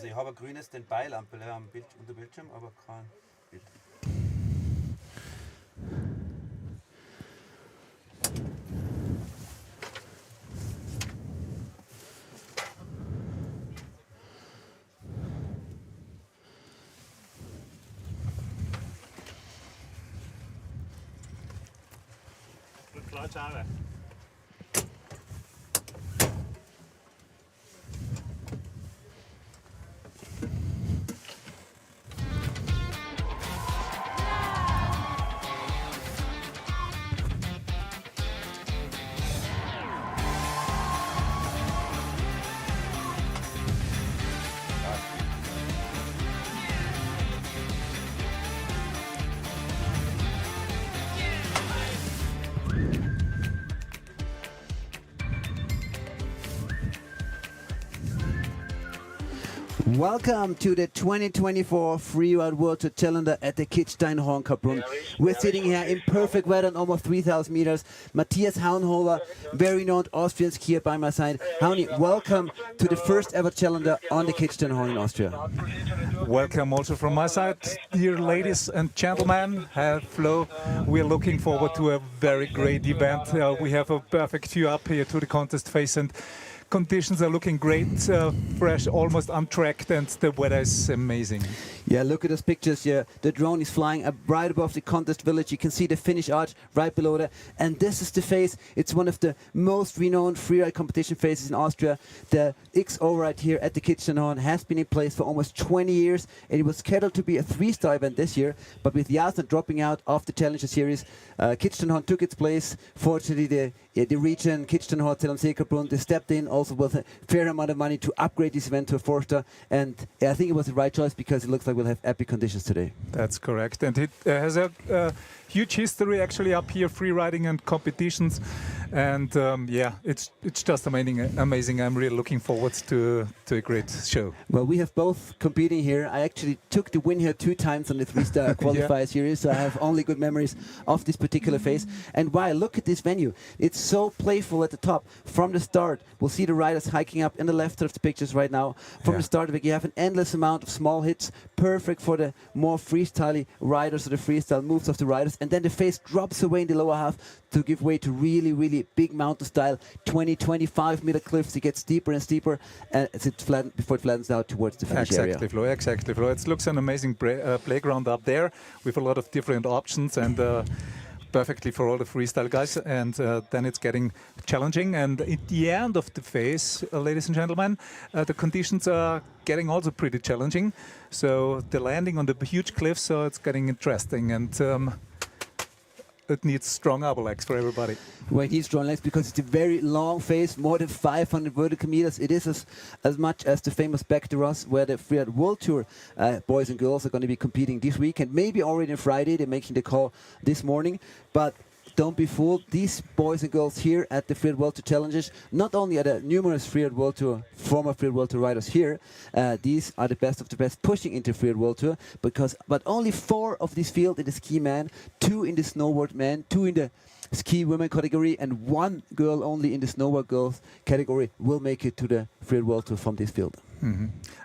Also ich habe ein grünes den Beilampel am unter Bildschirm, aber kein Bild. Welcome to the 2024 Freeride World Tour Challenger at the Kitzsteinhorn Kaprun. We're sitting here in perfect weather on almost 3,000 meters. Matthias Haunhofer, very known Austrian skier by my side. Hauni, welcome to the first ever Challenger on the Kitzsteinhorn in Austria. Welcome also from my side, dear ladies and gentlemen. Flo, we're looking forward to a very great event. We have a perfect view up here to the contest face, and conditions are looking great, fresh, almost untracked, and the weather is amazing. Yeah, look at those pictures here. The drone is flying up right above the contest village. You can see the finish arch right below there. And this is the face. It's one of the most renowned freeride competition phases in Austria. The X OVER RIDE here at the Kitzsteinhorn has been in place for almost 20 years. And it was scheduled to be a 3-star event this year. But with Jasna dropping out of the Challenger series, Kitzsteinhorn took its place. Fortunately, the region, Kitzsteinhorn, Zell and See-Kaprun, they stepped in also with a fair amount of money to upgrade this event to a 4-star. And I think it was the right choice because it looks like we'll have epic conditions today. That's correct, and it has a huge history actually up here, free riding and competitions, and yeah, it's just amazing. I'm really looking forward to a great show. Well, we have both competing here. I actually took the win here 2 times on the 3-star qualifier series, so I have only good memories of this particular phase. And wow, look at this venue. It's so playful at the top. From the start, we'll see the riders hiking up in the left of the pictures right now. From the start of it, you have an endless amount of small hits, perfect for the more freestyle riders or the freestyle moves of the riders. And then the face drops away in the lower half to give way to really, really big mountain style 20-25 meter cliffs. It gets steeper and steeper as it before it flattens out towards the finish area. Exactly, Flo. It looks an amazing playground up there with a lot of different options, and perfectly for all the freestyle guys, and then it's getting challenging. And at the end of the phase, ladies and gentlemen, the conditions are getting also pretty challenging. So the landing on the huge cliffs, so it's getting interesting, and it needs strong upper legs for everybody. Well, it needs strong legs because it's a very long phase, more than 500 vertical meters. It is as much as the famous spectators, where the Freeride World Tour boys and girls are going to be competing this week, and maybe already on Friday. They're making the call this morning. But don't be fooled. These boys and girls here at the Freeride World Tour Challengers, not only are there numerous Freeride World Tour, former Freeride World Tour riders here, these are the best of the best pushing into Freeride World Tour, but only 4 of this field in the ski man, 2 in the snowboard man, 2 in the ski women category, and 1 girl only in the snowboard girls category will make it to the Freeride World Tour from this field.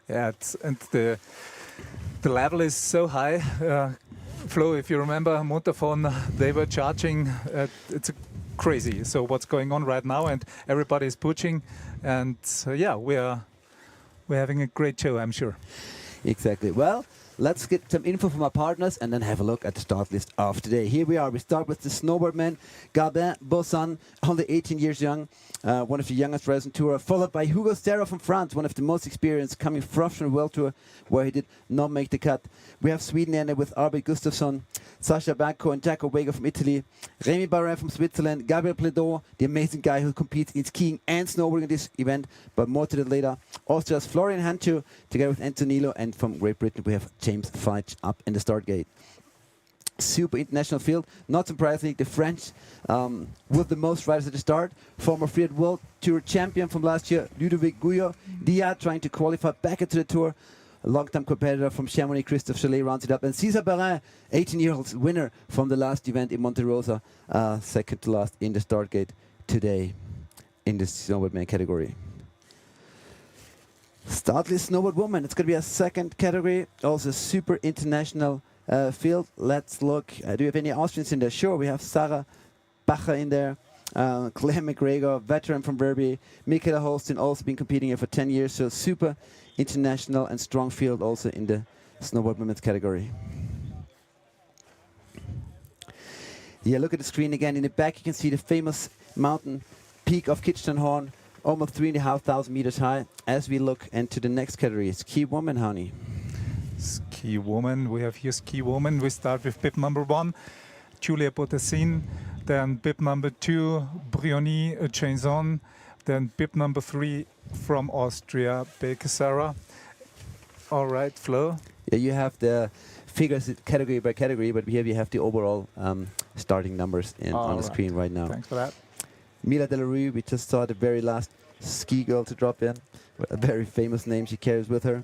Yeah, and the level is so high. Flo, if you remember Montafon, they were charging. It's crazy. So what's going on right now? And everybody is pushing, and yeah, we're having a great show, I'm sure. Exactly. Well, let's get some info from our partners and then have a look at the start list of today. Here we are. We start with the snowboardman, Gabin Bossan, only 18 years young, one of the youngest riders on tour, followed by Hugo Serra from France, one of the most experienced, coming fresh from the World Tour, where he did not make the cut. We have Sweden in there with Arvid Gustafsson, Sasha Banco and Jaco Wega from Italy, Rémi Barret from Switzerland, Gabriel Pledo, the amazing guy who competes in skiing and snowboarding in this event, but more to that later. Austria's Florian Hanchu, together with Antonino, and from Great Britain we have James Feitsch up in the start gate. Super international field, not surprisingly the French with the most riders at the start. Former Freeride World Tour champion from last year, Ludovic Guyot, Dia trying to qualify back into the tour. A long-time competitor from Chamonix, Christophe Chalet rounds it up. And César Perrin, 18-year-old winner from the last event in Monte Rosa, second to last in the start gate today in the snowboardman category. Start list snowboard woman. It's going to be a second category, also super international field. Let's look. Do you have any Austrians in there? Sure, we have Sarah Bacher in there. Claire McGregor, veteran from Verbi. Michaela Holstein, also been competing here for 10 years. So super international and strong field also in the snowboard women's category. Yeah, look at the screen again. In the back, you can see the famous mountain peak of Kitzsteinhorn, almost 3,500 meters high. As we look into the next category, ski woman, honey. Ski woman. We have here ski woman. We start with bib number 1, Julia Botassin. Then bib number 2, Brioni Chainson. Then bib number 3 from Austria, Belke Sarah. All right, Flo. Yeah, you have the figures category by category, but here we have the overall starting numbers on the screen right now. Thanks for that. Mila Delarue, we just saw the very last ski girl to drop in. A very famous name she carries with her.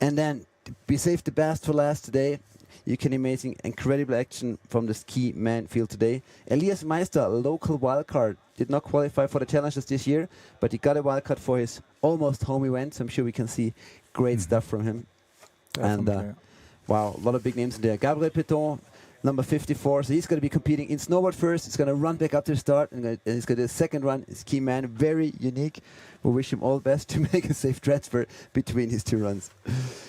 And then we saved the best for last today. You can imagine incredible action from the ski man field today. Elias Meister, a local wildcard, did not qualify for the challenges this year, but he got a wildcard for his almost home event. So I'm sure we can see great stuff from him. Definitely. And wow, a lot of big names in there. Gabriel Peton, number 54. So he's going to be competing in snowboard first. He's going to run back up to the start, and he's going to do a second run. Ski man, very unique. We wish him all the best to make a safe transfer between his two runs.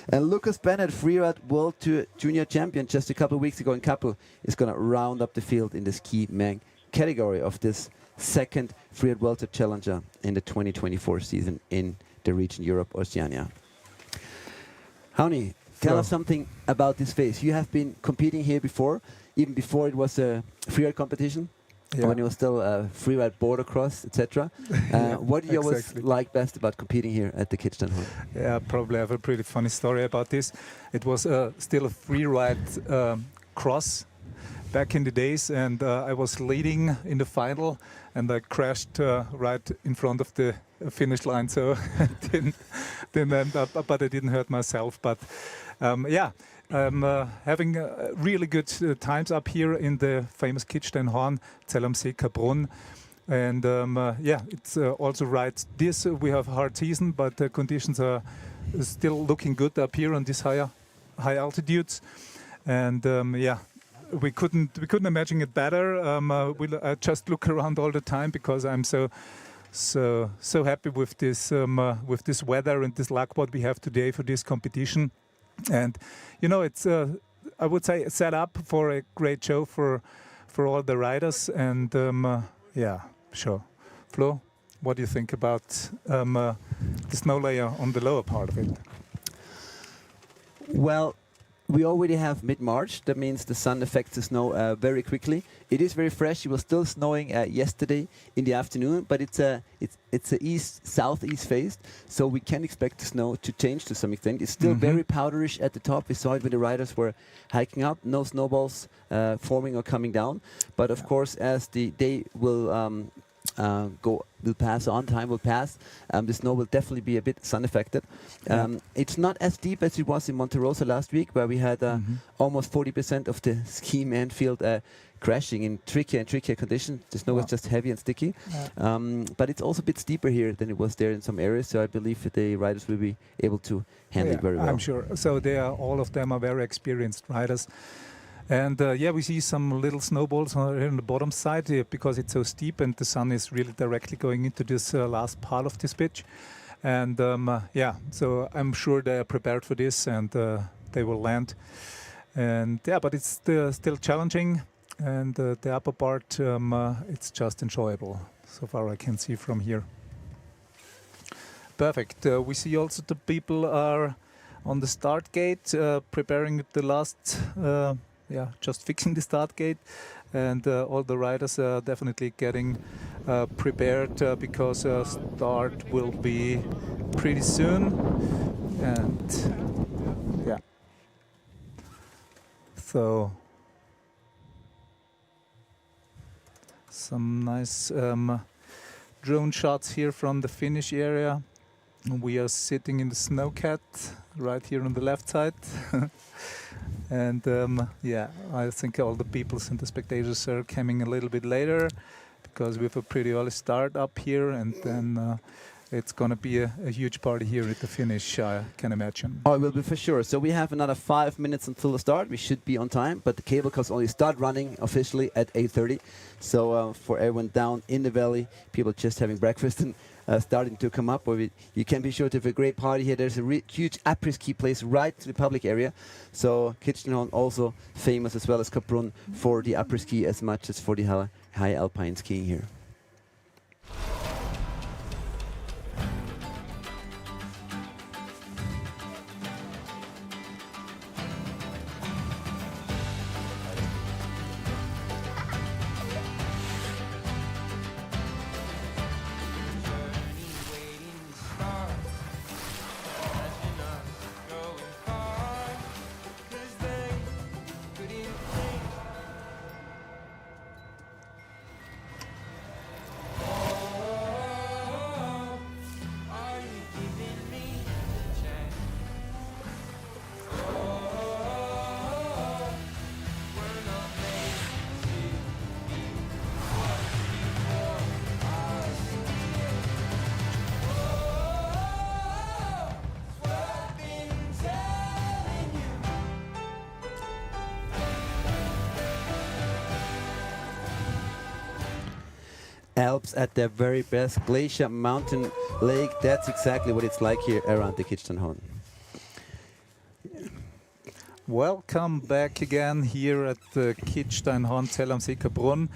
And Lucas Bennett, Freeride World Tour Junior Champion just a couple of weeks ago in Kappel, is going to round up the field in the ski man category of this second Freeride World Tour Challenger in the 2024 season in the region Europe, Oceania. Honey, tell us something about this phase. You have been competing here before, even before it was a freeride competition, when it was still a freeride border cross, etc. What do you always like best about competing here at the Kitzsteinhorn? Yeah, probably have a pretty funny story about this. It was still a freeride cross back in the days, and I was leading in the final, and I crashed right in front of the finish line, so didn't end up, but I didn't hurt myself. But yeah, I'm having really good times up here in the famous Kitzsteinhorn, Zell am See-Kaprun. And yeah, it's also right. We have a hard season, but the conditions are still looking good up here on these high altitudes. And yeah, we couldn't imagine it better. I just look around all the time because I'm so happy with this weather and this luck what we have today for this competition. And you know, it's I would say set up for a great show for all the riders. And yeah, sure. Flo, what do you think about the snow layer on the lower part of it? Well, we already have mid-March. That means the sun affects the snow very quickly. It is very fresh. It was still snowing yesterday in the afternoon, but it's a southeast phase, so we can expect the snow to change to some extent. It's still very powderish at the top. We saw it when the riders were hiking up. No snowballs forming or coming down. But of course, as the day will pass on, time will pass, the snow will definitely be a bit sun affected. It's not as deep as it was in Monte Rosa last week, where we had almost 40% of the ski man field crashing in trickier and trickier conditions. The snow was just heavy and sticky. But it's also a bit steeper here than it was there in some areas, so I believe that the riders will be able to handle it very well. I'm sure. So all of them are very experienced riders. And yeah, we see some little snowballs here on the bottom side because it's so steep and the sun is really directly going into this last part of this pitch. And yeah, so I'm sure they're prepared for this and they will land. And yeah, but it's still challenging. And the upper part, it's just enjoyable, so far I can see from here. Perfect. We see also the people are on the start gate, preparing the last... yeah, just fixing the start gate, and all the riders are definitely getting prepared because start will be pretty soon. And yeah, so some nice drone shots here from the finish area. We are sitting in the Snowcat right here on the left side. And yeah, I think all the people and the spectators are coming a little bit later because we have a pretty early start up here, and then it's going to be a huge party here at the finish, I can imagine. Oh, it will be for sure. So we have another 5 minutes until the start. We should be on time, but the cable cars only start running officially at 8:30. So for everyone down in the valley, people just having breakfast and starting to come up, you can be sure to have a great party here. There's a huge après-ski place right to the public area. So Kitzsteinhorn also famous as well as Kaprun for the après-ski as much as for the high alpine skiing here. Alps at their very best, glacier, mountain, lake, that's exactly what it's like here around the Kitzsteinhorn. Welcome back again here at the Kitzsteinhorn Zell am See-Kaprun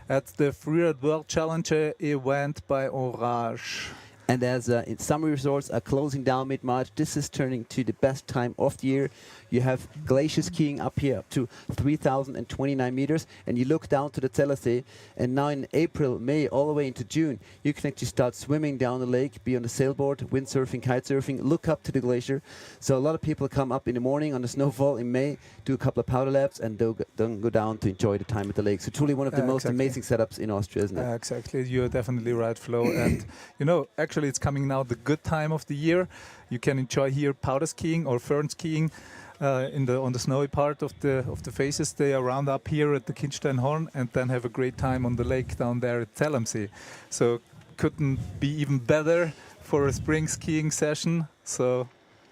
at the Freeride World Challenger event by Orange. And as summer resorts are closing down mid-March, this is turning to the best time of the year. You have glacier skiing up here up to 3,029 meters, and you look down to the Zell See, and now in April, May, all the way into June, you can actually start swimming down the lake, be on the sailboard, windsurfing, kite surfing, look up to the glacier. So a lot of people come up in the morning on the snowfall in May, do a couple of powder laps, and then go down to enjoy the time at the lake. So truly one of the most amazing setups in Austria, isn't it? Exactly, you're definitely right, Flo. And you know, actually it's coming now the good time of the year. You can enjoy here powder skiing or fern skiing on the snowy part of the faces. They are round up here at the Kitzsteinhorn and then have a great time on the lake down there at Zell am See. So couldn't be even better for a spring skiing session. So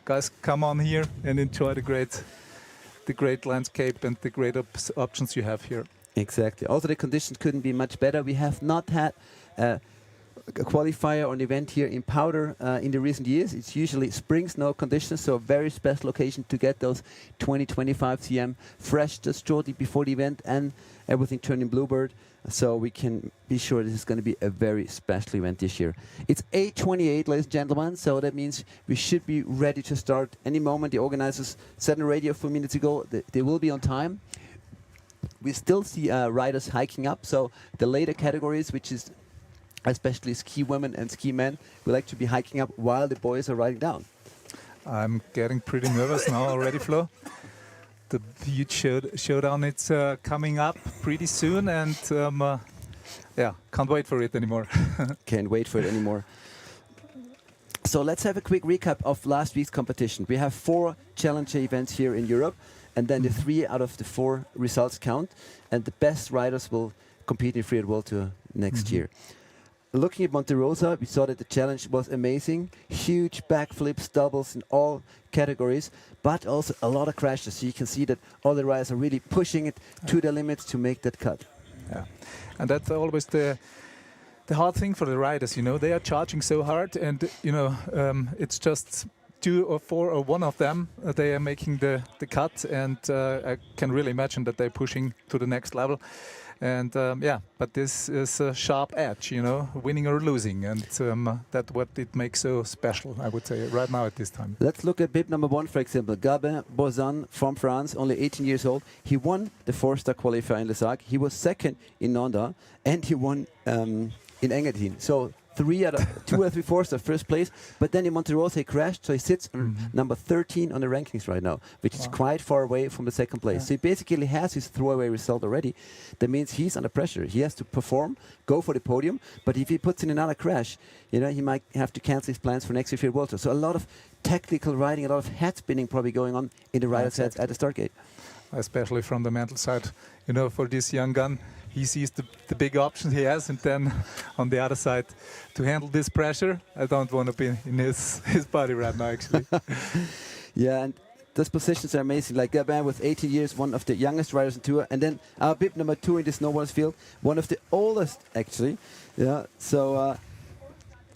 guys, come on here and enjoy the great landscape and the great options you have here. Exactly. Also, the conditions couldn't be much better. We have not had a qualifier or an event here in powder in the recent years. It's usually spring snow conditions, so a very special occasion to get those 20-25 cm fresh just shortly before the event and everything turning bluebird. So we can be sure this is going to be a very special event this year. It's 8:28, ladies and gentlemen, so that means we should be ready to start any moment. The organizers said on the radio a few minutes ago that they will be on time. We still see riders hiking up, so the later categories, which is especially ski women and ski men, will like to be hiking up while the boys are riding down. I'm getting pretty nervous now already, Flo. The huge showdown, it's coming up pretty soon, and yeah, can't wait for it anymore. Can't wait for it anymore. So let's have a quick recap of last week's competition. We have 4 challenger events here in Europe, and then the 3 out of the 4 results count, and the best riders will compete in Freeride World Tour next year. Looking at Monte Rosa, we saw that the challenge was amazing. Huge backflips, doubles in all categories, but also a lot of crashes. So you can see that all the riders are really pushing it to the limits to make that cut. Yeah, and that's always the hard thing for the riders. You know, they are charging so hard, and you know, it's just 2 or 4 or 1 of them. They are making the cut, and I can really imagine that they're pushing to the next level. And yeah, but this is a sharp edge, you know, winning or losing, and that's what it makes so special, I would say, right now at this time. Let's look at bib number 1, for example. Gabin Bozan from France, only 18 years old. He won the 4-star qualifier in Les Arcs. He was second in Nanda, and he won in Engadin. So 2 out of 3 4-star first place, but then in Monte Rosa he crashed, so he sits on number 13 on the rankings right now, which is quite far away from the second place. So he basically has his throwaway result already. That means he's under pressure. He has to perform, go for the podium, but if he puts in another crash, you know, he might have to cancel his plans for next year's World Tour. So a lot of technical riding, a lot of head spinning probably going on in the rider's heads at the start gate. Especially from the mental side, you know, for this young gun, he sees the big options he has, and then on the other side, to handle this pressure, I don't want to be in his body right now, actually. Yeah, and those positions are amazing. Like Gabin with 18 years, one of the youngest riders in Tour, and then our bib number 2 in the snowboarders field, one of the oldest actually. Yeah, so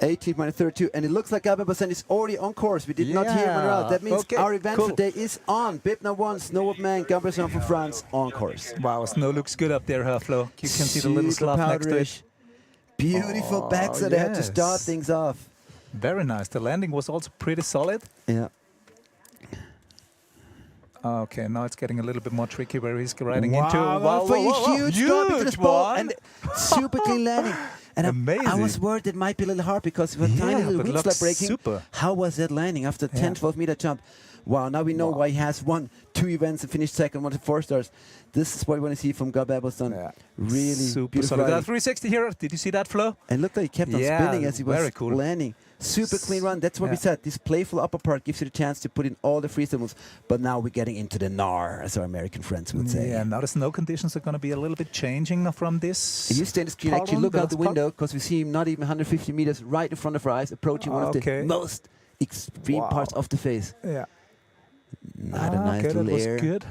18 minus 32, and it looks like Gabin Bossan is already on course. We did not hear him out. That means our event for today is on. Bib number 1, snowboard man Gabin Bossan from France, on course. Wow, snow looks good up there, Flo. You can see the little slough next to it. Beautiful back, so they had to start things off. Very nice. The landing was also pretty solid. Yeah. Okay, now it's getting a little bit more tricky where he's riding into. Wow, for you, huge drop into the spot and super clean landing. And amazing. I was worried it might be a little hard because with tiny little wheel slap braking. Super. How was that landing after 10, 12 meter jump? Wow, now we know why he has won 2 events and finished second, 1 to 4 stars. This is what we want to see from Gabin Bossan. Really super beautiful. solid. 360 here. Did you see that, Flo? And look like he kept on spinning as he was cool. landing. Super clean run. That's what we said. This playful upper part gives you the chance to put in all the freestyle moves. But now we're getting into the gnar, as our American friends would say. Yeah, now the snow conditions are going to be a little bit changing from this. And you stay in the screen, actually look out the window, because we see him not even 150 meters right in front of our eyes, approaching one of the most extreme parts of the face. Yeah. Not a nice little that air. Was good.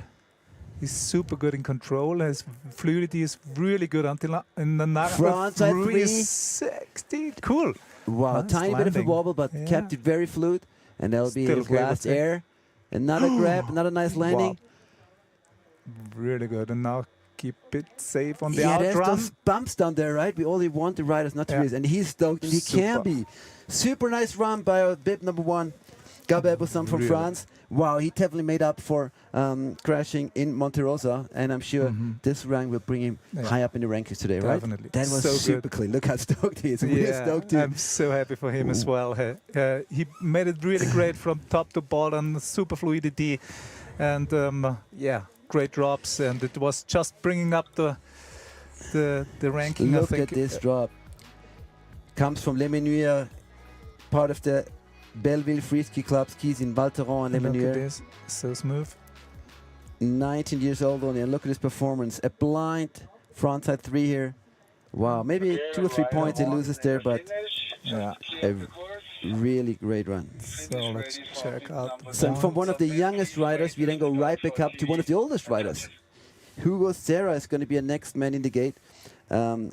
He's super good in control. His fluidity is really good until in the frontside 360. Cool. Wow, nice tiny bit of a wobble, but kept it very fluid. And that'll be his last air. Another grab, another nice landing. Wow. Really good. And now keep it safe on the there's outrun. those bumps down there, right? We only want the riders not to risk. And he's stoked, and he can be. Super nice run by our bib number 1. Gabin Bossan from France. Wow, he definitely made up for crashing in Monte Rosa, and I'm sure this rank will bring him high up in the rankings today, right? Definitely. That was so super clean. Look how stoked he is. We're stoked too. I'm so happy for him as well. He made it really great from top to bottom, super fluidity, and great drops, and it was just bringing up the ranking. Look at this drop. Comes from Les Menuires, part of the Belleville Free Ski Club skis in Val Thorens and Les Menuires. Look at this, so smooth. 19 years old only, and look at his performance. A blind frontside 3 here. Wow, maybe 2 or 3 points he loses there, but a really great run. So let's check out. So from one of the youngest riders, we then go right back up to one of the oldest riders. Hugo Serra is going to be a next man in the gate, who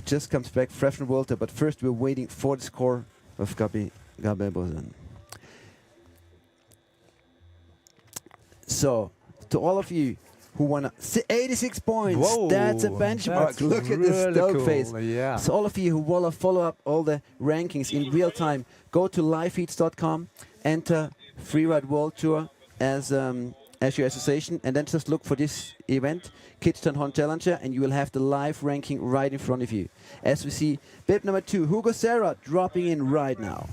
just comes back fresh from Volta. But first, we're waiting for the score of Gabin Bossan. So, to all of you who want to 86 points, that's a benchmark. Look at this stoked face. Yeah. So all of you who want to follow up all the rankings in real time, go to livefeeds.com, enter Freeride World Tour as your association, and then just look for this event, Kitzsteinhorn Challenger, and you will have the live ranking right in front of you. As we see, bib number 2, Hugo Serra, dropping in right now.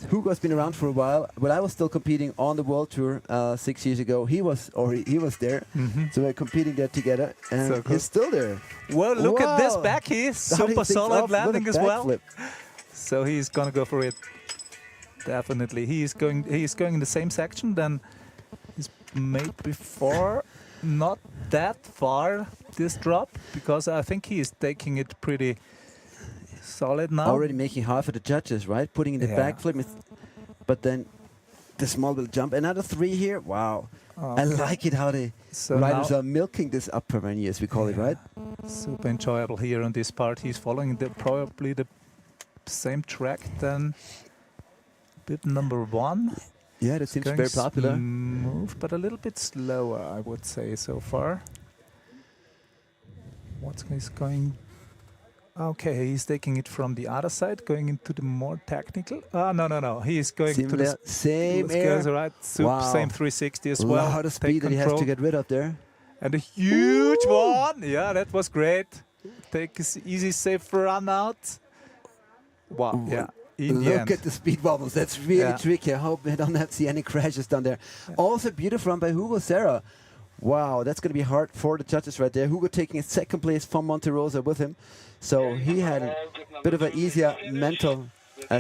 Hugo's been around for a while. When I was still competing on the World Tour 6 years ago, he was there. So we're competing there together, and so cool. He's still there. Well, look at this back. He's super solid landing as well. Flip. So he's gonna go for it. Definitely, he's going in the same section than he's made before. Not that far this drop, because I think he is taking it pretty solid now. Already making half of the judges, right? Putting in the backflip, but then the small little jump. Another 3 here. Wow. I like it how the riders are milking this upper menu, as we call it, right? Super enjoyable here on this part. He's following probably the same track than bib number 1. Yeah, that seems very popular. Smooth, but a little bit slower, I would say, so far. What's he's going? Okay, he's taking it from the other side, going into the more technical. No. He's going to the same air. Right, same 360 as well. A lot of speed that he has to get rid of there. And a huge one. Yeah, that was great. Take his easy, safe run out. Wow. Yeah. Look at the speed wobbles. That's really tricky. I hope we don't have to see any crashes down there. Also, beautiful run by Hugo Serra. Wow, that's going to be hard for the judges right there. Hugo taking a second place from Monte Rosa with him. So he had a bit of an easier mental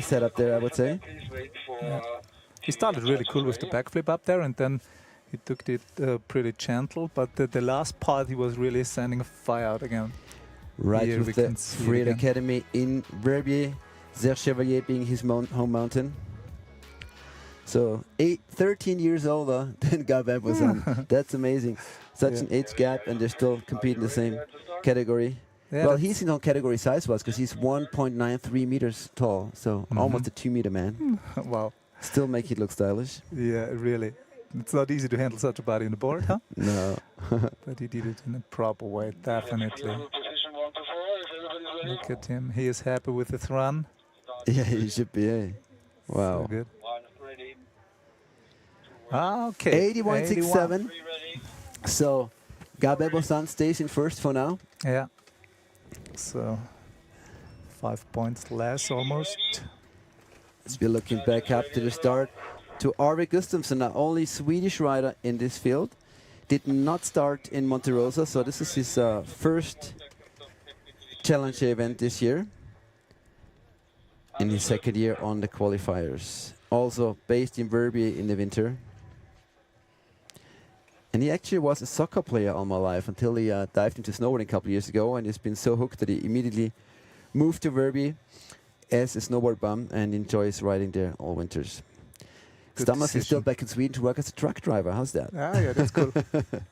setup there, I would say. Yeah. He started really cool with the backflip up there, and then He took it pretty gentle, but the last part he was really sending a fire out again. Right Here we with the can see it Freeride again. Academy in Verbier, Chevalier being his home mountain. So 13 years older than Gabin was on. That's amazing. Such an age gap, and they're still competing in the same category. Yeah, Well, he's in on category size-wise because he's 1.93 meters tall, so almost a 2-meter man. wow. Still make it look stylish. Yeah, really. It's not easy to handle such a body on the board, huh? No. But he did it in a proper way, definitely. Look at him. He is happy with his run. Yeah, he should be. Wow. So good. Okay. 81.67. So, Gabin Bossan stays in first for now. Yeah. So 5 points less almost. As we're looking back up to the start to Arvid Gustafsson, the only Swedish rider in this field. Did not start in Monte Rosa, so this is his first Challenger event this year. In his second year on the qualifiers. Also based in Verbier in the winter. And he actually was a soccer player all my life until he dived into snowboarding a couple of years ago, and he's been so hooked that he immediately moved to Verbier as a snowboard bum and enjoys riding there all winters. Stammers is still back in Sweden to work as a truck driver. How's that? Ah, yeah, that's cool.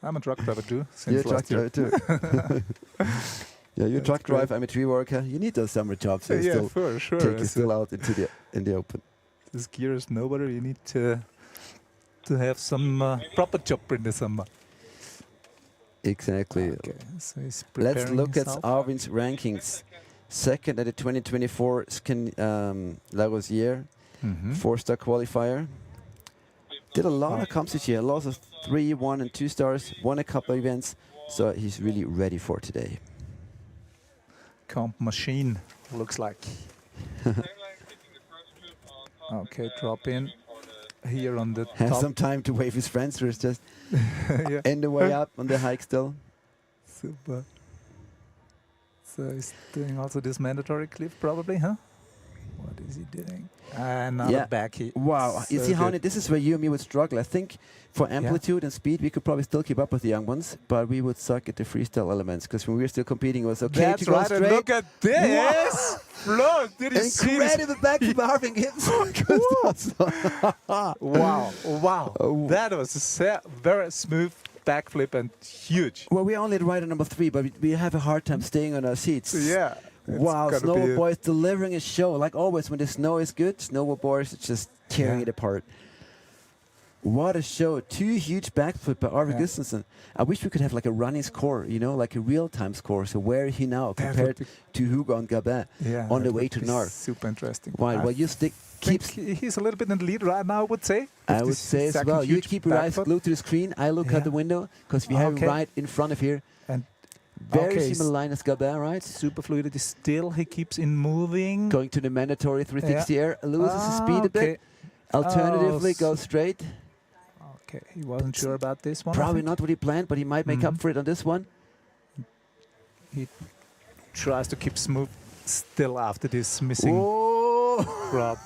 I'm a truck driver too. You're a Since truck last year. driver too. Yeah, you're a truck great. driver. I'm a tree worker. You need those summer jobs. So Yeah, still for sure. take you still out into the open. This gear is snowboarder. You need to have some proper job in the summer. Exactly. Okay, so he's Let's preparing look himself. at Arvin's rankings. Second at the 2024 Lakarschneid Mhm. 4-star qualifier. Did a lot of comps this year. Lots of 3, 1, and 2 stars. Won a couple of events. So he's really ready for today. Comp machine looks like. Okay, drop in here on the Has top. some time to wave his friends. There's just Yeah. end the way up on the hike still. Super. So he's doing also this mandatory cliff probably, huh? What is he doing? Another Yeah. back hit. Wow. You So see, Hani, good. this is where you and me would struggle. I think for amplitude and speed, we could probably still keep up with the young ones, but we would suck at the freestyle elements because when we were still competing, it was okay That's to go right, and straight. look at this! Flo, did you see this? Incredible back from Arvin Gustafsson. Wow, wow. Oh. That was a very smooth backflip and huge. Well, we're only at rider number 3, but we have a hard time staying on our seats. Yeah. Wow, snowboard boys delivering a show. Like always, when the snow is good, snowboard boys are just tearing it apart. What a show. 2 huge backflip by Arvid Gustafsson. I wish we could have like a running score, you know, like a real-time score. So where is he now compared to Hugo and Gabin on the way to Gnarly? Super interesting. Why? Well, you keeps. He's a little bit in the lead right now, I would say. I With would this say as second well. You huge keep your eyes backflip. glued to the screen. I look out the window because we have him right in front of here. And very okay, similar line as Gabin, right? super fluidity still. He keeps in moving. Going to the mandatory 360 air, loses his speed a bit. Alternatively, goes straight. Okay, he wasn't sure about this one. Probably not what he planned, but he might make up for it on this one. He tries to keep smooth still after this missing Whoa! drop.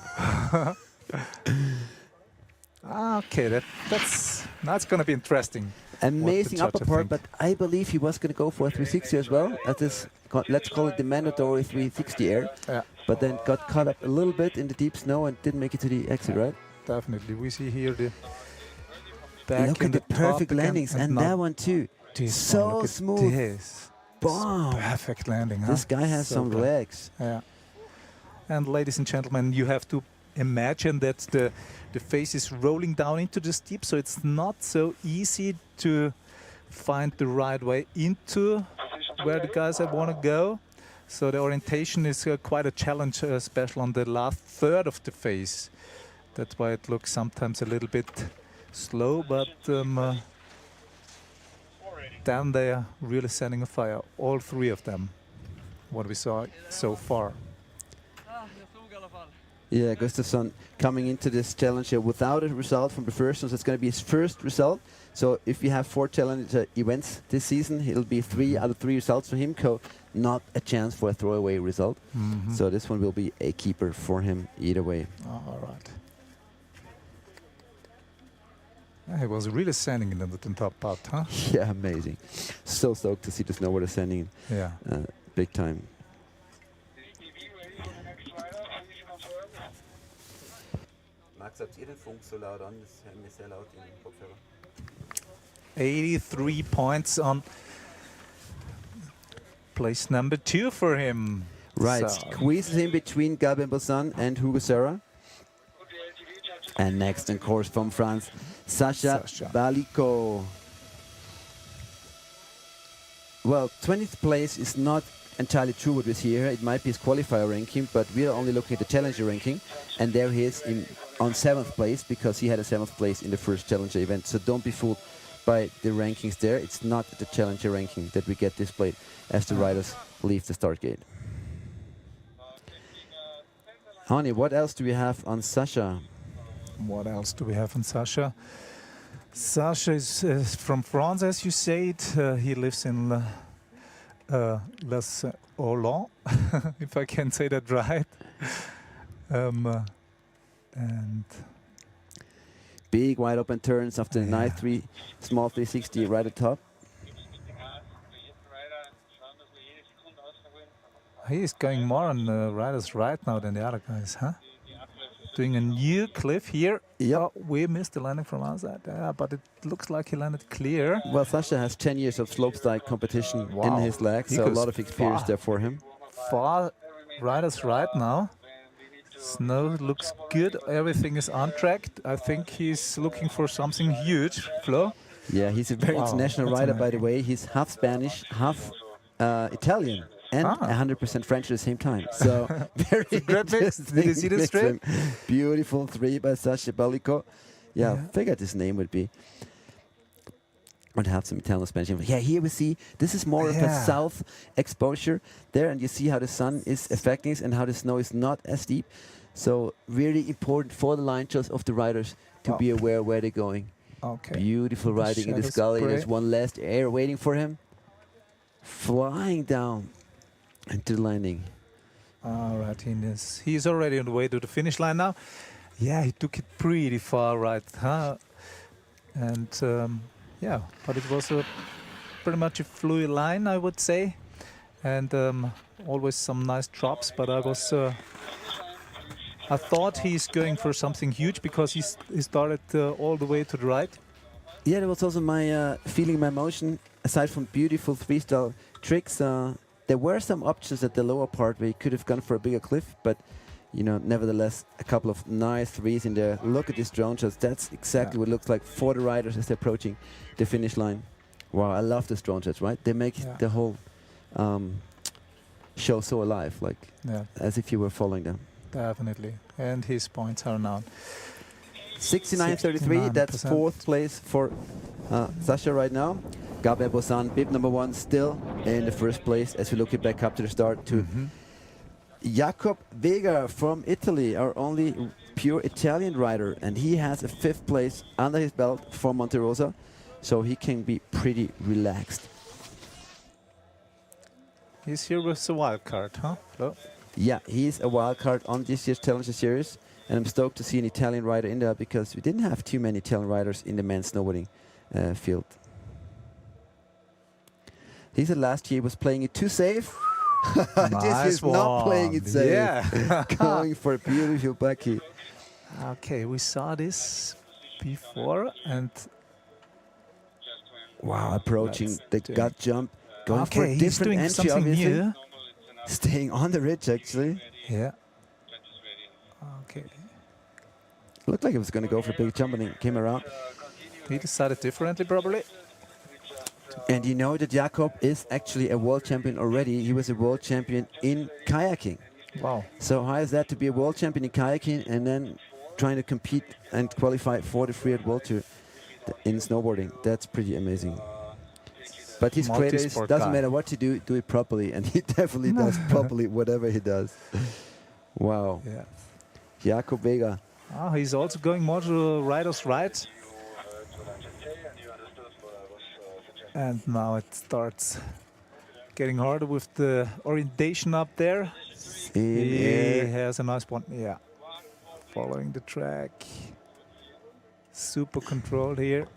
Okay, that's going to be interesting. Amazing judge upper will part, think. but I believe he was going to go for a 360 as well. At this, let's call it the mandatory 360 air. Yeah. But then got caught up a little bit in the deep snow and didn't make it to the exit, right? Definitely. We see here the back Look in at the top perfect again, landings, and now that one too. this So one, look at smooth. This. Bomb. Perfect landing, huh? This guy has So some good. legs. Yeah. And ladies and gentlemen, you have to imagine that the face is rolling down into the steep, so it's not so easy to find the right way into where the guys want to go. So the orientation is quite a challenge, especially on the last third of the face. That's why it looks sometimes a little bit slow, but then they are really sending a fire, all 3 of them, what we saw so far. Yeah, Gustafsson coming into this challenger without a result from the first one, so it's going to be his first result. So if we have 4 challenger events this season, it'll be 3 out of 3 results for him, not a chance for a throwaway result. So this one will be a keeper for him either way. All right. He was really standing in the top part, huh? Yeah, amazing. So stoked to see the snowboarder standing Yeah. big time. Max, habt ihr den Funk so laut an? Das ist mir sehr laut in den Kopfhörer. 83 points on place number 2 for him. Right, So, squeezes in between Gabin Bossan and Hugo Serra. And next, of course, from France, Sasha Baliko. Well, 20th place is not entirely true what we see here. It might be his qualifier ranking, but we are only looking at the Challenger ranking. And there he is on 7th place because he had a 7th place in the first Challenger event. So don't be fooled by the rankings there. It's not the Challenger ranking that we get displayed as the riders leave the start gate. Hani, what else do we have on Sasha? what else do we have on Sasha? Sasha is from France, as you said. He lives in Les Orlans, if I can say that right. And big wide open turns after the nice small 360 right at top. He is going more on the riders right now than the other guys, huh? Doing a new cliff here. Yep. Oh, we missed the landing from outside, but it looks like he landed clear. Well, Sasha has 10 years of slopestyle competition in his legs, so a lot of experience there for him. Far riders right now. Snow looks good. Everything is on track. I think he's looking for something huge, Flo. Yeah, he's a very international rider, by the way. He's half Spanish, half Italian, and 100% French at the same time. So very great mix. Did you see the strip? Beautiful 3 by Sasha Baliko. Yeah, figured his name would be. Would have some Italian Spanish. Yeah, here we see this is more of a south exposure there, and you see how the sun is affecting us and how the snow is not as deep. So really important for the line shows of the riders to be aware where they're going. Okay. Beautiful riding in this gully. There's one last air waiting for him. Flying down into the landing. All right, he's already on the way to the finish line now. Yeah, he took it pretty far right, huh? And yeah, but it was pretty much a fluid line, I would say, and always some nice drops. But I thought he's going for something huge because he started all the way to the right. Yeah, that was also my feeling, my emotion. Aside from beautiful freestyle tricks, there were some options at the lower part where he could have gone for a bigger cliff, but you know, nevertheless, a couple of nice threes in there. Look at these drone shots. That's exactly what it looks like for the riders as they're approaching the finish line. Wow, I love these drone shots, right? They make the whole show so alive, like as if you were following them. Definitely. And his points are now 69.33. That's 4th place for Sasha right now. Gabriel Bossan, bib number 1, still in the 1st place as we look it back up to the start to Jakob Vega from Italy, our only pure Italian rider, and he has a 5th place under his belt for Monte Rosa, so he can be pretty relaxed. He's here with the wild card, huh? Flo? Yeah, he's a wild card on this year's Challenger Series, and I'm stoked to see an Italian rider in there because we didn't have too many Italian riders in the men's snowboarding field. He said last year he was playing it too safe. This is not playing it safe. Yeah. Going for a beautiful backy. Okay, we saw this before, and wow, approaching the gut jump, going for a he's different doing entry, something obviously. new. Staying on the ridge, actually. Yeah. Okay. Looked like he was going to go for a big jump, and he came around. He decided differently, probably. And you know that Jakob is actually a world champion already. He was a world champion in kayaking. Wow. So how is that to be a world champion in kayaking and then trying to compete and qualify for the Freeride World Tour in snowboarding? That's pretty amazing. But his credo is, doesn't matter what you do, do it properly. And he definitely does properly whatever he does. Wow. Yeah. Jakob Vega. He's also going more to riders right. And now it starts getting harder with the orientation up there. He has a nice one. Yeah. Following the track. Super controlled here.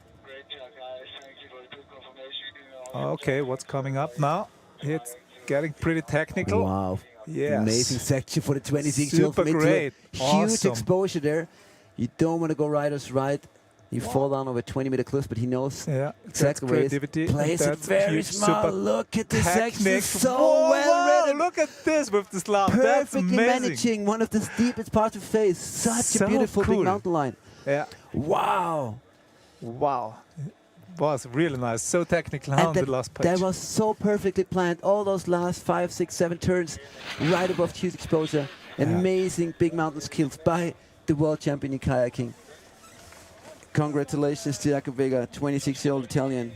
Okay, what's coming up now? It's getting pretty technical. Wow. Yes. Amazing section for the 26 Super great. Huge Awesome. exposure there. You don't want to go riders right. You fall down over 20-meter cliffs, but he knows exactly where he is. Plays it very smart. Look at this section. So well read. Look at this with the slalom. That's Perfectly amazing. managing one of the steepest parts of the face. Such a beautiful big mountain line. Yeah. Wow. Wow. Was really nice. So technical on the last page. That was so perfectly planned. All those last 5, 6, 7 turns right above huge exposure. Amazing big mountain skills by the world champion in kayaking. Congratulations to Jakob Vega, 26-year-old Italian.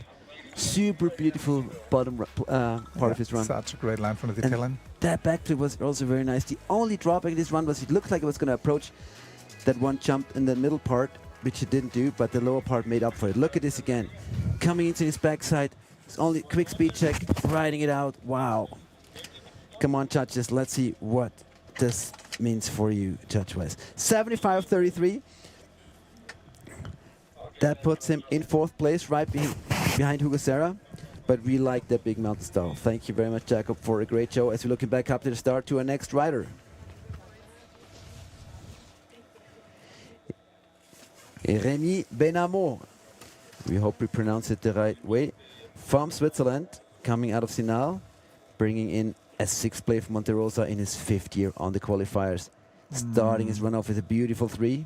Super beautiful bottom part of his run. Such a great line from the Italian. That backflip was also very nice. The only drawback in this run was it looked like it was going to approach that one jump in the middle part, which it didn't do, but the lower part made up for it. Look at this again. Coming into his backside. It's only quick speed check, riding it out. Wow. Come on, judges. Let's see what this means for you, judge-wise. 75-33. That puts him in 4th place, right behind Hugo Serra. But we like that big mountain style. Thank you very much, Jakob, for a great show as we're looking back up to the start to our next rider. Rémi Benamo. We hope we pronounce it the right way. From Switzerland, coming out of Sinal, bringing in a 6th place from Monte Rosa in his 5th year on the qualifiers. Starting his run off with a beautiful 3.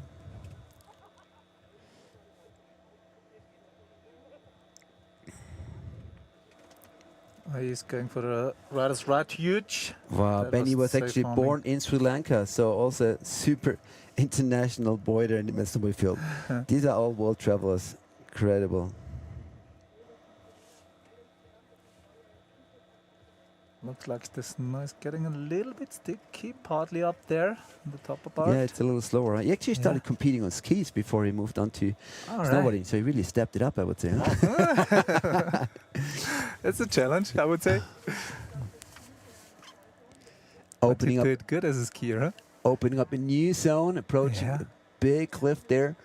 He's going for the riders right huge. Wow, That Benny was actually safe born in Sri Lanka, so also super international boy there in the snowboard field. These are all world travelers. Incredible. Looks like the snow is getting a little bit sticky, partly up there on the top part. Yeah, it's a little slower. He actually started competing on skis before he moved on to snowboarding, so he really stepped it up, I would say. Huh? It's a challenge, I would say. Opening up, did good as a skier, huh? opening up a new zone, approaching a big cliff there.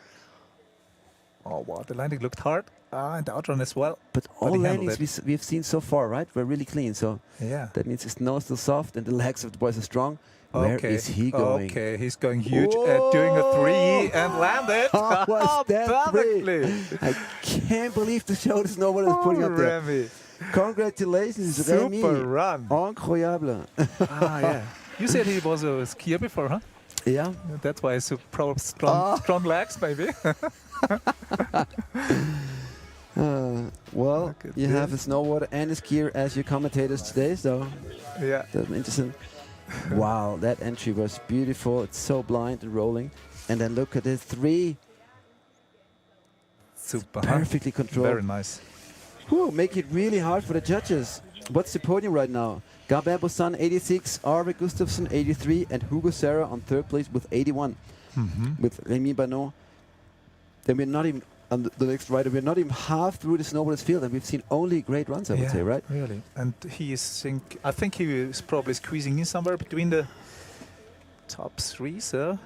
Oh wow, the landing looked hard, and the outrun as well. But all landings we've seen so far, right, were really clean. So that means the snow is still soft and the legs of the boys are strong. Where is he going? Okay, he's going huge at doing a 3 and landed. How was that perfectly? I can't believe the show the snowboarder is putting up there. Remy. Congratulations, Remy. Super run. Incroyable. Yeah. You said he was a skier before, huh? Yeah. That's why he's so strong legs, maybe. Well, you have a snowboarder and a skier as your commentators today, so that's interesting. Wow, that entry was beautiful. It's so blind and rolling. And then look at the 3. Super. Perfectly controlled. Very nice. Whew, make it really hard for the judges. What's the podium right now? Gabin Bossan 86, Arve Gustafsson 83, and Hugo Serra on 3rd place with 81. With Rémi Banon. Then we're not even on the next rider. We're not even half through the snowboarders field, and we've seen only great runs, I would say, right? Really. And he is, I think he is probably squeezing in somewhere between the top 3, so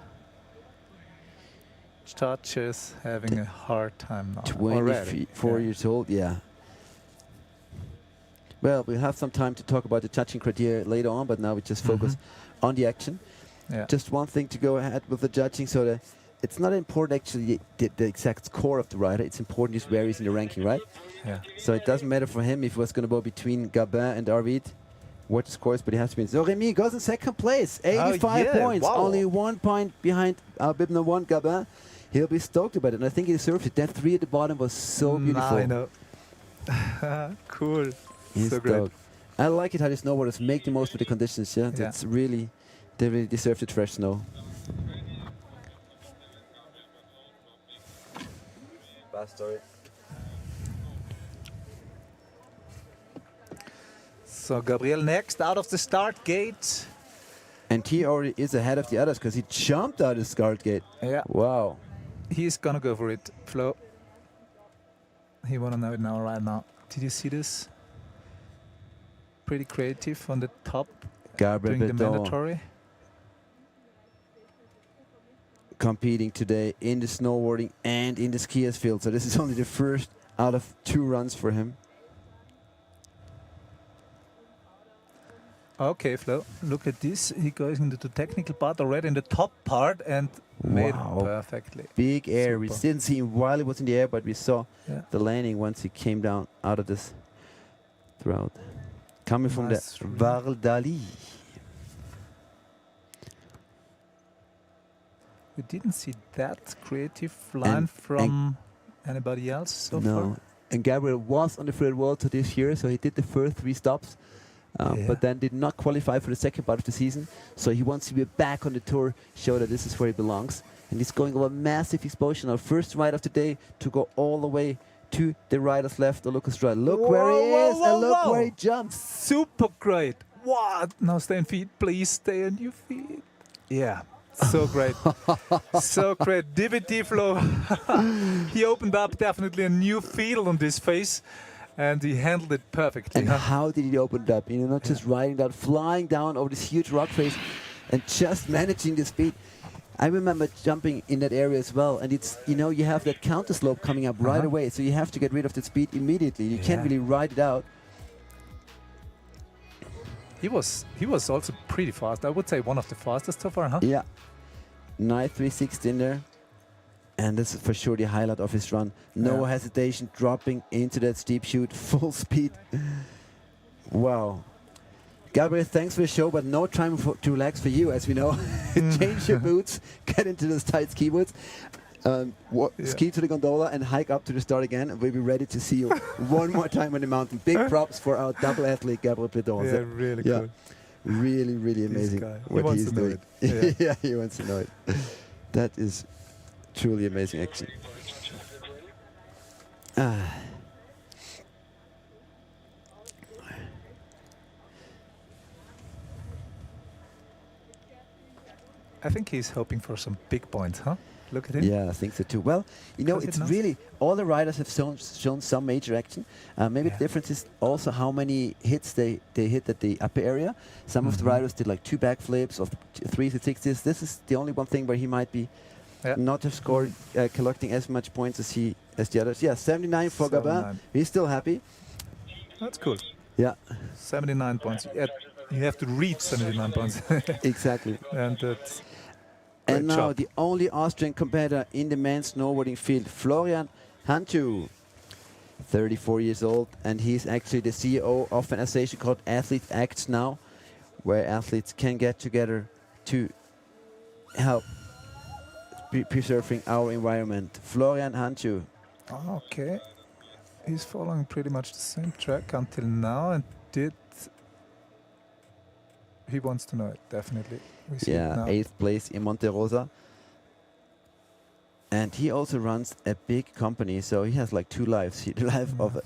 Judge is having a hard time now. 24 years old, yeah. Well, we'll have some time to talk about the judging criteria later on, but now we just focus on the action. Just one thing to go ahead with the judging, so that it's not important actually the exact score of the rider. It's important just where he's in the ranking, right? Yeah. So it doesn't matter for him if it was going to go between Gabin and Arvid, what the scores, but he has to be. So Rémi goes in 2nd place, 85 points, only 1 point behind Bib No. 1, Gabin. He'll be stoked about it, and I think he deserves it. That 3 at the bottom was so beautiful. I know. Cool. He's so stoked. great. I like it how the snowboarders make the most of the conditions. Yeah, that's really, they really deserve the fresh snow. Bad story. So Gabriel next out of the start gate. And he already is ahead of the others because he jumped out of the start gate. Yeah. Wow. He's gonna go for it. Flo. He wanna know it now, right now. Did you see this? Pretty creative on the top. Gabriel doing the Bedon. mandatory. competing today in the snowboarding and in the skiers field. So this is only the first out of 2 runs for him. Okay, Flo, look at this. He goes into the technical part already in the top part and made it perfectly. Big air. We Super. didn't see him while he was in the air, but we saw Yeah. the landing once he came down out of this throat. Coming from the Nice. Val d'Ali. We didn't see that creative line from anybody else so far. No. And Gabriel was on the third world to this year, so he did the first 3 stops, but then did not qualify for the second part of the season. So he wants to be back on the tour, show that this is where he belongs. And he's going over massive exposure now. First ride of the day to go all the way to the rider's left, or Lakarschneid. Look where he is, and look where he jumps. Super great. What? Now stay on feet, please stay on your feet. Yeah. So great. So great. DVT Flo. He opened up definitely a new field on this face and he handled it perfectly. And how did he open it up? You know, not just riding down, flying down over this huge rock face and just managing the speed. I remember jumping in that area as well, and it's, you know, you have that counter slope coming up right away, so you have to get rid of the speed immediately. You can't really ride it out. He was also pretty fast. I would say one of the fastest so far, huh? Yeah. Nice 360 in there. And this is for sure the highlight of his run. No hesitation, dropping into that steep chute, full speed. Wow. Gabriel, thanks for the show, but no time to relax for you, as we know. Change your boots, get into those tight ski boots, ski to the gondola and hike up to the start again. And we'll be ready to see you one more time on the mountain. Big props for our double athlete, Gabriel Plethora. Yeah, really cool. Really, really amazing what he is doing. Yeah, he wants to know it. That is truly amazing action. I think he's hoping for some big points, huh? Look at him. Yeah, I think so too. Well, you know, it's really, all the riders have shown some major action. Maybe the difference is also how many hits they hit at the upper area. Some of the riders did like 2 backflips or 3 360s. This is the only one thing where he might be not have scored, collecting as much points as the others. Yeah, 79 for Gabin. He's still happy. That's cool. Yeah. 79 points. You have to reach 79 points. Exactly. And that's and now the only Austrian competitor in the men's snowboarding field, Florian Hantu, 34 years old, and he's actually the CEO of an association called Athlete Acts now, where athletes can get together to help preserving our environment. Florian Hantu. Okay. He's following pretty much the same track until now, and he wants to know it, definitely. We see it now. 8th place in Monte Rosa. And he also runs a big company, so he has like 2 lives. The life of a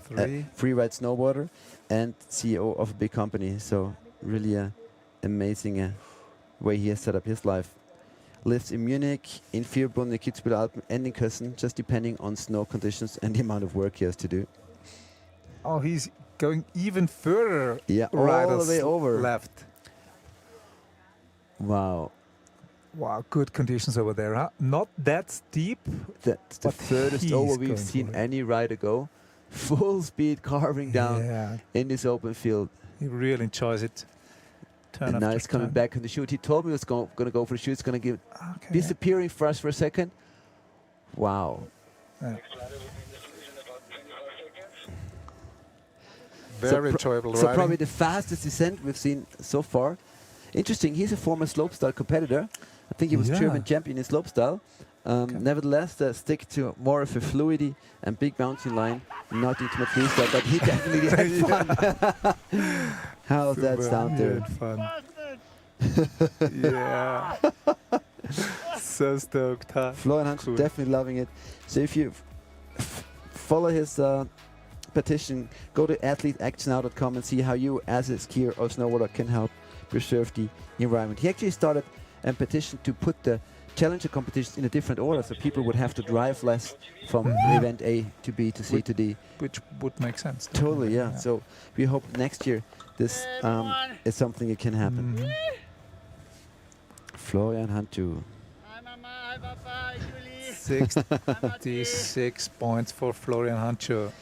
freeride snowboarder and CEO of a big company. So really amazing way he has set up his life. Lives in Munich, in Vierbrunn, in the Kitzbühel Alpen, and in Kössen, just depending on snow conditions and the amount of work he has to do. Oh, he's going even further. Yeah, all the way over. Left. Wow. Wow, good conditions over there, huh? Not that steep. That's the furthest over we've seen any rider go. Full speed carving down in this open field. He really enjoys it. And now he's coming back on the chute. He told me he was going to go for the chute. It's going to give disappearing for us for a second. Wow. Very enjoyable riding. So probably the fastest descent we've seen so far. Interesting, he's a former slopestyle competitor. I think he was German champion in slopestyle. Nevertheless, stick to more of a fluidity and big mountain line, not intimate freestyle, but he definitely had fun. How's that sound there? Fun. Yeah. So stoked, huh? Florian Hantu definitely loving it. So if you follow his petition, go to athleteactsnow.com and see how you as a skier or snowboarder can help preserve the environment. He actually started a petition to put the Challenger competitions in a different order, so people would have to drive less from event A to B to C to D. Which would make sense. Totally, yeah. So we hope next year this is something that can happen. Florian Hantu. 66 points for Florian Hancho.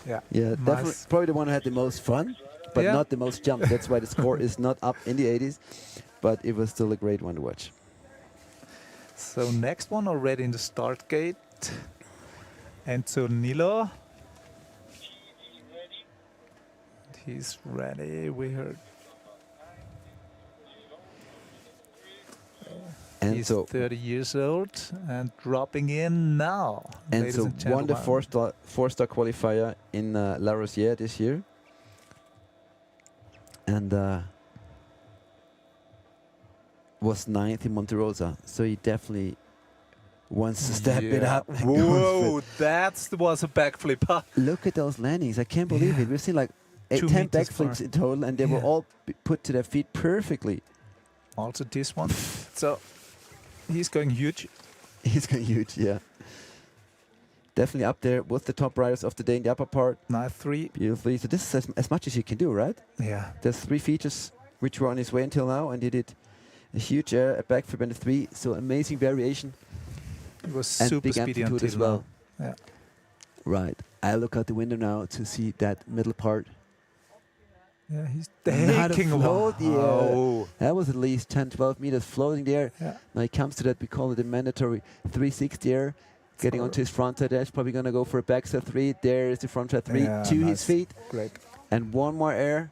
Yeah, Yeah, nice. definitely probably the one who had the most fun, but Yeah. not the most jump. That's why the score is not up in the 80s, but it was still a great one to watch. So next one already in the start gate. Antonillo. He's ready. We heard. And He's so 30 years old and dropping in now. And ladies so and won the gentlemen. four-star qualifier in La Rosière this year. And was 9th in Monte Rosa. So he definitely wants to step it Yeah. up. Whoa, that was a backflip. Huh? Look at those landings. I can't believe Yeah. it. We've seen like 10 meters backflips far. in total, and they were Yeah. all put to their feet perfectly. Also this one. So he's going huge. He's going huge, yeah. Definitely up there with the top riders of the day in the upper part. Nice 3. Beautifully. So this is as much as you can do, right? Yeah. There's 3 features which were on his way until now, and he did a huge air, a backflip, and a 3. So amazing variation It was and super big speedy amplitude until as well. now. Yeah. Right. I look out the window now to see that middle part. Yeah, he's Not a taking float, yeah. Wow. That was at least 10, 12 meters floating there. Yeah. Now he comes to that, we call it a mandatory 360 air. Getting onto his front side edge, probably going to go for a backside 3. There is the front side 3 Yeah, to his nice. feet. Great. And one more air.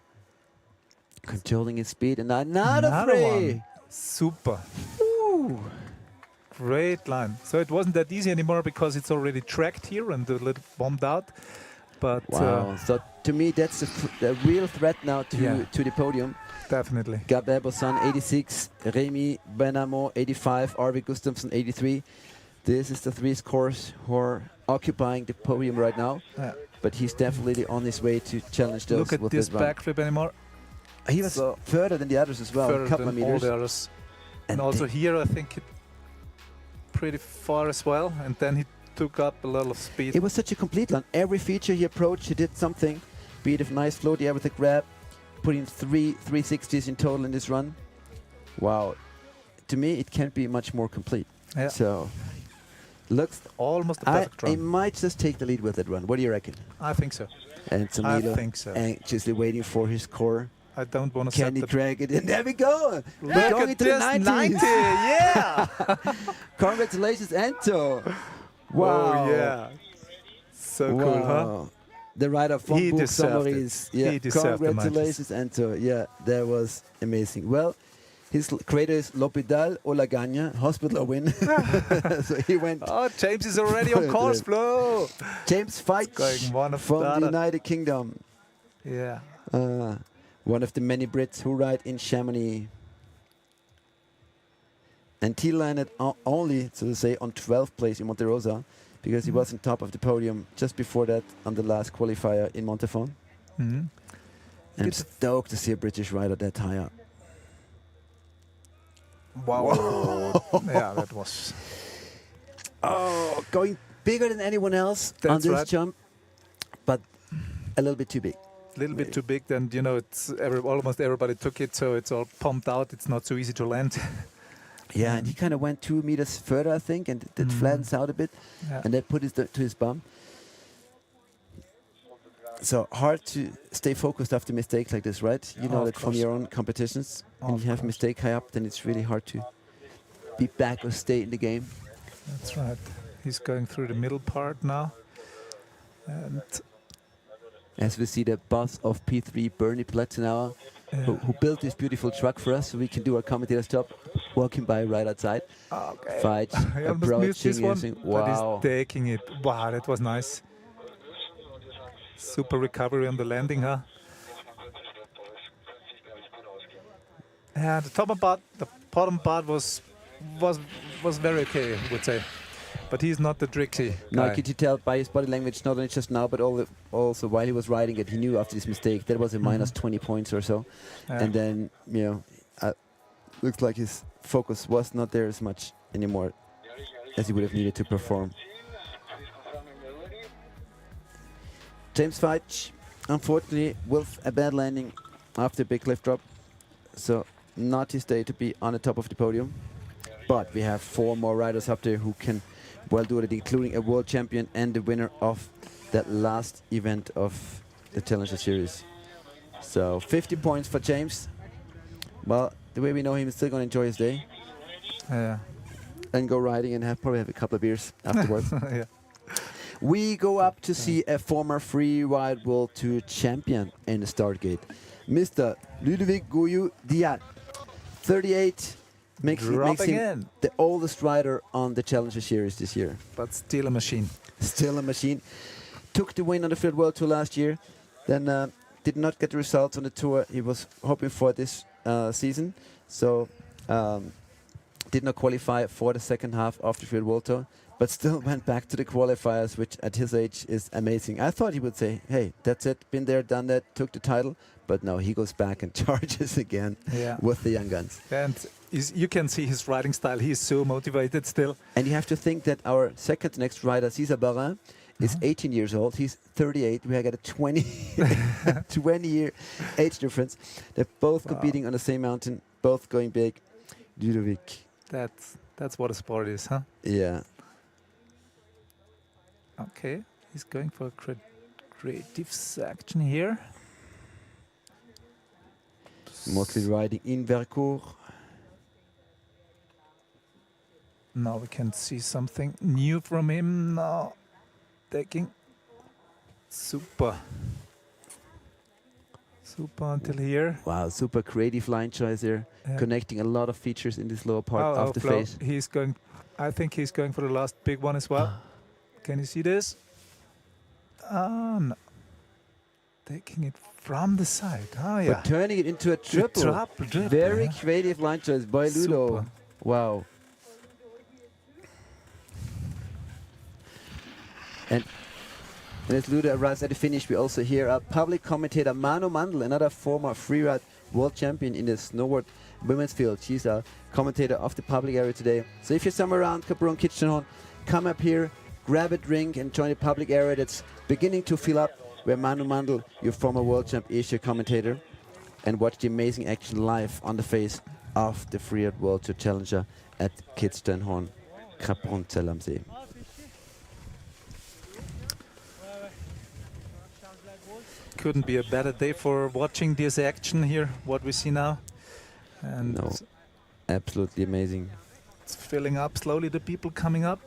Controlling his speed. And another 3. one. Super. Ooh. Great line. So it wasn't that easy anymore because it's already tracked here and a little bombed out. But Wow. So to me, that's the real threat now to, Yeah. to the podium. definitely. Gabet Bossan, 86. Remy Benamo, 85. Arvid Gustafsson, 83. This is the 3 scores who are occupying the podium right now. Yeah. But he's definitely on his way to challenge those Look at with this that run. backflip anymore. He was So further than the others as well, a Further couple than of all meters. the others. And And also they- here I think it pretty far as well. And then he took up a lot of speed. It was such a complete line. Every feature he approached, he did something. Be it a nice float air with a grab, putting 360s in total in this run. Wow. To me, it can't be much more complete. Yeah. So, looks. Almost a I perfect run. might just take the lead with that run. What do you reckon? I think so. And I Samilo think so. anxiously waiting for his core. I don't want to Can set he the... drag it in? There we go. Look Going at into this, the 90s. 90, yeah! Congratulations, Anto. Wow. Oh, yeah. So cool, huh? The rider from He Book deserved Summaries. it. Yeah. He deserved the Congratulations, Anto. Yeah, that was amazing. Well, his creator is L'Hôpital ou la Gagne, hospital or win. So he went. Oh, James is already on course flow. James Feitch Going one after from the the other. United Kingdom. Yeah. One of the many Brits who ride in Chamonix. And he landed only, so to say, on 12th place in Monte Rosa, because he was on top of the podium just before that on the last qualifier in Montafon. Mhm. I'm It's- stoked to see a British rider that high up. Wow. Yeah, that was... Oh, going bigger than anyone else on That's this right. jump, but a little bit too big. A little bit too big, then, you know, it's almost everybody took it, so it's all pumped out. It's not so easy to land. Yeah, and he kind of went 2 meters further, I think, and that flattens out a bit, Yeah. and that put his to his bum. So hard to stay focused after mistakes like this, right? You know Of that from course. your own competitions. When Of you have course. mistake high up, then it's really hard to be back or stay in the game. That's right. He's going through the middle part now. And As we see the boss of P3, Bernie Pletzenauer, who built this beautiful truck for us so we can do our commentator's job, walking by right outside. okay. Fight, I almost missed this approaching, one, and saying, but wow. he's taking it. Wow, that was nice. Super recovery on the landing, huh? Yeah, the bottom part was very okay, I would say. But he's not the tricksy Now, guy. could you tell by his body language, not only just now, but also while he was riding it, he knew after this mistake that was a minus 20 points or so. Yeah. And then, you know, looks like his focus was not there as much anymore as he would have needed to perform. James Feitch, unfortunately, with a bad landing after a big cliff drop. So, not his day to be on the top of the podium. But we have 4 more riders up there who can well do it, including a world champion and the winner of that last event of the Challenger Series. So 50 points for James. Well, the way we know him, he's still going to enjoy his day and go riding and probably have a couple of beers afterwards. Yeah. We go up to see a former Freeride World Tour champion in the start gate, Mr. Ludovic Gouillou-Diat, 38, makes him the oldest rider on the Challenger Series this year. But still a machine. Still a machine. Took the win on the Freeride World Tour last year, then did not get the results on the tour he was hoping for this season, so did not qualify for the second half of the Freeride World Tour, but still went back to the qualifiers, which at his age is amazing. I thought he would say, hey, that's it, been there, done that, took the title, but no, he goes back and charges again with the young guns. And you can see his riding style, he is so motivated still. And you have to think that our second next rider, César Barin, is 18 years old. He's 38. We have got a 20-year age difference. They're both competing on the same mountain, both going big. Ludovic. That's what a sport is, huh? Yeah. Okay, he's going for a creative section here. Mostly riding in Vercours. Now we can see something new from him now. Taking super until here. Wow, super creative line choice there, connecting a lot of features in this lower part of the face. He's going. I think he's going for the last big one as well. Can you see this? No. Taking it from the side. Oh yeah. But turning it into a triple. Very creative line choice by Ludo. Super. Wow. And as Ludo arrives at the finish, we also hear our public commentator Manu Mandl, another former freeride world champion in the snowboard women's field. She's a commentator of the public area today. So if you're somewhere around See-Kaprun Kitzsteinhorn, come up here, grab a drink and join the public area that's beginning to fill up, where Manu Mandl, your former world champ, is your commentator, and watch the amazing action live on the face of the Freeride World Tour Challenger at Kitzsteinhorn, Kaprun Zell am See. Couldn't be a better day for watching this action here, what we see now. And no, absolutely amazing. It's filling up slowly, the people coming up.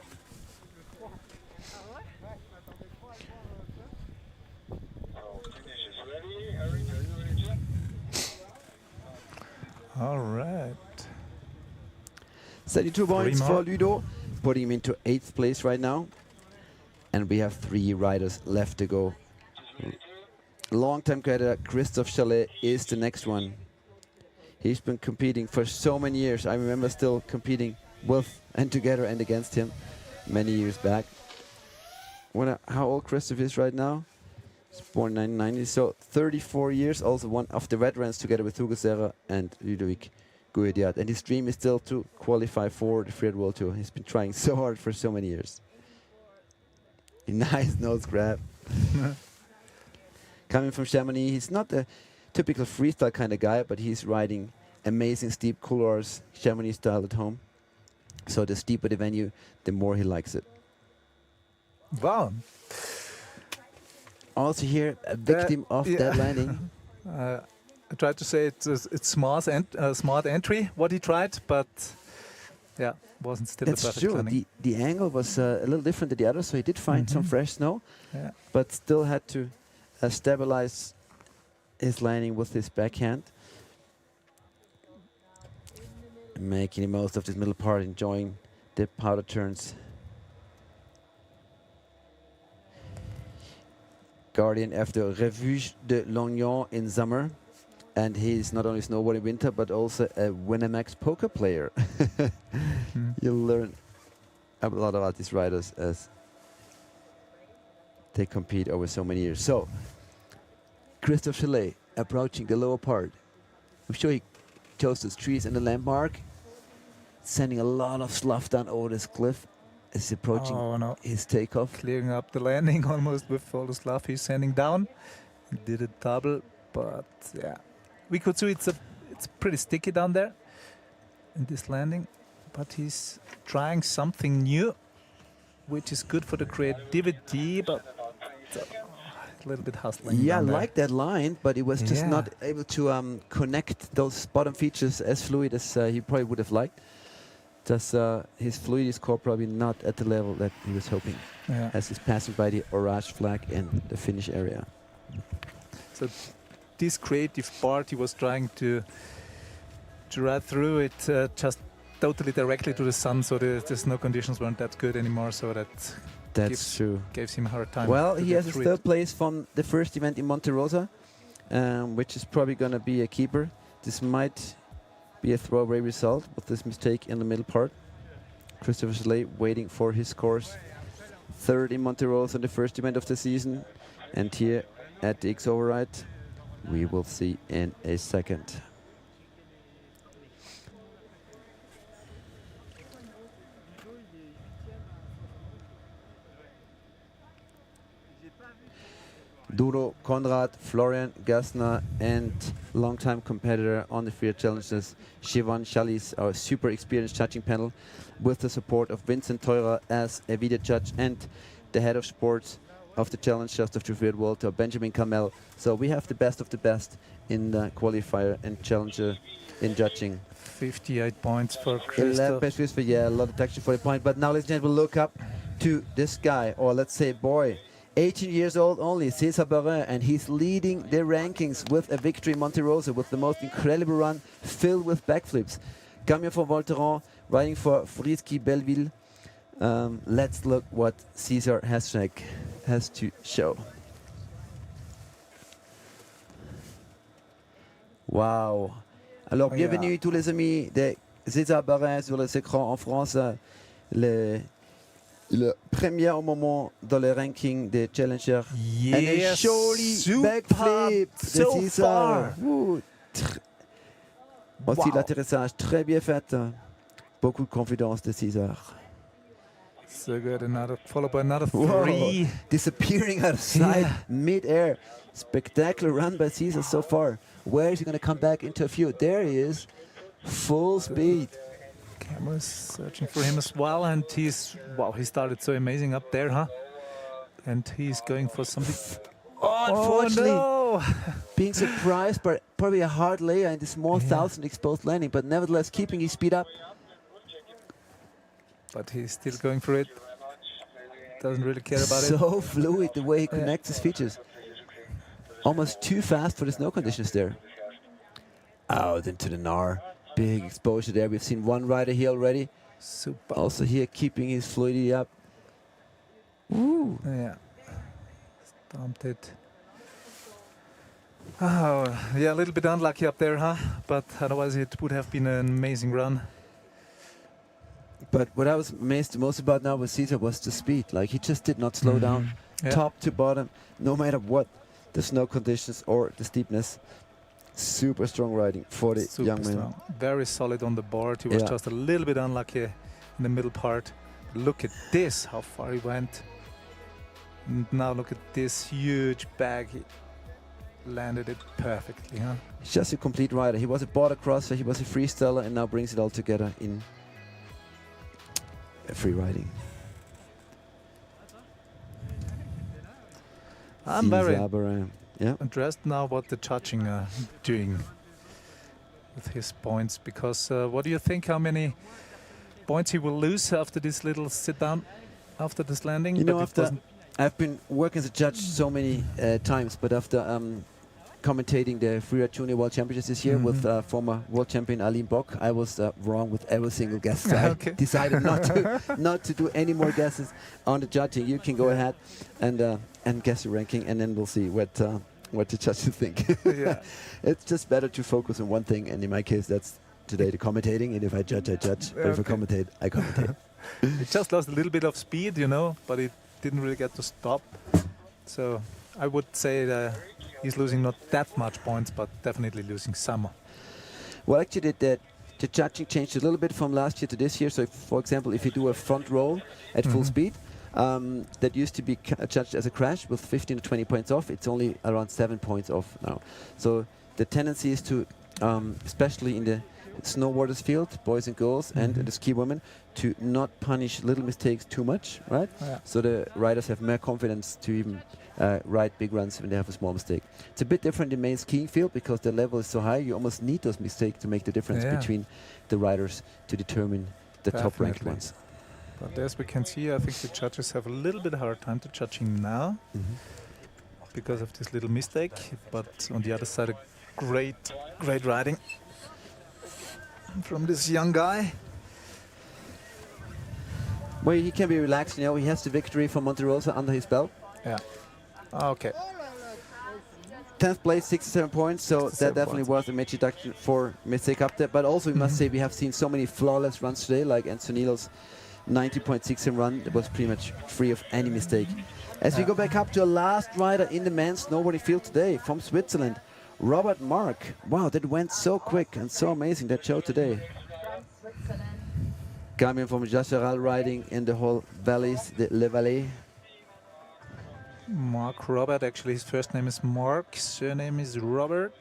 All right. 32 points for Ludo, putting him into 8th place right now. And we have 3 riders left to go. Long-time competitor Christophe Chalet is the next one. He's been competing for so many years. I remember still competing with and together and against him many years back. How old Christophe is right now? He's born in 1990, so 34 years. Also one of the veterans together with Hugo Serra and Ludovic Gouillou-Diat. And his dream is still to qualify for the Freeride World Tour. He's been trying so hard for so many years. Nice nose grab. Coming from Chamonix, he's not a typical freestyle kind of guy, but he's riding amazing steep couloirs, Chamonix style at home. So the steeper the venue, the more he likes it. Wow. Also here, a victim of that landing. I tried to say it's smart entry, what he tried, but yeah, wasn't still That's the perfect true. landing. The angle was a little different than the other, so he did find some fresh snow, but still had to stabilize his landing with his backhand. Making the most of this middle part, enjoying the powder turns. Guardian after Refuge de Lognan in summer. And he's not only snowboarding winter, but also a Winamax poker player. You'll learn a lot about these riders as they compete over so many years. So, Christophe Chalet approaching the lower part. I'm sure he chose those trees and the landmark, sending a lot of slough down over this cliff as he's approaching his takeoff. Clearing up the landing almost with all the slough he's sending down. He did a double, but yeah. We could see it's pretty sticky down there in this landing, but he's trying something new. which is good for the creativity, but a little bit hustling. Yeah, I down there. like that line, but he was just Yeah. not able to connect those bottom features as fluid as he probably would have liked. Just his fluidity score probably not at the level that he was hoping Yeah. as he's passing by the orange flag in the finish area. So this creative part, he was trying to ride through it just totally directly to the sun, so the snow conditions weren't that good anymore, so that That's true. gives him a hard time. Well, to he get has a through third it. place from the first event in Monte Rosa, which is probably going to be a keeper. This might be a throwaway result with this mistake in the middle part. Christopher Slay waiting for his scores. Third in Monte Rosa in the first event of the season. And here at the X OVER RIDE, we will see in a second. Duro, Konrad, Florian Gassner, and longtime competitor on the Freeride Challengers, Siobhan Chalis, our super experienced judging panel, with the support of Vincent Teurer as a video judge and the head of sports of the Challengers of the Freeride World Tour, Benjamin Kamel. So we have the best of the best in the qualifier and challenger in judging. 58 points for 11 Christoph. best views for, yeah, a lot of action for the point. But now, ladies and gentlemen, look up to this guy, or let's say boy. 18 years old only, César Barrin, and he's leading the rankings with a victory in Monte Rosa with the most incredible run filled with backflips. Camion from Volteron, riding for Frisky Belleville. Let's look what César has to show. Wow. Alors, bienvenue tous les amis de César Barrin sur les écrans en France. Le premier au moment dans le ranking des challengers. And a Yes, surely super, backflip de so César. far. Aussi Wow. l'atterrissage très bien fait. Beaucoup de confiance de César. So good, followed by another Whoa. 3. Disappearing out of sight Yeah. mid-air. Spectacular run by César so far. Where is he going to come back into a few? There he is. Full speed. Camera's searching for him as well, and he started so amazing up there, huh? And he's going for something. Unfortunately, Oh, no. being surprised by probably a hard layer in this small 1,000 exposed landing, but nevertheless keeping his speed up. But he's still going for it. Doesn't really care about it. So fluid the way he connects his features. Almost too fast for the snow conditions there. Out into the Gnar. Big exposure there. We've seen one rider here already. Super. Also here keeping his fluidity up. Woo. Yeah. Stomped it. Oh, yeah, a little bit unlucky up there, huh? But otherwise it would have been an amazing run. But what I was amazed the most about now with César was the speed. Like, he just did not slow down, Yeah. top to bottom, no matter what the snow conditions or the steepness. Super strong riding for the Super young man. strong. Very solid on the board. He was Yeah. just a little bit unlucky in the middle part. Look at this, how far he went. And now look at this huge bag. He landed it perfectly, huh? He's just a complete rider. He was a border crosser, he was a freestyler, and now brings it all together in free riding. I'm very César Barrin. Yeah. interested now what the judging are doing with his points, because what do you think, how many points he will lose after this little sit down after this landing? You know, But it after doesn't- I've been working as a judge so many times, but after commentating the Freeride Junior World Championships this year with former world champion Aline Bock, I was wrong with every single guess. So Okay. I decided not to do any more guesses on the judging. You can go ahead and guess your ranking, and then we'll see what the judges think. Yeah. It's just better to focus on one thing, and in my case, that's today the commentating. And if I judge, I judge. But if I Okay. commentate, I commentate. It just lost a little bit of speed, you know, but it didn't really get to stop. So I would say that he's losing not that much points, but definitely losing some. Well, actually, the judging changed a little bit from last year to this year. So, if, for example, if you do a front roll at full speed, that used to be judged as a crash with 15 to 20 points off. It's only around 7 points off now. So the tendency is to, especially in the snowboarders field, boys and girls, and the ski women, to not punish little mistakes too much, right? Yeah. So the riders have more confidence to even ride big runs when they have a small mistake. It's a bit different in main skiing field because the level is so high. You almost need those mistakes to make the difference between the riders to determine the top-ranked ones. But as we can see, I think the judges have a little bit hard time to judging now because of this little mistake. But on the other side, a great riding from this young guy. Well, he can be relaxed, you know. He has the victory from Monte Rosa under his belt. Yeah. Okay. 10th place, 67 points, so that definitely was a major deduction for mistake up there. But also, we must say, we have seen so many flawless runs today, like Antonilo's 90.6 run that was pretty much free of any mistake. As we go back up to a last rider in the men's snowboarding field today from Switzerland, Robert Mark. Wow, that went so quick and so amazing, that show today. Coming from Jacharal riding in the whole valleys, the Le Valais. Mark Robert, actually his first name is Mark, surname is Robert.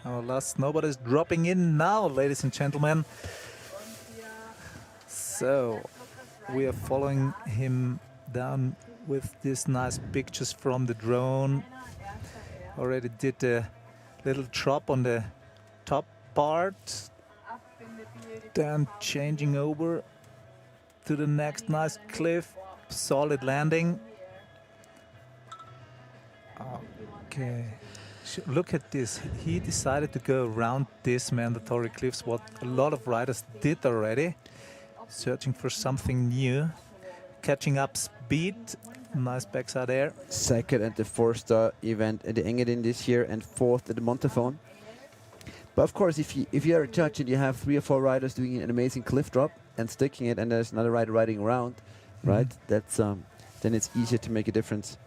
Our last snowboarder is dropping in now, ladies and gentlemen. So we are following him down with these nice pictures from the drone. Already did a little drop on the top part. Then changing over to the next nice cliff, solid landing. Okay, look at this. He decided to go around these mandatory cliffs, what a lot of riders did already, searching for something new, catching up speed. Nice backside air. Second at the 4-star event at the Engadin this year and 4th at the Montafon. But of course, if you're a judge and you have 3 or 4 riders doing an amazing cliff drop and sticking it, and there's another rider riding around, right? That's then it's easier to make a difference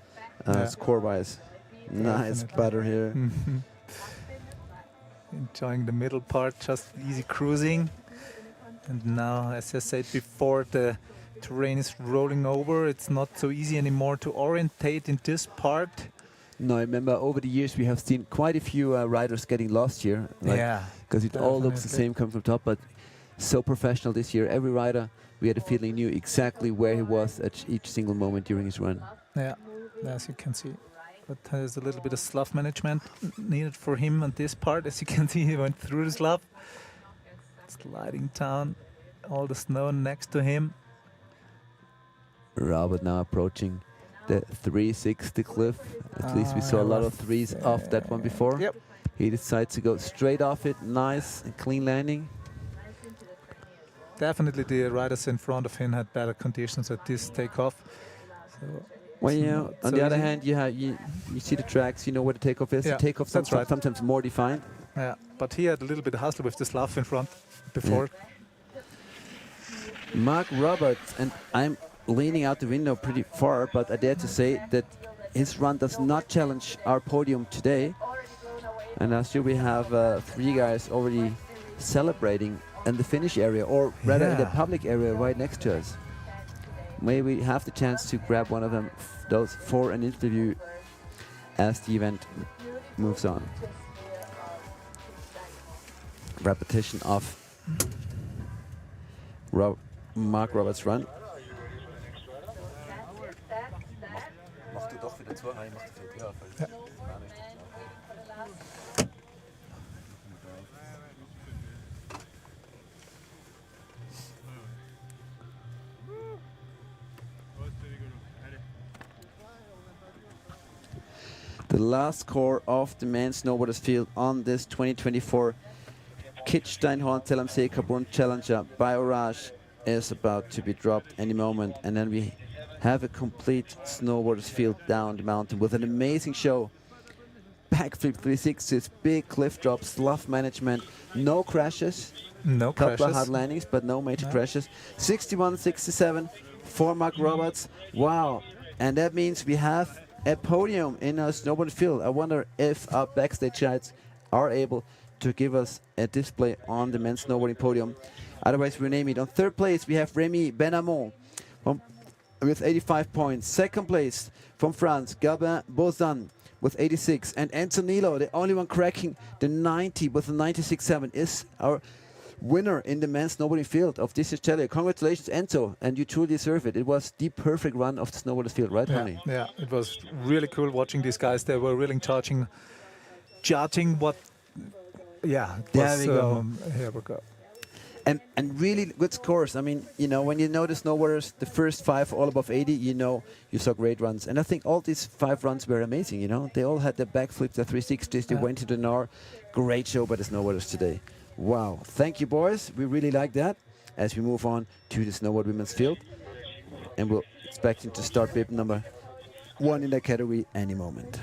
score-wise. Nice butter here. Enjoying the middle part, just easy cruising. And now, as I said before, the terrain is rolling over. It's not so easy anymore to orientate in this part. No, I remember over the years we have seen quite a few riders getting lost here. Because it all looks the same coming from top, but so professional this year. Every rider, we had a feeling, knew exactly where he was at each single moment during his run. Yeah, as you can see. But there's a little bit of slough management needed for him on this part. As you can see, he went through the slough, sliding down all the snow next to him. Robert now approaching the 360 cliff. At least we saw a lot of threes off that one before. Yep. He decides to go straight off it. Nice and clean landing. Definitely the riders in front of him had better conditions at this takeoff. So well, yeah. On the other hand, you see the tracks. You know where the takeoff is. Yeah, the takeoff sometimes more defined. Yeah, but he had a little bit of hustle with the slough in front before. Yeah. Mark Roberts, and I'm leaning out the window pretty far, but I dare to say that his run does not challenge our podium today. And now still we have 3 guys already celebrating in the finish area, or rather in the public area right next to us. Maybe we have the chance to grab one of them, those for an interview as the event moves on. Repetition of Mark Roberts' run. Mach du doch wieder zu, ich mach die Tür auf, weil das war nicht The last score of the men's snowboarders field on this 2024 Kitzsteinhorn See-Kaprun Challenger by Orage is about to be dropped any moment, and then we have a complete snowboarders field down the mountain with an amazing show. Backflip 360s, big cliff drops, slough management, no crashes. Couple of hard landings, but no major crashes. 61-67 for Mark Roberts. Wow. And that means we have a podium in our snowboard field. I wonder if our backstage guides are able to give us a display on the men's snowboarding podium. Otherwise, we name it. On 3rd place, we have Rémi Benamont with 85 points. 2nd place from France, Gabin Bozan with 86. And Antonilo, the only one cracking the 90 with a 96.7, is our winner in the men's snowboarding field of this year's Challenger. Congratulations, Enzo, and you truly deserve it. It was the perfect run of the snowboarders field, right, honey? Yeah, it was really cool watching these guys. They were really judging what. Yeah, it There was, we go. Here we go. And really good scores. I mean, you know, when you know the snowboarders, the first 5 all above 80, you know you saw great runs. And I think all these 5 runs were amazing, you know. They all had their backflips, their 360s, they went to the gnar. Great show by the snowboarders today. Wow. Thank you, boys. We really like that. As we move on to the snowboard women's field. And we're expecting to start bib number 1 in that category any moment.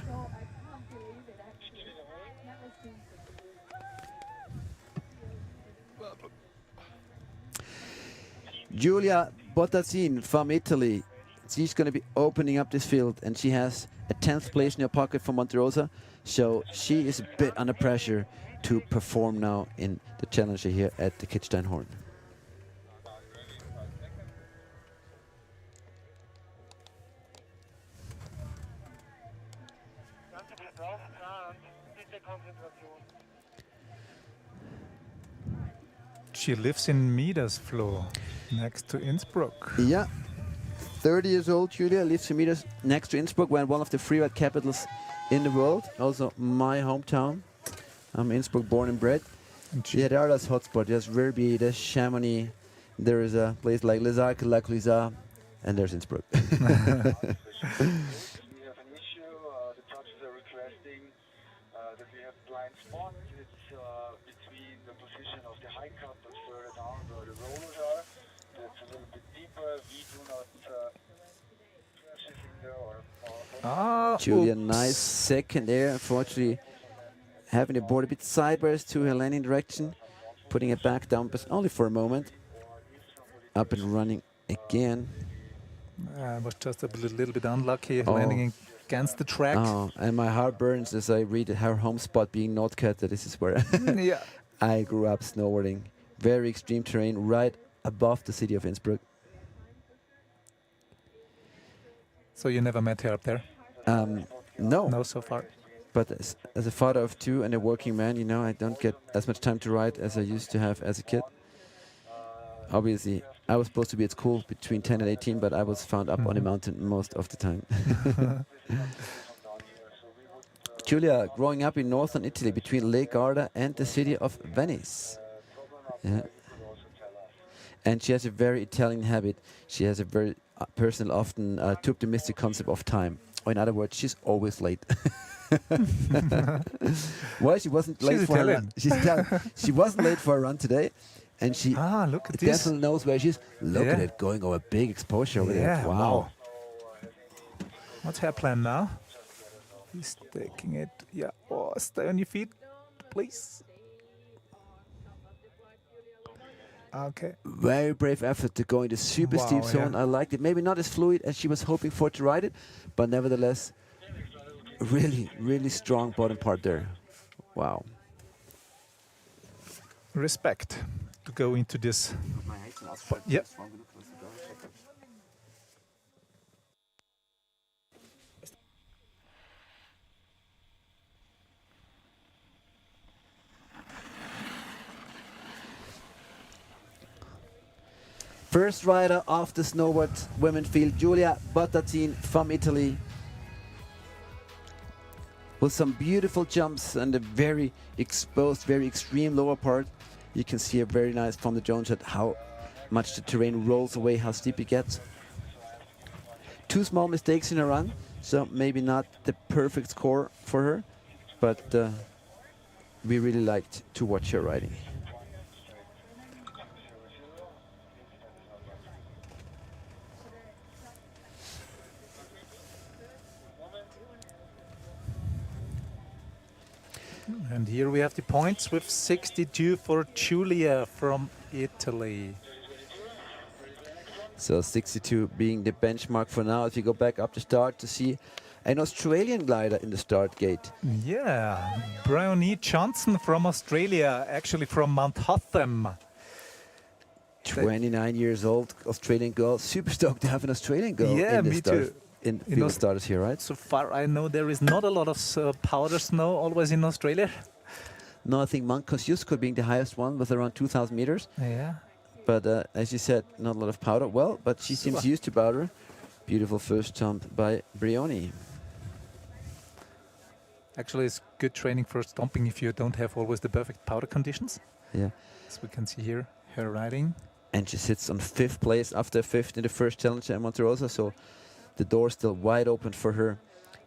Giulia Bottazzin from Italy. She's going to be opening up this field, and she has a 10th place in her pocket for Monte Rosa. So she is a bit under pressure to perform now in the Challenger here at the Kitzsteinhorn. She lives in Miedersfloh, next to Innsbruck. Yeah, 30 years old, Julia, lives in meters next to Innsbruck, one of the freeride capitals in the world. Also my hometown. I'm Innsbruck born and bred. Yeah, there are those hotspots. There's Verbier, there's Chamonix. There is a place like Les Arcs, La Cluisa, and there's Innsbruck. We have an issue. The judges are requesting that we have blind spots. It's between the position of the high cut and further down where the rollers are. That's a little bit deeper. We do not shifting there or Julia, nice second there. Unfortunately, having the board a bit sideways to her landing direction, putting it back down, but only for a moment. Up and running again. I was just a little bit unlucky landing against the track. Oh, and my heart burns as I read her home spot being Nordkette. This is where Yeah. I grew up snowboarding. Very extreme terrain, right above the city of Innsbruck. So you never met her up there? No, No, so far. but as a father of 2 and a working man, you know, I don't get as much time to ride as I used to have as a kid. Obviously, I was supposed to be at school between 10 and 18, but I was found up on a mountain most of the time. Giulia, growing up in northern Italy between Lake Garda and the city of Venice. Yeah. And she has a very Italian habit. She has a very personal, often too optimistic concept of time. Or in other words, she's always late. Well, she wasn't late for her run. She's Italian. She wasn't late for a run today. And she look at this. definitely knows where she is. Look at it, going over big exposure over there. Wow. What's her plan now? He's taking it. Yeah. Oh, stay on your feet, please. Okay. Very brave effort to go in the super steep zone. I liked it. Maybe not as fluid as she was hoping for to ride it, but nevertheless, really, really strong bottom part there. Wow. Respect to go into this. Yeah. First rider of the snowboard women field, Giulia Bottazzin from Italy. With some beautiful jumps and a very exposed, very extreme lower part. You can see a very nice from the drone shot how much the terrain rolls away, how steep it gets. 2 small mistakes in a run, so maybe not the perfect score for her, but we really liked to watch her riding. And here we have the points with 62 for Giulia from Italy. So 62 being the benchmark for now. If you go back up the start to see an Australian glider in the start gate. Yeah, Bryony Johnson from Australia, actually from Mount Hotham. 29 years old, Australian girl. Super stoked to have an Australian girl in the me start, too. in field starters here, right? So far I know there is not a lot of powder snow always in Australia. No, I think Mount Kosciuszko being the highest one with around 2,000 meters. Yeah. But as you said, not a lot of powder. Well, but she seems used to powder. Beautiful first jump by Brioni. Actually, it's good training for stomping if you don't have always the perfect powder conditions. Yeah. As we can see here, her riding. And she sits on 5th place after 5th in the first Challenger in Monte Rosa. So the door's still wide open for her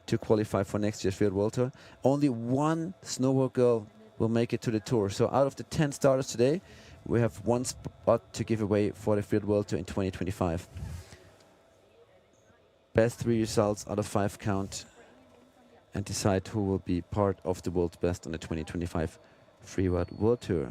to qualify for next year's Field World Tour. Only one snowboard girl will make it to the tour. So out of the 10 starters today, we have one spot to give away for the Field World Tour in 2025. Best 3 results out of 5 count and decide who will be part of the world's best on the 2025 Freeride World Tour.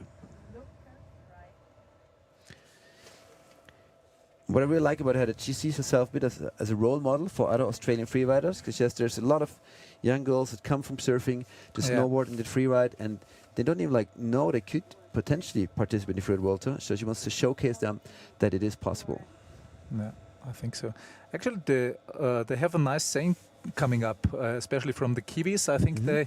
What I really like about her that she sees herself a bit as a role model for other Australian freeriders, because there's a lot of young girls that come from surfing to snowboard and the freeride, and they don't even know they could potentially participate in the Freeride World Tour. So she wants to showcase them that it is possible. Yeah, I think so. Actually, they have a nice saying coming up, especially from the Kiwis. I think they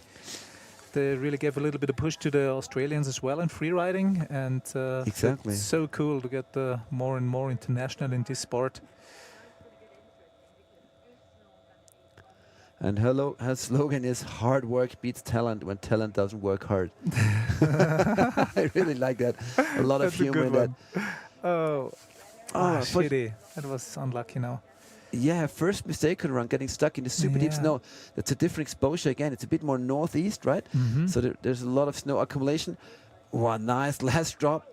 really gave a little bit of push to the Australians as well in freeriding, and exactly, it's so cool to get more and more international in this sport. And her slogan is "Hard work beats talent when talent doesn't work hard." I really like that. A lot of humor in that. Oh, shitty. That was unlucky now. Yeah, first mistake on the run, getting stuck in the super deep snow. That's a different exposure again. It's a bit more northeast, right? So there's a lot of snow accumulation. Wow, nice last drop.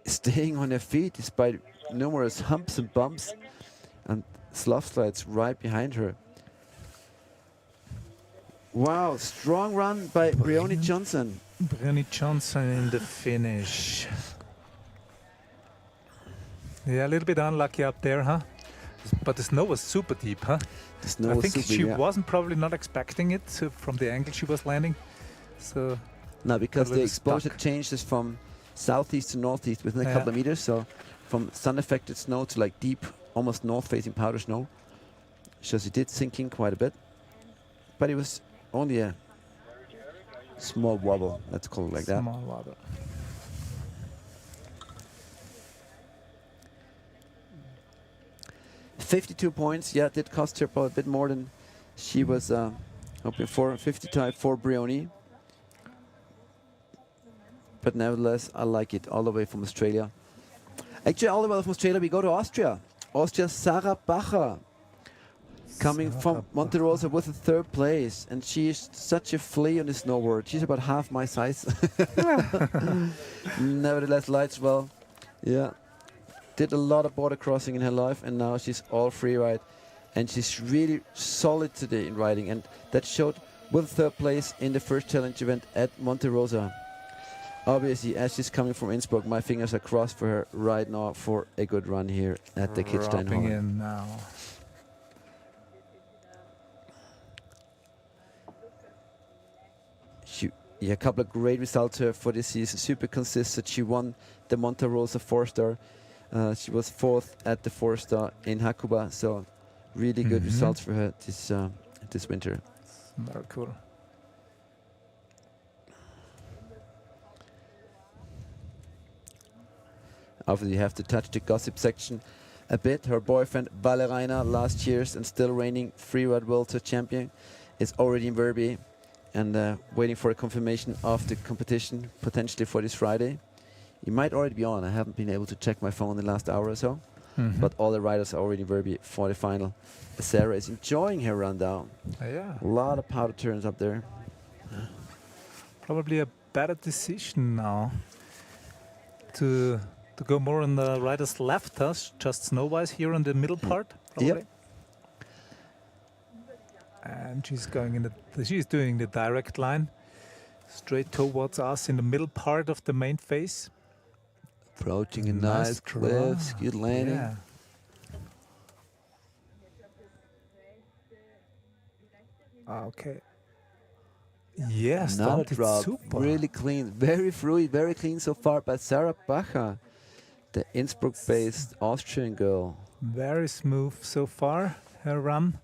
Staying on her feet despite numerous humps and bumps. And slough slides right behind her. Wow, strong run by Brioni Johnson. Brioni Johnson in the finish. Yeah, a little bit unlucky up there, huh? But the snow was super deep, huh? The snow I was think super, she wasn't probably not expecting it from the angle she was landing. So no, because the exposure changes from southeast to northeast within a couple of meters. So from sun-affected snow to like deep, almost north-facing powder snow. So she did sink in quite a bit, but it was only a small wobble. Let's call it like that. Small wobble. $52 points. Yeah, it did cost her a bit more than she was hoping for. 50 type for Brioni. But nevertheless, I like it all the way from Australia. Actually, all the way from Australia, we go to Austria. Austria, Sarah Bacher, coming from Monte Rosa with a 3rd place. And she is such a flea on the snowboard. She's about half my size. Nevertheless, lights well. Yeah. Did a lot of border crossing in her life, and now she's all freeride. And she's really solid today in riding. And that showed with 3rd place in the first challenge event at Monte Rosa. Obviously, as she's coming from Innsbruck, my fingers are crossed for her right now for a good run here at the Kitzsteinhorn. In now. Yeah, a couple of great results here for this season. Super consistent. She won the Monte Rosa 4-star. She was 4th at the 4-star in Hakuba. So really good results for her this winter. Very cool. Obviously, you have to touch the gossip section a bit. Her boyfriend, Valeraina, last year's and still reigning Freeride World Tour champion, is already in Verbier and waiting for a confirmation of the competition, potentially for this Friday. He might already be on. I haven't been able to check my phone in the last hour or so. But all the riders are already in Verbier for the final. Sarah is enjoying her run down. Yeah. A lot of powder turns up there. Probably a better decision now to go more on the rider's left, just snow-wise here on the middle part. Yep. And she's doing the direct line straight towards us in the middle part of the main face. Approaching a nice cliff, good landing. Yeah. Okay. Yes, not a drop. Super. Really clean, very fluid, very clean so far by Sarah Bacher, the Innsbruck-based Austrian girl. Very smooth so far, her run.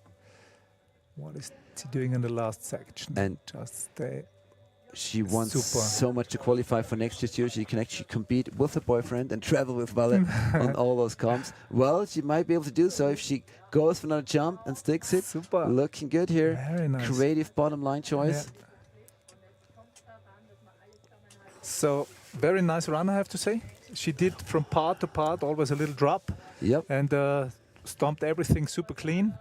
What is What's he doing in the last section? And just stay. she wants Super. so much to qualify for next year. She can actually compete with her boyfriend and travel with Valle on all those comps. Well, she might be able to do so if she goes for another jump and sticks it. Super. Looking good here. Very nice. Creative bottom line choice. Yeah. So, very nice run, I have to say. She did from part to part, always a little drop. Yep. And stomped everything super clean.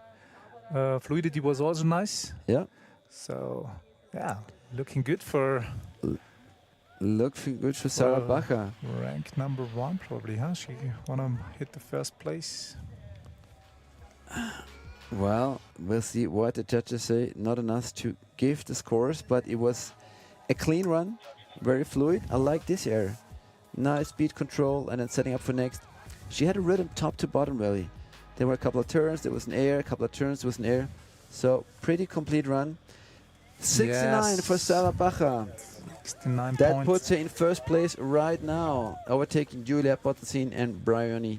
Fluidity was also nice. Yeah. So, yeah, looking good for... Looking good for Sarah Bacher. Rank number 1 probably, huh? She wanna hit the first place. Well, we'll see what the judges say. Not enough to give the scores, but it was a clean run, very fluid. I like this air. Nice speed control and then setting up for next. She had a rhythm top to bottom really. There were a couple of turns, there was an air, a couple of turns, there was an air. So pretty complete run. 69 for Sarah Bacher. 69 That points. puts her in first place right now, overtaking Julia Bottesine and Briony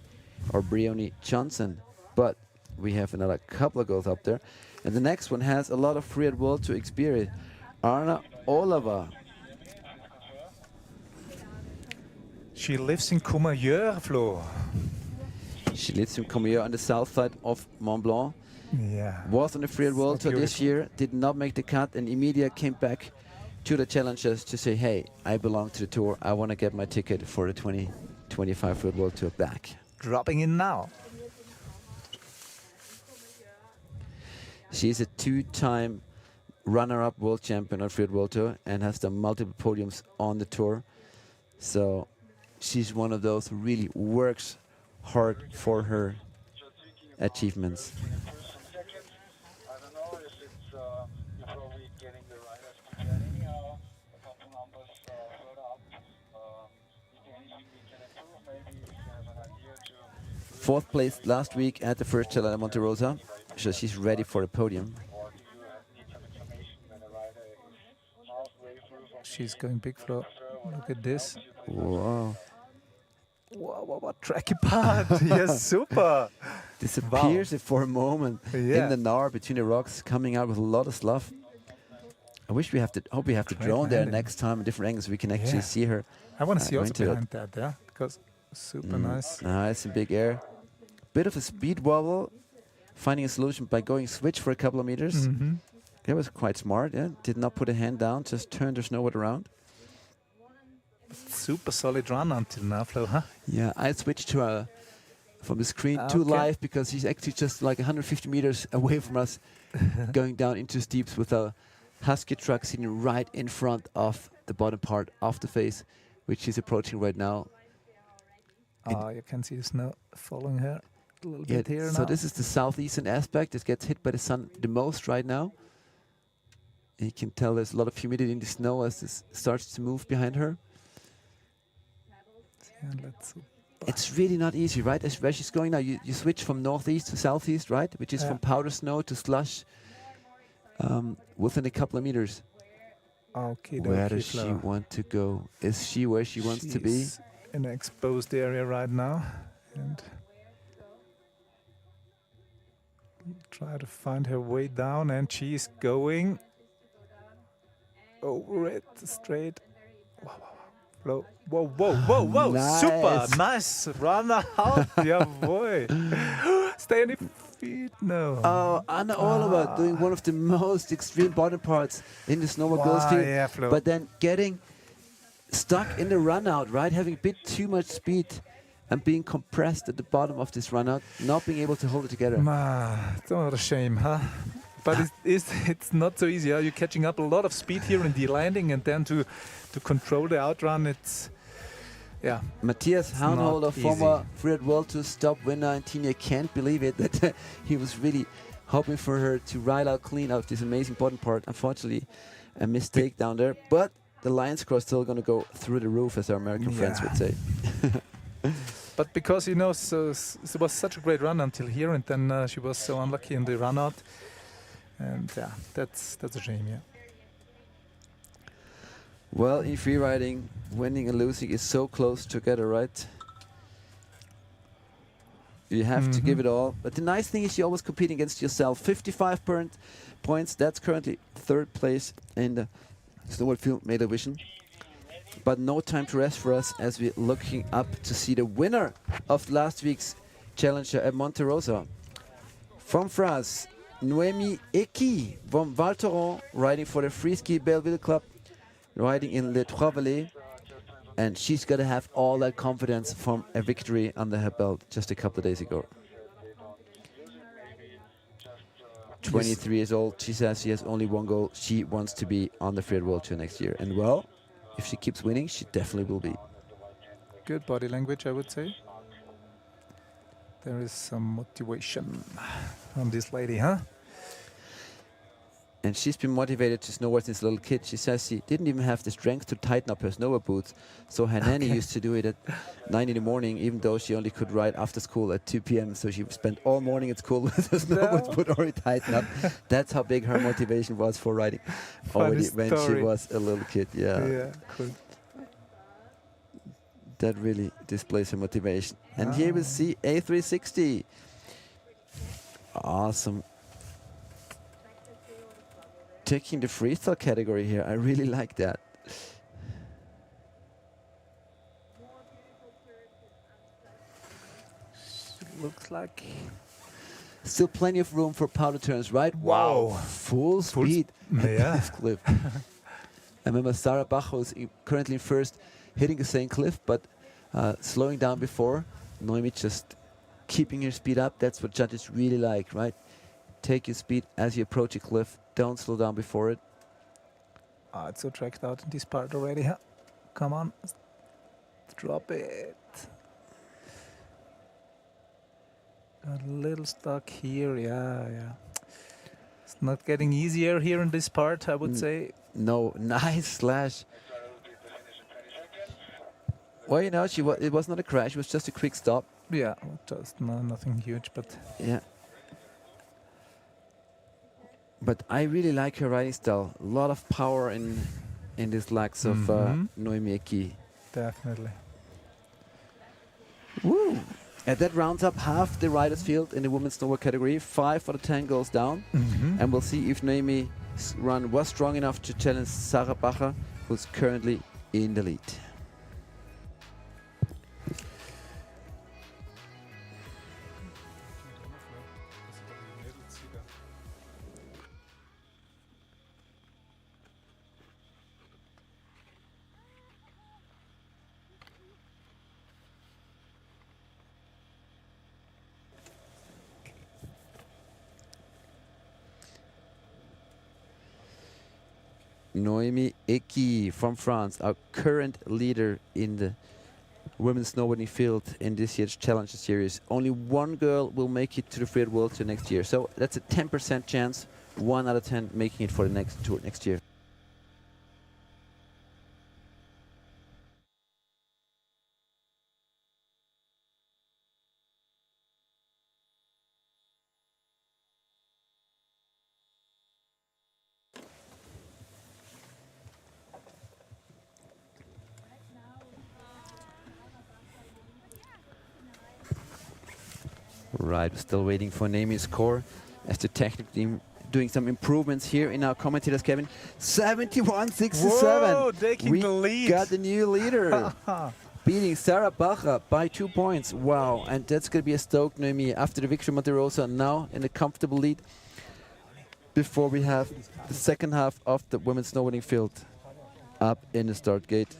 Johnson. But we have another couple of girls up there. And the next one has a lot of Freeride world to experience. Arna Oliver. She lives in Courmayeur, Flo. She lives in Courmayeur on the south side of Mont Blanc. Yeah. Was on the Freeride World Tour this beautiful. year, did not make the cut, and immediately came back to the challengers to say, hey, I belong to the tour. I want to get my ticket for the 2025 Freeride World Tour back. Dropping in now. She's a 2-time runner-up world champion on Freeride World Tour and has done multiple podiums on the tour. So she's one of those who really works hard for her achievements. I don't know if it's you're probably getting the riders preparing a couple numbers further up. Is there anything we can improve? Maybe if you have an idea to... Fourth place last week at the first Challenge at Monte Rosa, so she's ready for the podium. Or do you need some information when a rider is halfway through from She's going big, Flo. Look at this. Wow. Wow, what tracky part. Yes, super. Disappears for a moment Yeah. in the Nar between the rocks, coming out with a lot of slough. I wish we have to, hope we have the Great drone there landing. next time in different angles. We can actually Yeah. see her. I want to see also going to behind that, yeah? Because super nice. Nice and big air. Bit of a speed wobble. Finding a solution by going switch for a couple of meters. Mm-hmm. That was quite smart, yeah. Did not put a hand down, just turned her snowboard around. Super solid run until now, Flo, huh? Yeah, I switched to from the screen to Okay. live because he's actually just like 150 meters away from us, going down into steeps with a Husky truck sitting right in front of the bottom part of the face, which he's approaching right now. You can see the snow following her a little Yeah, bit here so now. this is the southeastern aspect. It gets hit by the sun the most right now. And you can tell there's a lot of humidity in the snow as this starts to move behind her. Yeah, let's It's really not easy, right? As where she's going now, you switch from northeast to southeast, right? Which is from powder snow to slush within a couple of meters. Okay, Where does she want to go? Is she where she wants to be? She's in an exposed area right now, and try to find her way down, and she's going over it straight. Wow, wow, wow. Flow. Whoa, whoa, whoa, whoa! Nice. Super nice run out, yeah, boy. Stay on your feet now. Oh, Anna Oliver doing one of the most extreme bottom parts in the snowboard girls field. Yeah, Flo. But then getting stuck in the run out, right? Having a bit too much speed and being compressed at the bottom of this run out, not being able to hold it together. It's not a shame, huh? But it's not so easy. You're catching up a lot of speed here in the landing, and then to control the outrun, it's Matthias not Haunholder, easy. former Freeride World Tour stop winner, and Tina can't believe it that he was really hoping for her to ride out clean out of this amazing bottom part. Unfortunately, a mistake down there, but the Lions Cross still going to go through the roof, as our American friends would say. But because it was such a great run until here, and then she was so unlucky in the run out, and yeah, that's a shame. Yeah. Well, in free riding, winning and losing is so close together, right? You have to give it all. But the nice thing is you're always competing against yourself. 55 points. That's currently third place in the snowboard field male division. But no time to rest for us as we're looking up to see the winner of last week's Challenger at Monte Rosa. From France, Noémie Eki from Val Thorens, riding for the Free Ski Belleville Club, riding in Les Trois Vallées. And she's got to have all that confidence from a victory under her belt just a couple of days ago. 23 years old, she says she has only one goal. She wants to be on the Freeride World Tour next year. And well, if she keeps winning, she definitely will be. Good body language, I would say. There is some motivation from this lady, huh? And she's been motivated to snowboard since a little kid. She says she didn't even have the strength to tighten up her snowboard boots. So her nanny used to do it at 9 in the morning, even though she only could ride after school at 2 p.m. So she spent all morning at school with her snowboard boot already tightened up. That's how big her motivation was for riding already when she was a little kid. Yeah, cool. That really displays her motivation. And here we see A360. Awesome. Taking the freestyle category here. I really like that. Looks like still plenty of room for powder turns, right? Wow. Full speed. Yeah. This cliff. I remember Sarah Bach was currently first, hitting the same cliff, but slowing down before. Noémie just keeping your speed up. That's what judges really like, right? Take your speed as you approach a cliff. Don't slow down before it. Ah, it's so tracked out in this part already, huh? Come on. Drop it. A little stuck here, yeah. It's not getting easier here in this part, I would say. No, nice slash. Well, you know, it was not a crash, it was just a quick stop. Yeah, just nothing huge, but... Yeah. But I really like her riding style. A lot of power in these legs of Noémie Eki. Definitely. Woo! And that rounds up half the riders' field in the women's snowboard category. 5 out of 10 goes down. And we'll see if Noémie's run was strong enough to challenge Sarah Bacher, who's currently in the lead. Noémie Eki from France, our current leader in the women's snowboarding field in this year's Challenger Series. Only one girl will make it to the Freeride World Tour next year. So that's a 10% chance, 1 out of 10 making it for the next tour next year. Right, we're still waiting for Noémie's score as the technical team doing some improvements here in our commentators cabin. 71-67. Whoa, taking the lead. We got the new leader. Beating Sarah Bacher by 2 points. Wow, and that's going to be a stoked Noémie after the victory Monte Rosa, now in a comfortable lead before we have the second half of the women's snowboarding field. Up in the start gate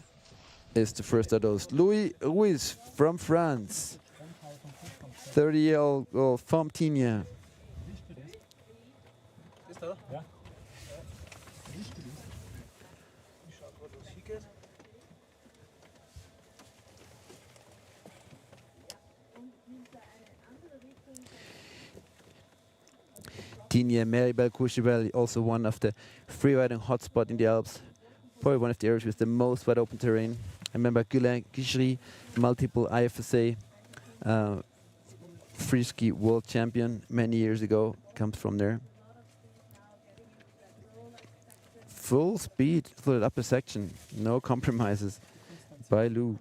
is the first of those. Louis Ruiz from France. 30-year-old from Tignes. Tignes, Maribel Courchevel, also one of the freeriding hotspot in the Alps. Probably one of the areas with the most wide open terrain. I remember Gulain Guichery, multiple IFSA free ski world champion many years ago, comes from there. Full speed for the upper section, no compromises by Lou.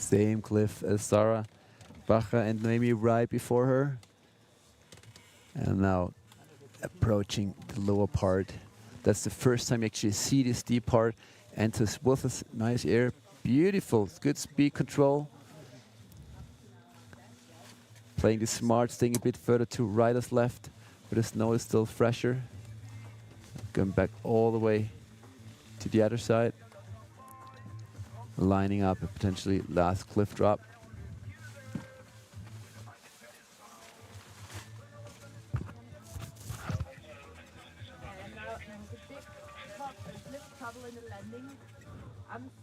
Same cliff as Sarah Bacher and maybe right before her. And now approaching the lower part. That's the first time you actually see this steep part. And with this nice air, beautiful, good speed control. Playing the smart, staying a bit further to rider's left, where the snow is still fresher. Going back all the way to the other side. Lining up a potentially last cliff drop.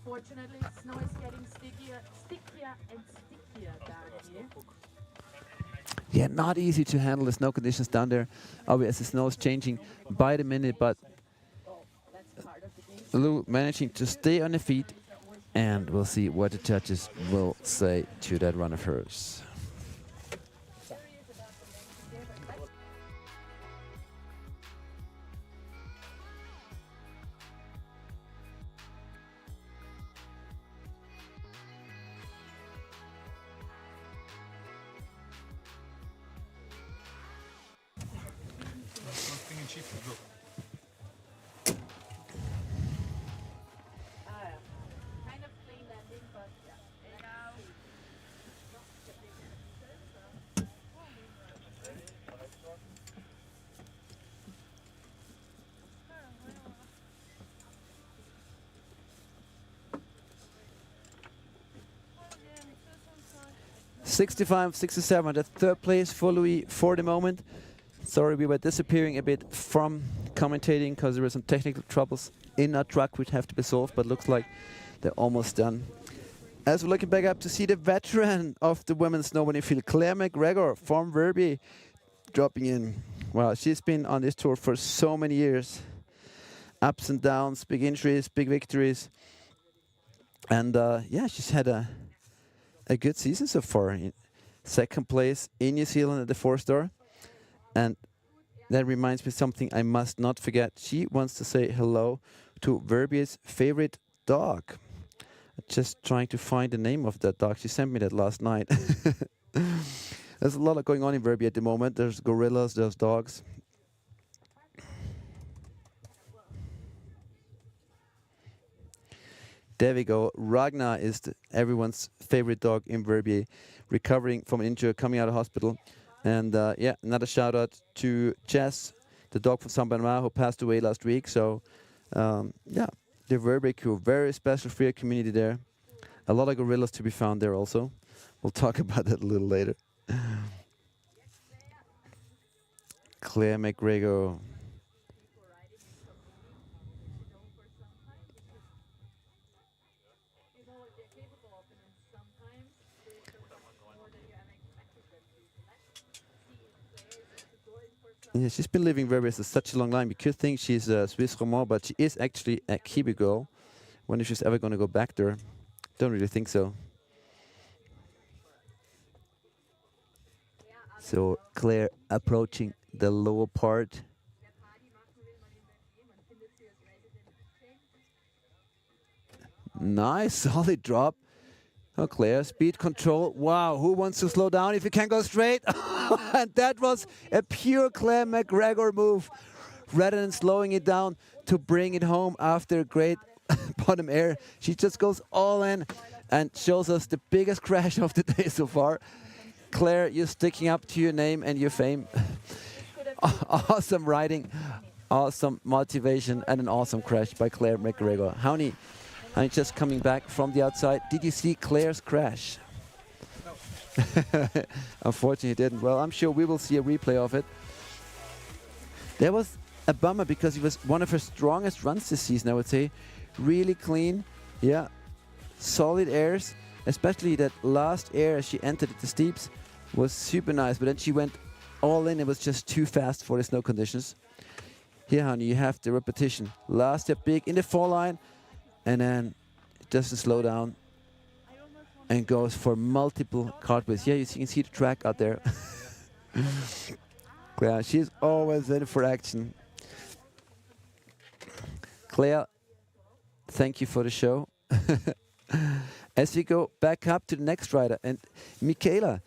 Unfortunately, snow is getting stickier and stickier down here. Yeah, not easy to handle the snow conditions down there. Obviously, the snow is changing by the minute, but Lou managing to stay on the feet, and we'll see what the judges will say to that run of hers. Kind of clean landing, but yeah. 65, 67, the third place for Louis for the moment. Sorry, we were disappearing a bit from commentating because there were some technical troubles in our truck which have to be solved, but looks like they're almost done. As we're looking back up to see the veteran of the women's snowboarding field, Claire McGregor from Verbier, dropping in. Wow, she's been on this tour for so many years. Ups and downs, big injuries, big victories. And yeah, she's had a good season so far. Second place in New Zealand at the 4-star. And that reminds me something I must not forget. She wants to say hello to Verbier's favorite dog. Just trying to find the name of that dog. She sent me that last night. There's a lot going on in Verbier at the moment. There's gorillas, there's dogs. There we go. Ragnar is everyone's favorite dog in Verbier, recovering from an injury, coming out of hospital. And yeah, another shout out to Jess, the dog from San Benoit, who passed away last week. So yeah, the Verbier crew, very special free community there. A lot of gorillas to be found there also. We'll talk about that a little later. Claire McGregor. Yeah, she's been living Verbier for such a long time. You could think she's a Swiss Romand, but she is actually a Kiwi girl. Wonder if she's ever going to go back there. Don't really think so. So Claire approaching the lower part. Nice, solid drop. Oh, Claire, speed control. Wow, who wants to slow down if you can go straight? And that was a pure Claire McGregor move. Rather than slowing it down to bring it home after a great bottom air, she just goes all in and shows us the biggest crash of the day so far. Claire, you're sticking up to your name and your fame. Awesome riding, awesome motivation, and an awesome crash by Claire McGregor. Honey, just coming back from the outside. Did you see Claire's crash? No. Unfortunately, he didn't. Well, I'm sure we will see a replay of it. There was a bummer because it was one of her strongest runs this season, I would say. Really clean, yeah, solid airs. Especially that last air as she entered the steeps was super nice, but then she went all in. It was just too fast for the snow conditions. Here, honey, you have the repetition. Last step big in the fall line, and then it doesn't slow down and goes for multiple cartwheels. Yeah, you can see the track out there. Claire, she's always in for action. Claire, thank you for the show. As we go back up to the next rider, and Michaela,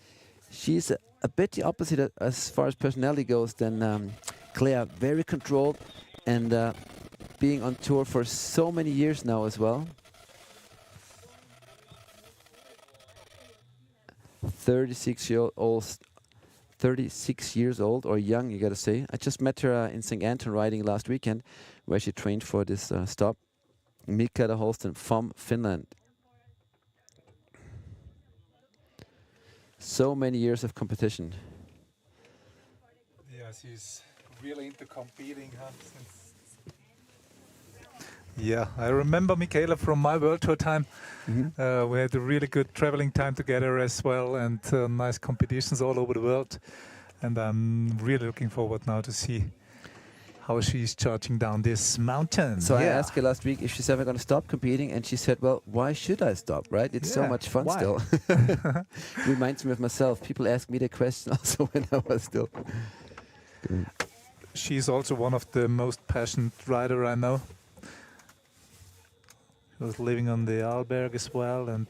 she's a bit the opposite as far as personality goes than Claire. Very controlled and being on tour for so many years now as well. 36 years old or young, you gotta say. I just met her in St. Anton riding last weekend, where she trained for this stop. Michaela Holsten from Finland. So many years of competition. Yeah, she's really into competing. Yeah, I remember Michaela from my World Tour time. We had a really good traveling time together as well, and nice competitions all over the world. And I'm really looking forward now to see how she's charging down this mountain. So I asked her last week if she's ever going to stop competing, and she said, well, why should I stop, right? It's so much fun still. Reminds me of myself. People ask me the question also when I was still. She's also one of the most passionate rider I know. She was living on the Arlberg as well, and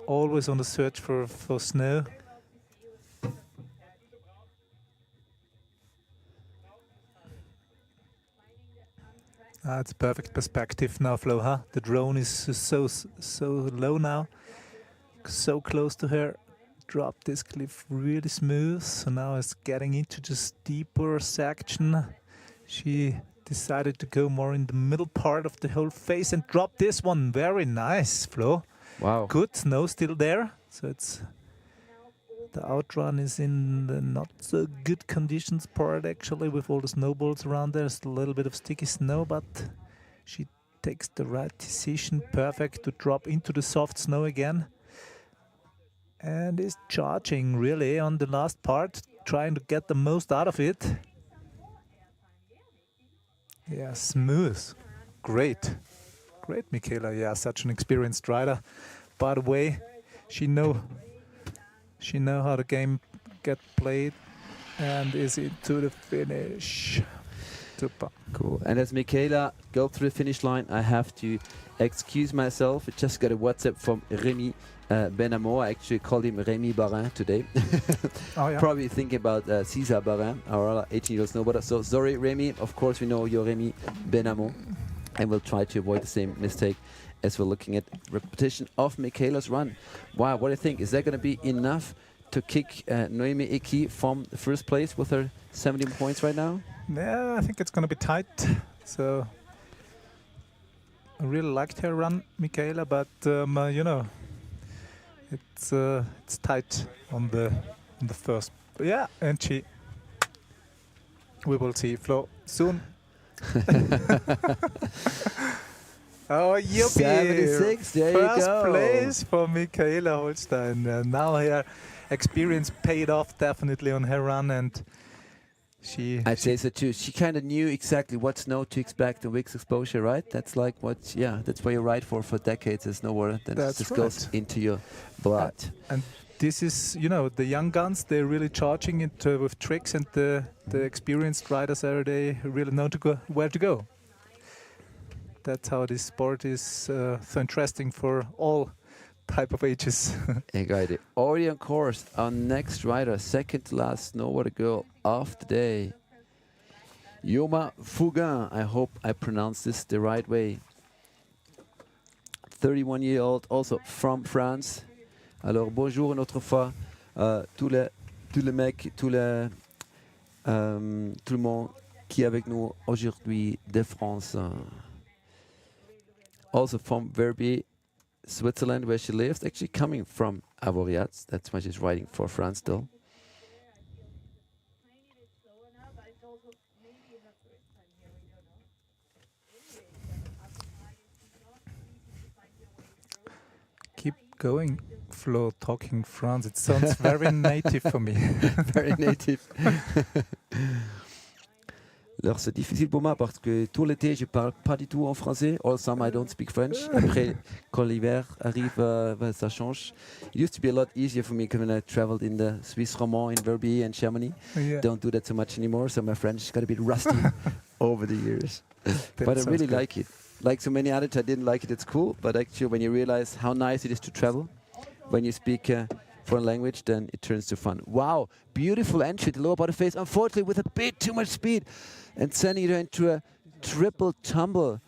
always on the search for snow. It's a perfect perspective now, Flo, huh? The drone is so low now, so close to her. Dropped this cliff really smooth, so now it's getting into the steeper section. She decided to go more in the middle part of the whole face and drop this one. Very nice, Flo. Wow. Good snow still there, so it's the outrun is in the not so good conditions part actually, with all the snowballs around there. Still a little bit of sticky snow, but she takes the right decision. Perfect to drop into the soft snow again. And is charging really on the last part, trying to get the most out of it. Yeah, smooth. Great. Great, Michaela. Yeah, such an experienced rider. By the way, she know how the game get played and is into the finish. Super. Cool. And as Michaela go through the finish line, I have to excuse myself. I just got a WhatsApp from Rémi Benamo. I actually called him Rémi Barin today. Oh, yeah. Probably thinking about César Barin, our 18-year-old snowboarder. So sorry, Rémi. Of course, we know you're Rémi Benamo, and we'll try to avoid the same mistake as we're looking at repetition of Michaela's run. Wow, what do you think? Is that going to be enough to kick Noemi Eki from the first place with her 17 points right now? Yeah, I think it's going to be tight. So I really liked her run, Michaela, but you know, it's tight on the first. Yeah, and we will see Flo soon. Oh, yippee! 76, there you go. First place for Michaela Holstein. Now her experience paid off definitely on her run, and I'd say so too. She kind of knew exactly what snow to expect in week's exposure, right? That's like that's what you ride for decades as snowboarder. Then this goes into your blood. And this is, you know, the young guns, they're really charging it with tricks, and the experienced riders they really know where to go. That's how this sport is so interesting for all type of ages. I got it. Already on course, our next rider, second to last snowboarder girl of the day, Yoma Fugain. I hope I pronounced this the right way. 31-year-old, also from France. Alors bonjour une autre fois, tous les mecs, tout le monde qui est avec nous aujourd'hui de France. Also from Verbier, Switzerland, where she lives. Actually coming from Avoriaz. That's why she's riding for France still. Keep going, Flo, talking France. It sounds very native for me. Very native. Alors c'est difficile pour moi parce que tout l'été je parle pas du tout en français. All summer I don't speak French. Après quand l'hiver arrive, ça change. It used to be a lot easier for me when I traveled in the Swiss Romand in Verbier and Chamonix. Yeah. Don't do that so much anymore, so my French got a bit rusty over the years. But I really like it. like so many others, I didn't like it. It's cool, but actually, when you realize how nice it is to travel, when you speak foreign language, then it turns to fun. Wow, beautiful entry, the lower body face, unfortunately with a bit too much speed, and sending her into a triple tumble.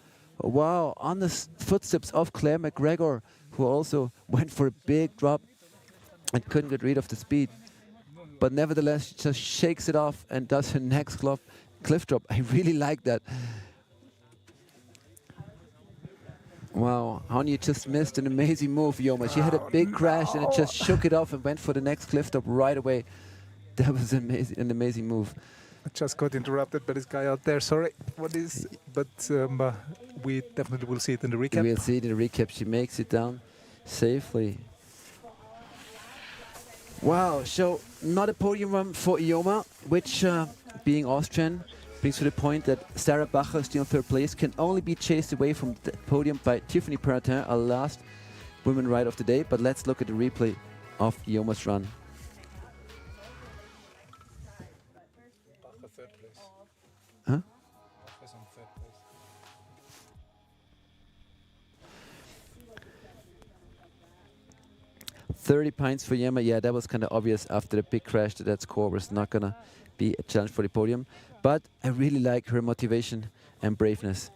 Wow, on the footsteps of Claire McGregor, who also went for a big drop and couldn't get rid of the speed. But nevertheless, she just shakes it off and does her next cliff drop. I really like that. Wow, Hanya just missed an amazing move, Yoma. She had a big crash and it just shook it off and went for the next cliff top right away. That was an amazing move. I just got interrupted by this guy out there. Sorry. What is? But we definitely will see it in the recap. We'll see it in the recap. She makes it down safely. Wow, so not a podium run for Ioma, which, being Austrian, brings to the point that Sarah Bacher, still in third place, can only be chased away from the podium by Tiffany Perratin, our last women ride of the day. But let's look at the replay of Ioma's run. Bacher third place. Huh? Bacher's on third place. 30 points for Yema. Yeah, that was kind of obvious after the big crash that score was not going to be a challenge for the podium. But I really like her motivation and braveness.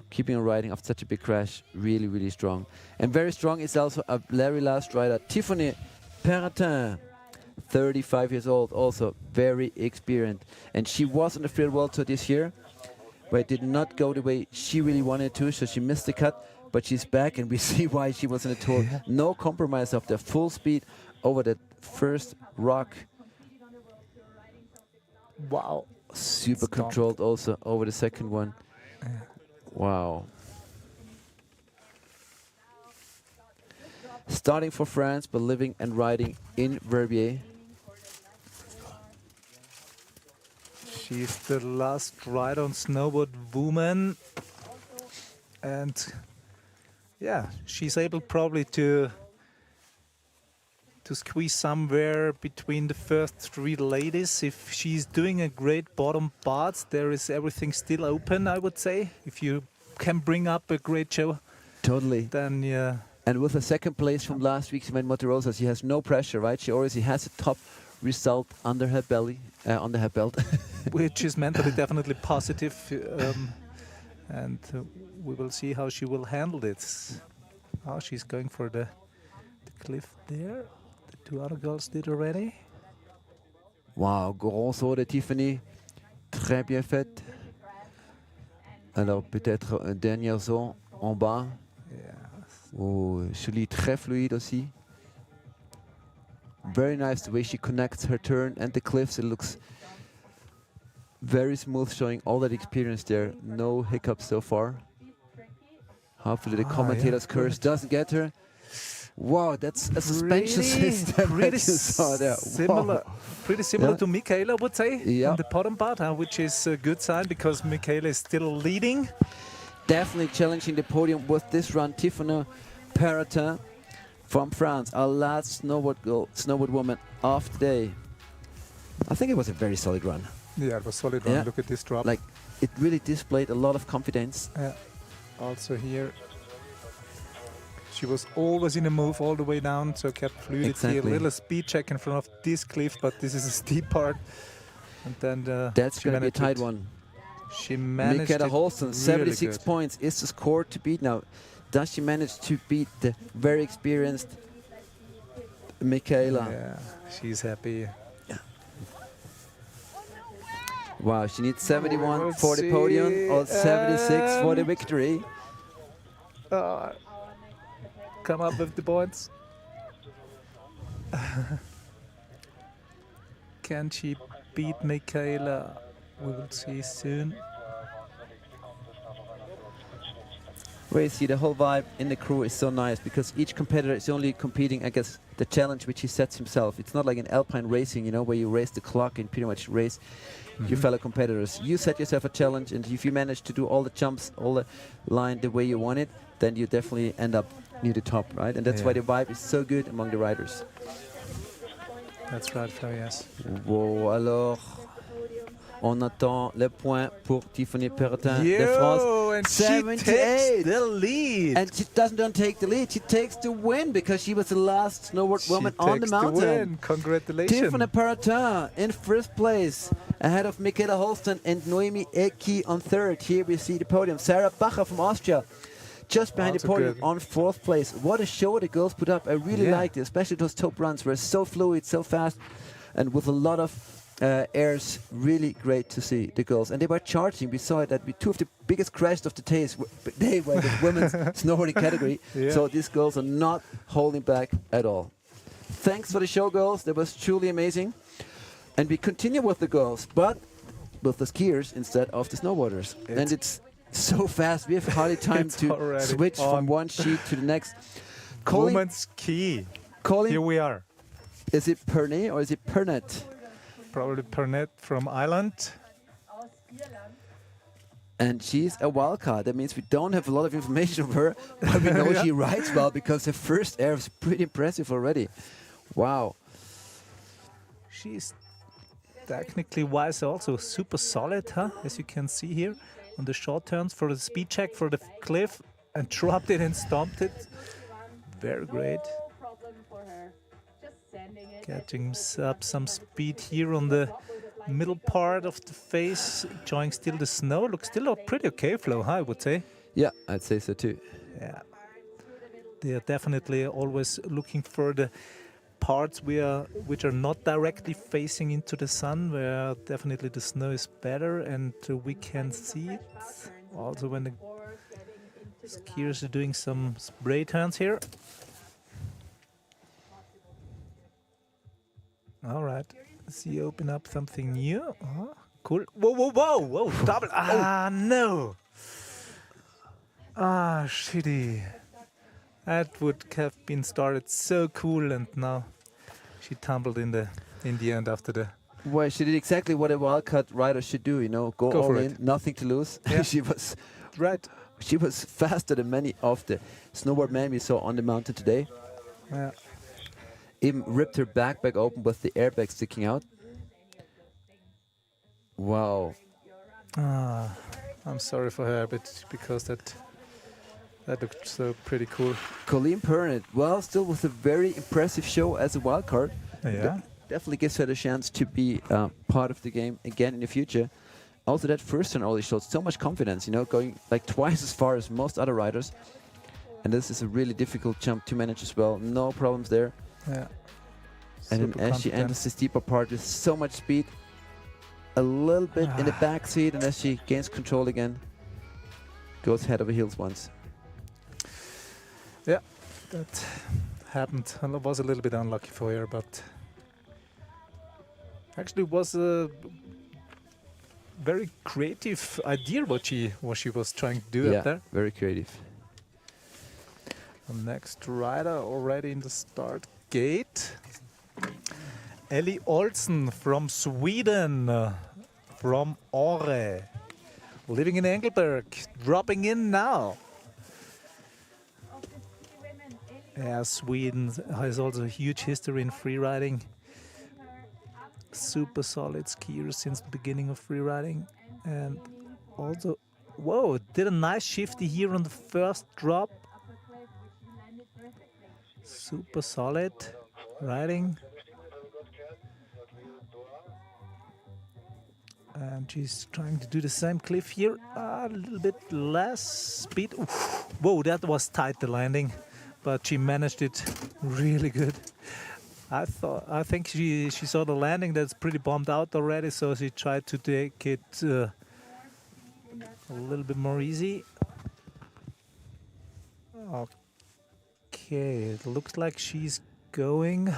Keeping on riding after such a big crash, really, really strong. And very strong is also a very last rider, Tiffany Perratin, 35 years old, also very experienced. And she was on the Freeride World Tour this year, but it did not go the way she really wanted to, so she missed the cut. But she's back, and we see why she was on the tour. No compromise of the full speed over that first rock. Wow. Super controlled also over the second one. Wow. Starting for France, but living and riding in Verbier. She's the last rider on snowboard woman. And yeah, she's able probably to squeeze somewhere between the first three ladies. If she's doing a great bottom part, there is everything still open, I would say. If you can bring up a great show. Totally. Then yeah. And with a second place from last week's event, Monterosa, she has no pressure, right? She already has a top result under her belly, under her belt. Which is mentally definitely positive. And we will see how she will handle this. Oh, she's going for the cliff there. The two other girls did already. Wow, grand saut de Tiffany. Très bien fait. Alors peut-être un dernier saut en bas. Yeah. Oh, Julie très fluide aussi. Very nice the way she connects her turn and the cliffs. It looks very smooth, showing all that experience there. No hiccups so far. Hopefully the commentator's curse doesn't get her. Wow, that's a suspension system. Pretty saw there. similar, Wow. pretty similar to Michaela, I would say, Yeah. in the bottom part, which is a good sign because Michaela is still leading. Definitely challenging the podium with this run. Tiffany Perratin from France, our last snowboard woman of the day. I think it was a very solid run. Yeah, it was solid run. Yeah. Look at this drop. Like, it really displayed a lot of confidence. Yeah. Also here, she was always in a move all the way down, so kept fluidity. Exactly. A little speed check in front of this cliff, but this is a steep part. And then That's she going to be a managed tight it. one. She managed Michaela it Holston, really 76 good. points is the score to beat now. Does she manage to beat the very experienced Michaela? Yeah, she's happy. Wow, she needs 71 Let's for the see, podium or 76 for the and- victory. Come up with the points. Can she beat Michaela? We will see soon. Where you see the whole vibe in the crew is so nice because each competitor is only competing against the challenge which he sets himself. It's not like in alpine racing, you know, where you race the clock and pretty much race your fellow competitors. You set yourself a challenge, and if you manage to do all the jumps, all the line the way you want it, then you definitely end up near the top, right? And that's why the vibe is so good among the riders. That's right, Flo, yes. Wow, alors, On attend le point pour Tiffany Perrotin de Yo, France. and she takes the lead. And she doesn't take the lead, she takes the win because she was the last snowboard woman on the mountain. Win. Congratulations. Tiffany Perrotin in first place, ahead of Michaela Holsten and Noemi Eki on third. Here we see the podium. Sarah Bacher from Austria, just behind the podium on fourth place. What a show the girls put up. I really liked it, especially those top runs were so fluid, so fast, and with a lot of airs. Really great to see the girls. And they were charging. We saw that with two of the biggest crashes of the day were the women's snowboarding category. Yeah. So these girls are not holding back at all. Thanks for the show, girls. That was truly amazing. And we continue with the girls, but with the skiers instead of the snowboarders. And it's so fast. We have hardly time to switch from one sheet to the next. Women's ski. Colin, Here we are. is it Pernay or is it Pernet? Probably Pernet from Ireland. And she's a wild card. That means we don't have a lot of information of her, but we know she rides well because her first air is pretty impressive already. Wow. She's technically wise also super solid, huh? As you can see here on the short turns for the speed check for the cliff and dropped it and stomped it. Very great. Getting up some speed here on the middle part of the face, enjoying still the snow. Looks still a pretty okay flow, huh, I would say. Yeah, I'd say so too. Yeah. They are definitely always looking for the parts which are not directly facing into the sun, where definitely the snow is better and we can see it. Also when the skiers are doing some spray turns here. All right, let's see, open up something new. Oh, cool. Whoa, whoa, whoa, whoa, double. Ah, no. Ah, shitty. That would have been started so cool, and now she tumbled in the end after the. Well, she did exactly what a wildcard rider should do, you know, go all in, nothing to lose. Yeah. She was right. She was faster than many of the snowboard men we saw on the mountain today. Yeah. Even ripped her backpack open with the airbag sticking out. Wow. Ah, I'm sorry for her, but because that looked so pretty cool. Colleen Pernod, well, still with a very impressive show as a wild card. Yeah. Definitely gives her the chance to be part of the game again in the future. Also, that first turn only showed so much confidence, you know, going like twice as far as most other riders. And this is a really difficult jump to manage as well. No problems there. Yeah. And then as she enters the steeper part with so much speed, a little bit in the back seat, and as she gains control again, goes head over heels once. Yeah, that happened. And it was a little bit unlucky for her, but actually was a very creative idea what she was trying to do up there. Very creative. The next rider already in the start gate. Ellie Olsen from Sweden, from Åre, living in Engelberg, dropping in now. Yeah, Sweden has also a huge history in freeriding. Super solid skiers since the beginning of freeriding. And also, whoa, did a nice shifty here on the first drop. Super solid riding. And she's trying to do the same cliff here. A little bit less speed. Ooh, whoa, that was tight, the landing. But she managed it really good. I think she saw the landing that's pretty bombed out already, so she tried to take it a little bit more easy. Okay, it looks like she's going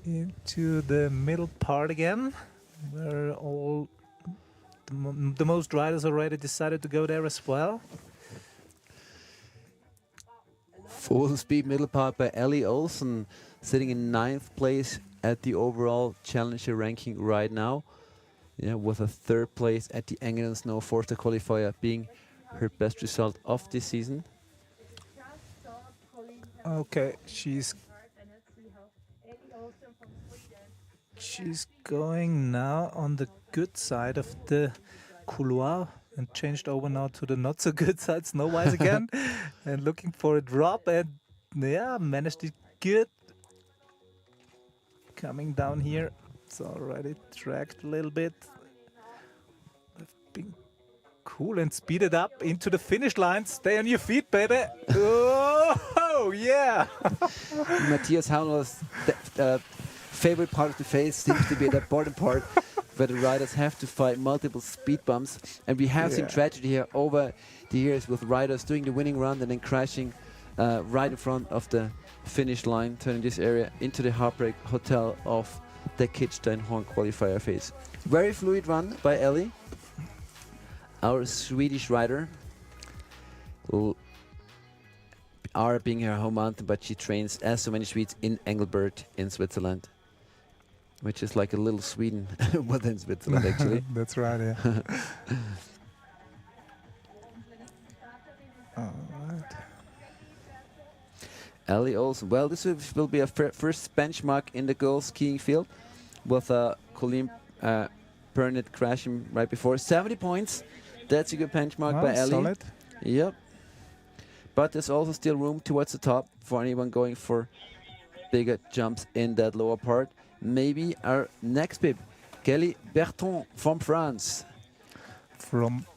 into the middle part again, where all the most riders already decided to go there as well. Full speed middle part by Ellie Olsen, sitting in 9th place at the overall Challenger ranking right now. Yeah, with a 3rd place at the England Snow Forster Qualifier being her best result of this season. Okay, she's going now on the good side of the couloir and changed over now to the not so good side, snow-wise again, and looking for a drop, and yeah, managed it good. Coming down here, it's already tracked a little bit. Been cool and speed it up into the finish line. Stay on your feet, baby. Oh, yeah. Matthias Hauner's favorite part of the phase seems to be the bottom part, where the riders have to fight multiple speed bumps. And we have seen tragedy here over the years with riders doing the winning run and then crashing right in front of the finish line, turning this area into the heartbreak hotel of the Kitzsteinhorn qualifier phase. Very fluid run by Ellie, our Swedish rider. Are being her home mountain, but she trains, as so many Swedes, in Engelbert in Switzerland, which is like a little Sweden within Switzerland, actually. That's right, yeah. All right. Ellie Olsen. Well, this will be a first benchmark in the girls skiing field, with Colleen Burnett crashing right before. 70 points. That's a good benchmark by Ellie. Solid. Yep. But there's also still room towards the top for anyone going for bigger jumps in that lower part. Maybe our next bib, Kelly Berton from France,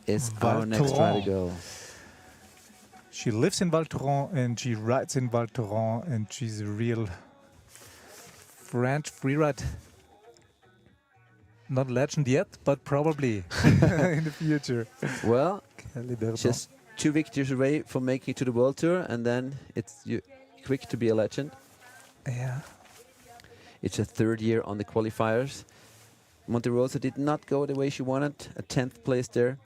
is our next rider girl. She lives in Val Thorens and she rides in Val Thorens, and she's a real French freeride. Not legend yet, but probably in the future. Well, Kelly Berton. just 2 victories away from making it to the World Tour, and then it's quick to be a legend. Yeah. It's her 3rd year on the qualifiers. Monte Rosa did not go the way she wanted. A 10th place there.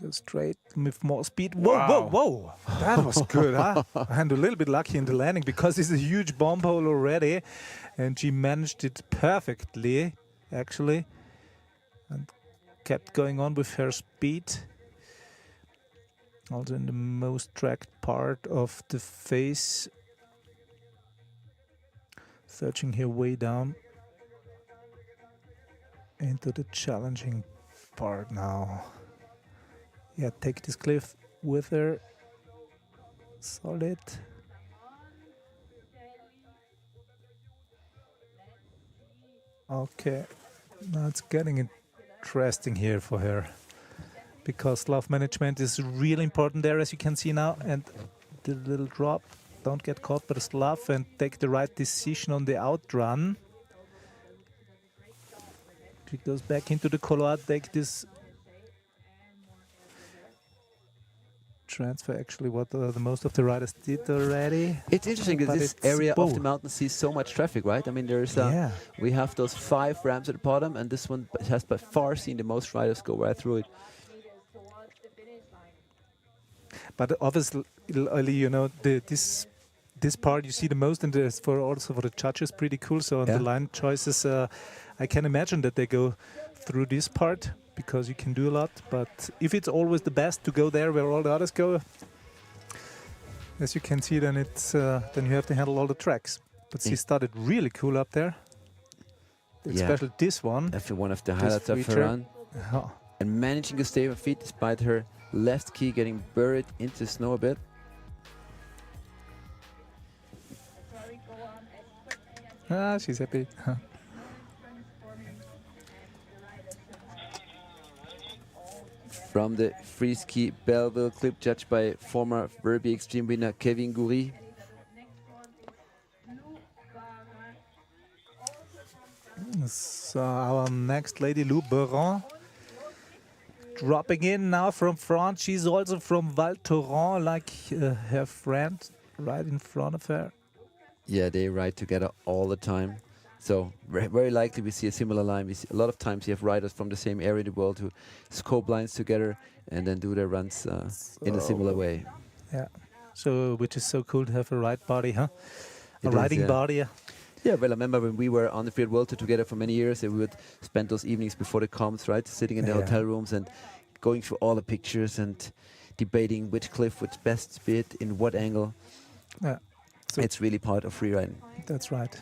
Go straight with more speed. Whoa, whoa, whoa! That was good, huh? And a little bit lucky in the landing because it's a huge bomb hole already, and she managed it perfectly, actually, and kept going on with her speed. Also in the most tracked part of the face. Searching her way down into the challenging part now. Yeah, take this cliff with her. Solid. Okay, now it's getting interesting here for her, because slough management is really important there, as you can see now. And the little drop, don't get caught by the slough and take the right decision on the outrun. She goes back into the couloir, take this transfer, actually what the most of the riders did already. It's interesting that this area of the mountain sees so much traffic, right? I mean, there's we have those 5 ramps at the bottom, and this one has by far seen the most riders go right through it. But obviously, you know, this part you see the most, and also for the judges, pretty cool. So on the line choices, I can imagine that they go through this part, because you can do a lot. But if it's always the best to go there where all the others go, as you can see, then it's then you have to handle all the tracks. But she started really cool up there. Especially this one. Definitely one of the highlights of her run. And managing to stay on feet despite her left key getting buried into snow a bit. She's happy. From the free ski Belleville clip, judged by former Verbi Extreme winner Kevin Goury. So our next lady, Lou Beran, dropping in now from France. She's also from Val Thorens, like her friend right in front of her. Yeah, they ride together all the time. So very likely we see a similar line. We see a lot of times you have riders from the same area in the world who scope lines together and then do their runs in a similar way. Yeah. So which is so cool to have a ride body, huh? A riding body. Yeah, well, I remember when we were on the Freeride World Tour together for many years, and we would spend those evenings before the comps, right, sitting in the hotel rooms and going through all the pictures and debating which cliff, which best speed, in what angle. Yeah. So it's really part of freeriding. That's right.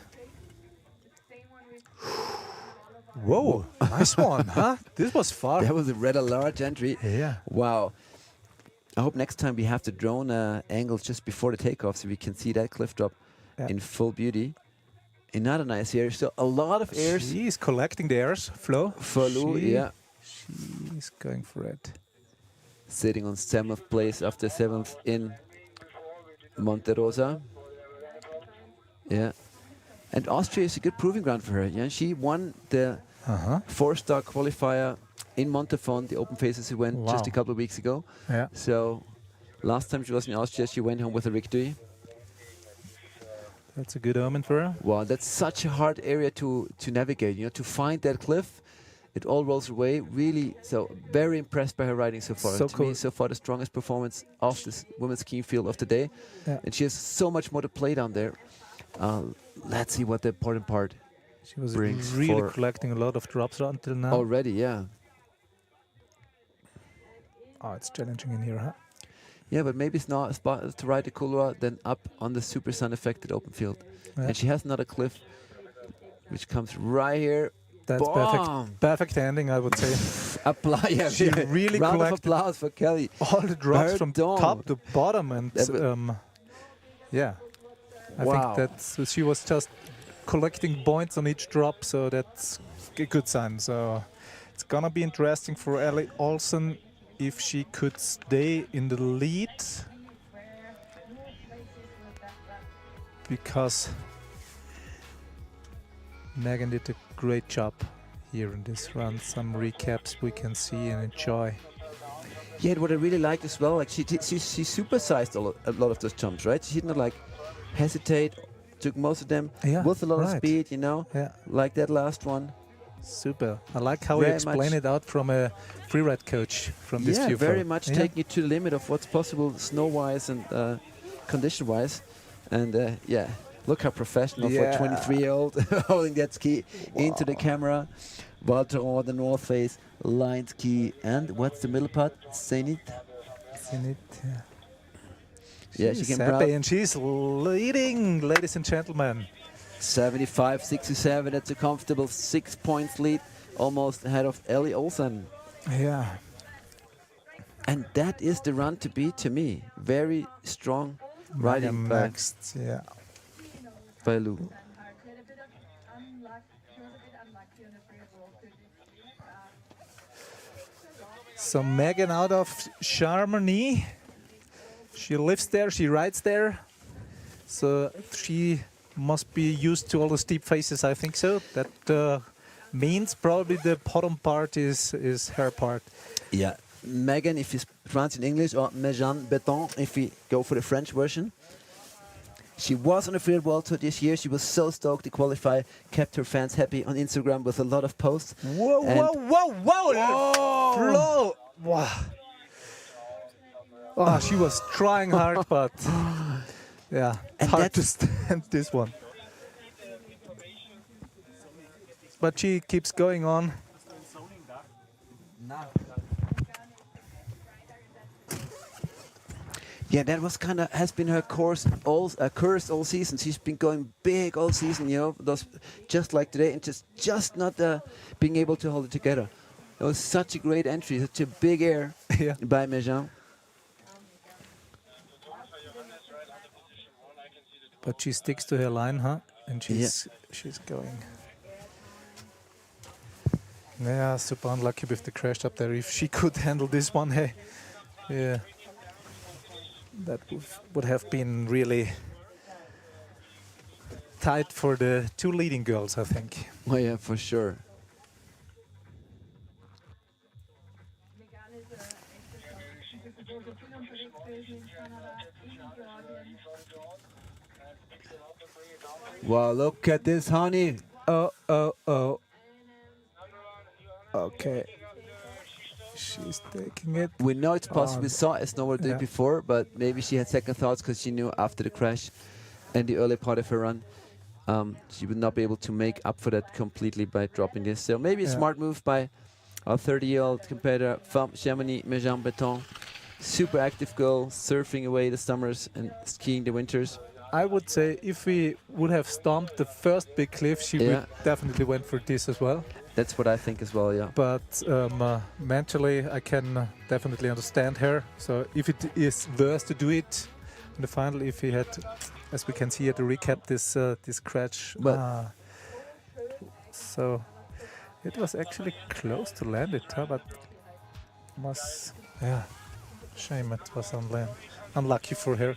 Whoa, nice one, huh? This was far. That was a rather large entry. Yeah. Wow. I hope next time we have the drone angle just before the takeoff so we can see that cliff drop in full beauty. Another nice area. So a lot of airs. She's collecting the airs, flow. Yeah. She's going for it. Sitting on 7th place after 7th in Monte Rosa. Yeah. And Austria is a good proving ground for her. Yeah, she won the 4-star qualifier in Montafon, the open phases event, just a couple of weeks ago. Yeah. So last time she was in Austria, she went home with a victory. That's a good omen for her. Wow, that's such a hard area to navigate. You know, to find that cliff, it all rolls away. Really, so very impressed by her riding so far. So to cool. me, so far the strongest performance of this women's skiing field of the day. Yeah. And she has so much more to play down there. Let's see what the important part She was brings really for collecting a lot of drops until now. already. Yeah. Oh, it's challenging in here, huh? Yeah, but maybe it's not a spot to ride the couloir, then up on the super sun affected open field. Yeah. And she has another cliff, which comes right here. That's Boom! perfect. Perfect ending, I would say. Applause. Yeah, She really round of collected applause for Kelly. all the drops Her from dome. top to bottom, and yeah, I Wow. think that she was just collecting points on each drop, so that's a good sign. So it's gonna be interesting for Ellie Olsen if she could stay in the lead, because Megan did a great job here in this run. Some recaps we can see and enjoy. Yeah, and what I really liked as well, like she supersized a lot of those jumps, right? She did not like hesitate, took most of them with a lot of speed, you know, like that last one. Super. I like how Very you explain much. it out from a freeride coach from this view. Very much taking you to the limit of what's possible snow-wise and condition-wise. And yeah, look how professional for a 23-year-old holding that ski into the camera. Valtero, the north face, line ski, and what's the middle part? Zenit. Zenit, yeah. Yeah, she She's can happy and she's leading, ladies and gentlemen. 75-67, that's a comfortable 6 points lead, almost ahead of Ellie Olsen. Yeah. And that is the run to beat to me. Very strong riding by, next, yeah. by Lou. So Megan out of Chamonix. She lives there, she rides there. So she must be used to all the steep faces, I think so. That means probably the bottom part is her part. Yeah, Megan, if you pronounce in English, or Megan Beton, if we go for the French version. She was on the Freeride World Tour this year. She was so stoked to qualify, kept her fans happy on Instagram with a lot of posts. Whoa, whoa, whoa, whoa! Whoa! Flow! Wow. Oh, she was trying hard, but yeah, And hard to stand this one. But she keeps going on. Yeah, that was kind of has been her curse all season. She's been going big all season, you know, those just like today, and just not being able to hold it together. It was such a great entry, such a big air by Megan. But she sticks to her line, huh? And she's going. Yeah, super unlucky with the crash up there. If she could handle this one, hey, yeah, that would have been really tight for the two leading girls, I think. Oh yeah, for sure. Wow, look at this, honey. Oh, oh, oh. Okay. She's taking it. We know it's possible. We saw a snowboarder do it yeah. before, but maybe she had second thoughts because she knew after the crash and the early part of her run, she would not be able to make up for that completely by dropping this. So maybe a smart move by our 30-year-old competitor from Chamonix, Megan Beton. Super active girl, surfing away the summers and skiing the winters. I would say if we would have stomped the first big cliff, she Yeah. would definitely went for this as well. That's what I think as well, yeah. But mentally, I can definitely understand her. So if it is worse to do it in the final, if he had, as we can see at the recap, this crash. But- So it was actually close to land it, huh? But was, yeah, shame it was on land. Unlucky for her.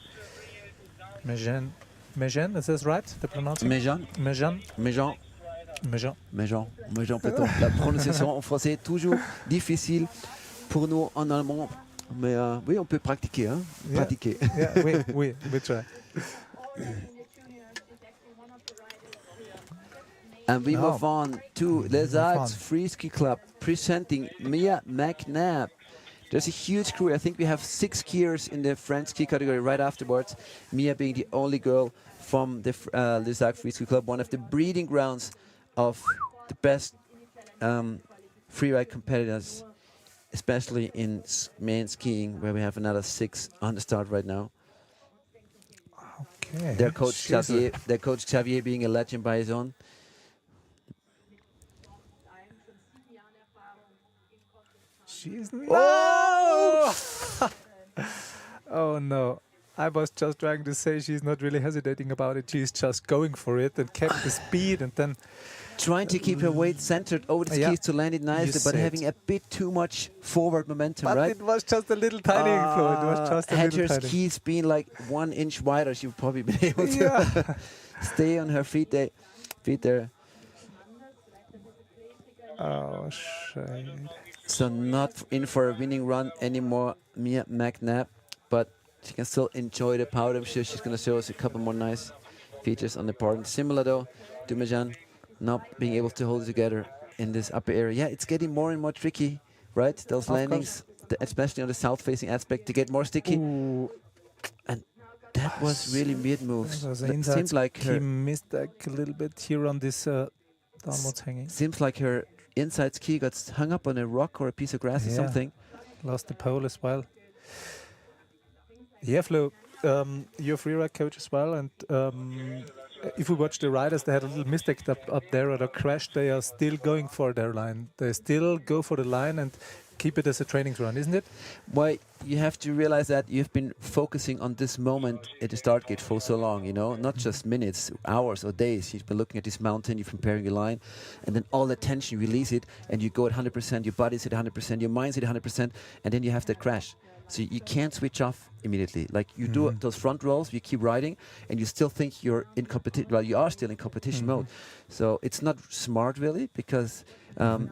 Mejen, is this right? The pronunciation? Méjean, Mejen. Méjean, plutôt. La prononciation en français est toujours difficile pour nous en allemand. Mais oui, on peut pratiquer, hein? Yeah. Pratiquer. Yeah, we try. And we Oh. move on to Les Arcs Free Ski Club presenting Mia McNabb. There's a huge crew. I think we have 6 skiers in the French ski category right afterwards. Mia being the only girl from the Les Arcs Free Ski Club, one of the breeding grounds of the best freeride competitors, especially in main skiing, where we have another 6 on the start right now. Okay. Their coach Xavier being a legend by his own. She's no! Oh no. I was just trying to say she's not really hesitating about it. She's just going for it and kept the speed and then Trying to keep her weight centered over the skis Yeah. to land it nicely, but said. having a bit too much forward momentum, but right? it was just a little tiny inflow. It was just a had little her tiny. skis been like 1 inch wider, she would probably be able to Yeah. stay on her feet there. Oh shit. So not in for a winning run anymore, Mia McNabb, but she can still enjoy the powder. I'm sure she's going to show us a couple more nice features on the part. Similar though to Mejan, not being able to hold it together in this upper area. Yeah, it's getting more and more tricky, right? Those Of landings, especially on the south-facing aspect, to get more sticky. Ooh. And that was really weird moves. That was That inside seems like he her, missed like a little bit here on this downwards hanging. seems like her inside ski got hung up on a rock or a piece of grass or Yeah. something. Lost the pole as well. Yeah, Flo, you're a freeride coach as well, and if we watch the riders, they had a little mistake up there or a crash. They are still going for their line. They still go for the line and keep it as a training run, isn't it? Why you have to realize that you've been focusing on this moment at the start gate for so long, you know, not just minutes, hours or days. You've been looking at this mountain, you're preparing your line, and then all the tension, you release it, and you go at 100%, your body's at 100%, your mind's at 100%, and then you have that crash. So you can't switch off immediately. Like you do those front rolls, you keep riding, and you still think you're in competition. Well, you are still in competition mode. So it's not smart really, because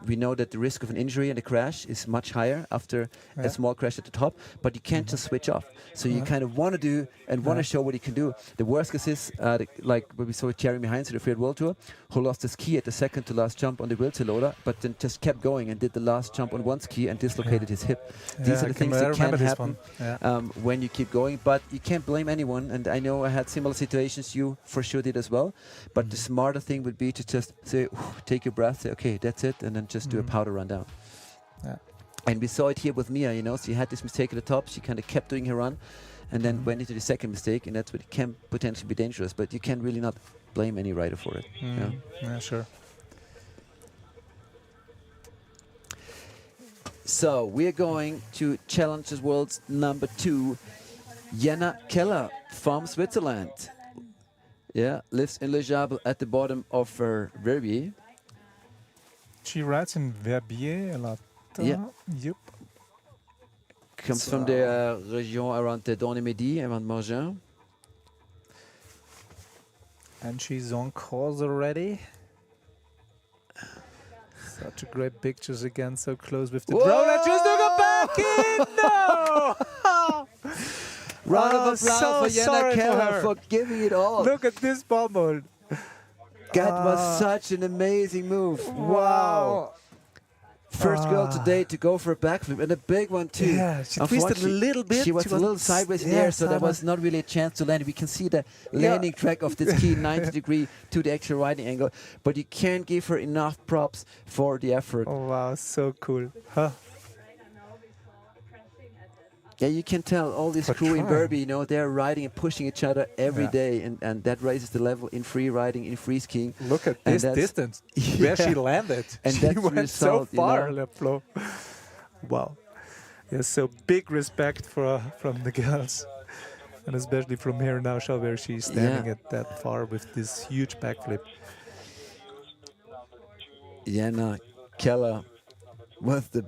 we know that the risk of an injury and a crash is much higher after a small crash at the top. But you can't just switch off. So you kind of want to do and want to show what you can do. The worst case is like what we saw with Jeremy Heinz at the Freeride World Tour, who lost his ski at the second to last jump on the wheelchair loader, but then just kept going and did the last jump on one ski and dislocated his hip. These are the things that can happen when you keep going, but you can't blame anyone. And I know I had similar situations, you for sure did as well, but the smarter thing would be to just say, take your breath, say, okay, that's it, and then just do a powder run down. And we saw it here with Mia, you know, she had this mistake at the top, she kind of kept doing her run, and then went into the second mistake, and that's what can potentially be dangerous, but you can really not blame any rider for it. Yeah, sure. So we're going to Challengers World's number 2, Jenna Keller from Switzerland. Yeah, lives in Le Jable at the bottom of Verbier. She rides in Verbier a lot. Yeah. Yep. Comes from the region around the Dorne-Midi, around Morgin. And she's on course already. Such a great pictures again, so close with the Whoa! drone. And she's doing a back in! No! Round of Oh, applause so for Jenna sorry for Keller her. for giving it all. Look at this bubble. That was such an amazing move. Wow. First girl today to go for a backflip, and a big one too. Yeah, she twisted a little bit. She was a little sideways in the air, so there was not really a chance to land. We can see the landing track of this ski 90 degree to the actual riding angle, but you can't give her enough props for the effort. Oh wow, so cool. Huh? Yeah, you can tell all this For crew in trying. Verbi, you know, they're riding and pushing each other every Yeah. day, and that raises the level in free riding, in free skiing. Look at And this that's- distance where she Yeah. landed. And she that's the went so result, you far, know. left flow. Wow. Yes, so big respect from the girls. And especially from here now, show where she's standing Yeah. at that far with this huge backflip. Jana Keller with the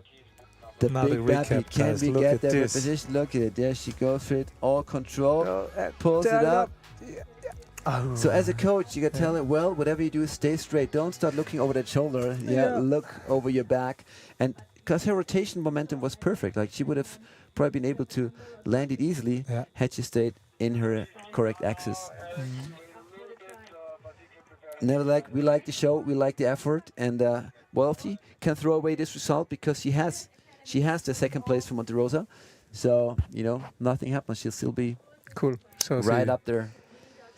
Now the big bappy. recap, Can guys, we look get at that this. position? Look at it. There she goes for it. All control. and Pulls it turn up. Oh. So as a coach, you can tell it, well, whatever you do, stay straight. Don't start looking over that shoulder. Yeah. Look over your back. And because her rotation momentum was perfect, like she would have probably been able to land it easily Yeah. had she stayed in her correct axis. Nevertheless, we like the show, we like the effort, and Wealthy can throw away this result because she has the second place for Monte Rosa. So, you know, nothing happens. She'll still be Cool. So right she, up there.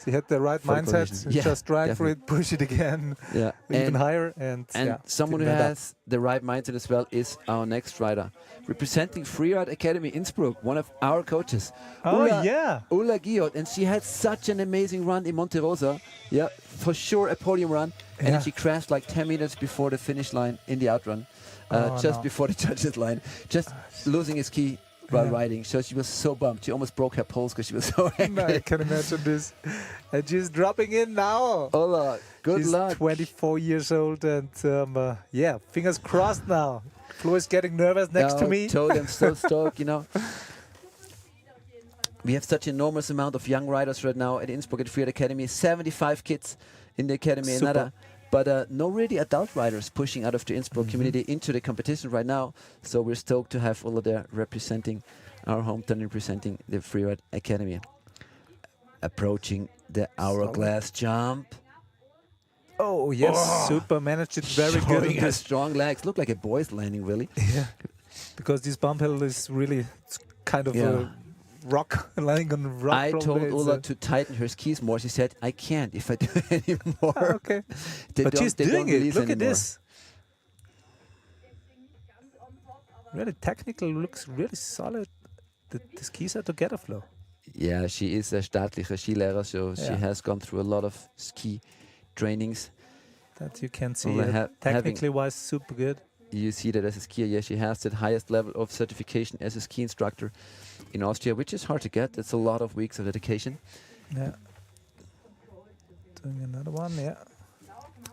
she had the right for the mindset. position. She Yeah, just tried for definitely. it, push it again, Yeah. even higher. And yeah, someone who didn't end up. has the right mindset as well is our next rider. Representing Freeride Academy Innsbruck, one of our coaches. Oh, yeah. Ulla Giot, and she had such an amazing run in Monte Rosa. Yeah, for sure a podium run. And then Yeah. she crashed like 10 minutes before the finish line in the outrun. Oh, just no. before the judges line. Just losing his key while Yeah. riding. So she was so bummed. She almost broke her pulse because she was so No, angry. I can imagine this. And she's dropping in now. Ulla, good She's luck. 24 years old, and yeah, fingers crossed now. Flo is getting nervous next to No, me. Toad, I'm so stoked, you know. We have such enormous amount of young riders right now at Innsbruck at Freeride Academy. 75 kids in the academy, Super. another. But no really adult riders pushing out of the Mm-hmm. Innsbruck community into the competition right now. So we're stoked to have all of there representing our hometown, representing the Freeride Academy. Approaching the hourglass jump. Oh, yes, super managed it very good. Showing on her this. strong legs. Look like a boy's landing, really. Yeah, because this bump hill is really it's kind of Yeah. a rock, lying on rock. I probably. told It's Ulla a- to tighten her skis more. She said, I can't if I do anymore. Ah, okay, They but don't- she's they doing don't it. release Look at anymore. this. Really technical, looks really solid. The skis are together, Flo. Yeah, she is a staatliche Skilehrer, so she Yeah. has gone through a lot of ski trainings. That you can see. Well, having- Technically wise, super good. You see that as a skier, yeah, she has the highest level of certification as a ski instructor in Austria, which is hard to get. It's a lot of weeks of dedication. Yeah. Doing another one, yeah.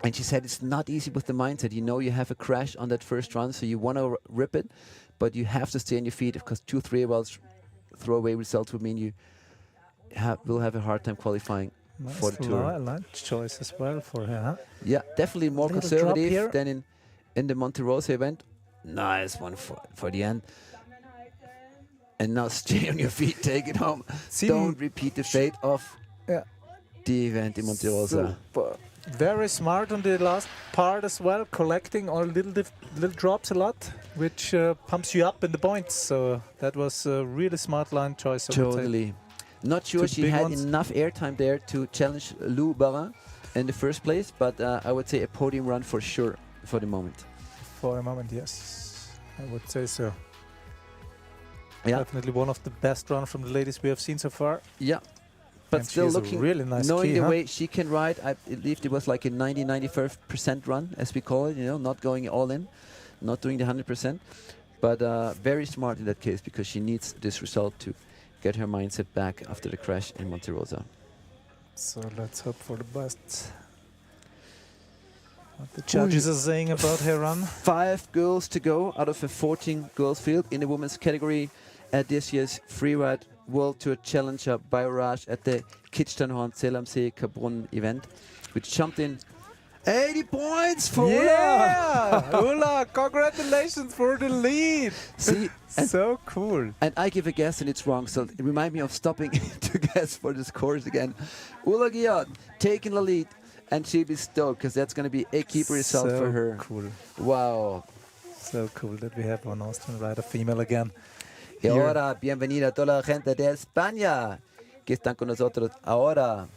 And she said it's not easy with the mindset. You know you have a crash on that first run, so you want to rip it, but you have to stay on your feet because 2 3 throwaway results would mean you will have a hard time qualifying for the tour. Line choice as well for her, huh? Yeah, definitely more Little drop here. conservative than in the Monte Rosa event. Nice one for the end. And now stay on your feet, take it home. Don't repeat the fate of Yeah. the event in Monte Rosa. Super. Very smart on the last part as well, collecting all little drops a lot, which pumps you up in the points. So that was a really smart line choice. I would say. Totally. Not sure Two she big had ones. enough airtime there to challenge Lou Barin in the first place, but I would say a podium run for sure for the moment. For a moment, yes, I would say so. Yeah. Definitely one of the best runs from the ladies we have seen so far. Yeah. But And she still has a looking, really nice knowing ski, the huh? way she can ride, I believe it was like a 90-95% run, as we call it, you know, not going all in, not doing the 100%, but very smart in that case because she needs this result to get her mindset back after the crash in Monte Rosa. So let's hope for the best. What the judges are saying about her run. 5 girls to go out of a 14 girls field in the women's category at this year's Freeride World Tour Challenger by Raj at the Kitzsteinhorn Zell am See-Kaprun event, which jumped in 80 points for Yeah! Ulla, congratulations for the lead! See, and, So cool. and I give a guess and it's wrong, so it reminds me of stopping to guess for the scores again. Ulla Giat taking the lead, and she'll be stoked because that's going to be a keeper result So for her. Cool. Wow. So cool that we have one Austrian rider female again. Y Here. ahora, bienvenida a toda la gente de España que están con nosotros ahora.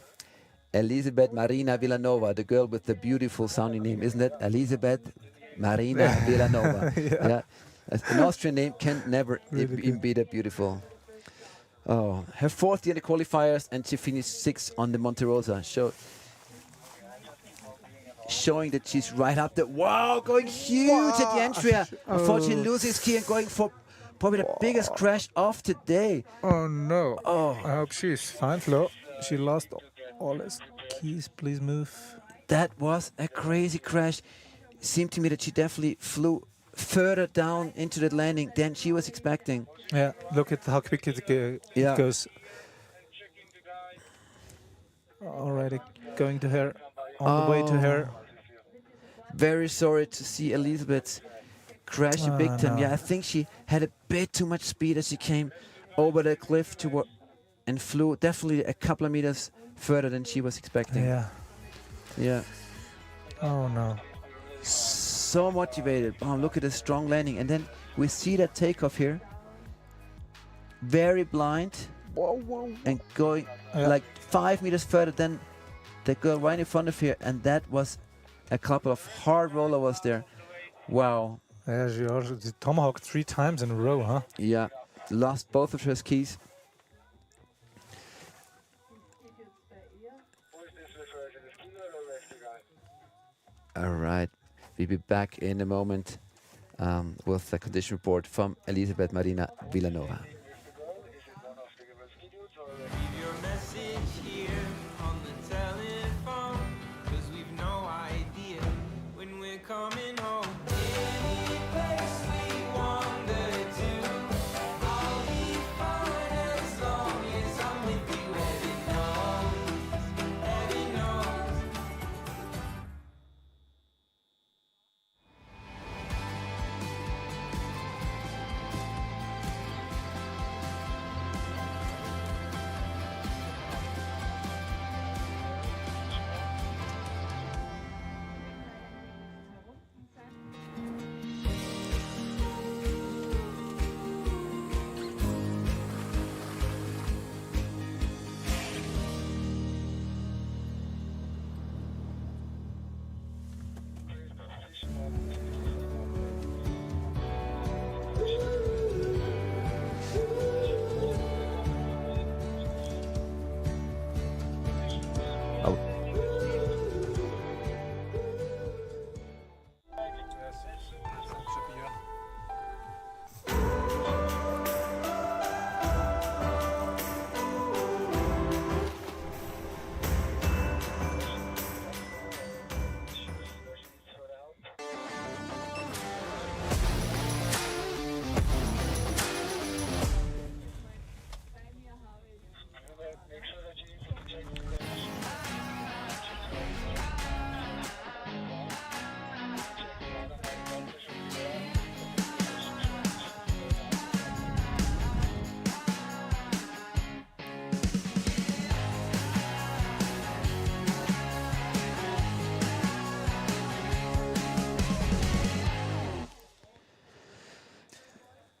Elizabeth Marina Villanova, the girl with the beautiful sounding name, isn't it? Elizabeth Marina Villanova. Yeah. An Austrian name can never Really be that beautiful. Oh, her fourth year in the qualifiers, and she finished sixth on the Monte Rosa. Showing that she's right up there. Wow, going huge at the entry. Unfortunately, loses key and going for probably the biggest crash of today. Oh no. Oh, I hope she's fine, Flo. She lost all his keys. Please move. that was a crazy crash. Seemed to me that she definitely flew further down into the landing than she was expecting. Yeah, look at how quick it Yeah. goes. Already going to her, on the way to her. Very sorry to see Elizabeth crash a big time. no. Yeah, I think she had a bit too much speed as she came over the cliff and flew definitely a couple of meters further than she was expecting. Yeah. Yeah. Oh no. So motivated. Oh, look at the strong landing. And then we see that takeoff here. Very blind. And going like 5 meters further than the girl right in front of here. And that was a couple of hard rollovers there. Wow. Yeah, she also did tomahawk 3 times in a row, huh? Yeah. Lost both of her skis. All right. We'll be back in a moment with the condition report from Elisabeth Marina Villanova. Your message here on the telephone, 'cause we've no idea when we're coming home. Any place we wander to, I'll be fine as long as I'm with you. Heaven knows, heaven knows.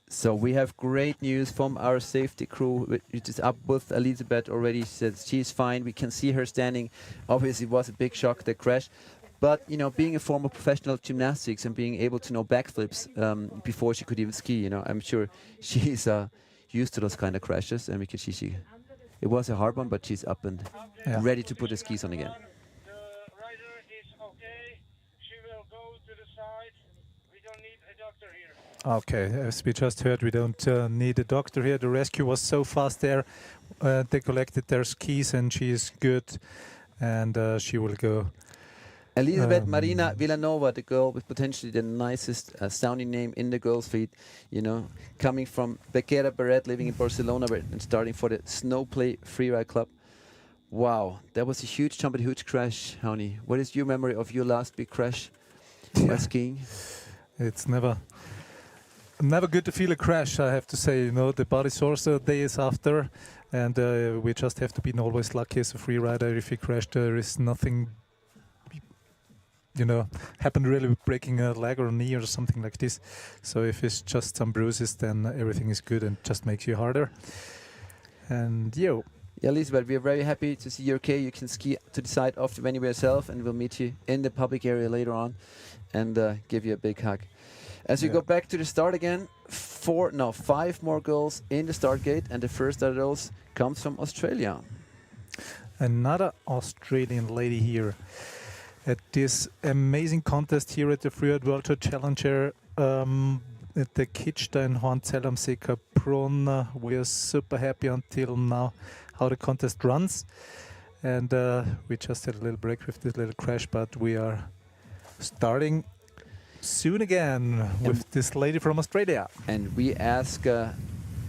So we have great news from our safety crew, which is up with Elisabeth already. She says she's fine. We can see her standing. Obviously, it was a big shock, the crash. But, you know, being a former professional gymnastics and being able to know backflips before she could even ski, you know, I'm sure she's used to those kind of crashes. And we can see it was a hard one, but she's up and ready to put the skis on again. The rider is okay. She will go to the side. We don't need a doctor here. Okay, as we just heard, we don't need a doctor here. The rescue was so fast there. They collected their skis and she is good. And she will go. Elisabeth Marina Villanova, the girl with potentially the nicest sounding name in the girls' feet, you know, coming from Becerra Barret, living in Barcelona, and starting for the Snowplay Freeride Club. Wow, that was a huge jump and a huge crash, Honey. What is your memory of your last big crash while skiing? It's never good to feel a crash, I have to say. You know, the body sores days after, and we just have to be always lucky as a free rider. If you crash, there is nothing, you know, happened really with breaking a leg or a knee or something like this. So if it's just some bruises, then everything is good and just makes you harder. And Yeah, Elisabeth, we are very happy to see you okay. You can ski to the side of the venue by yourself, and we'll meet you in the public area later on and give you a big hug. As we go back to the start again, 5 more girls in the start gate, and the first of those comes from Australia. Another Australian lady here at this amazing contest here at the Freeride World Tour Challenger at the Kitzsteinhorn Zell am See-Kaprun. We are super happy until now how the contest runs, and we just had a little break with this little crash, but we are starting soon again with this lady from Australia. And we ask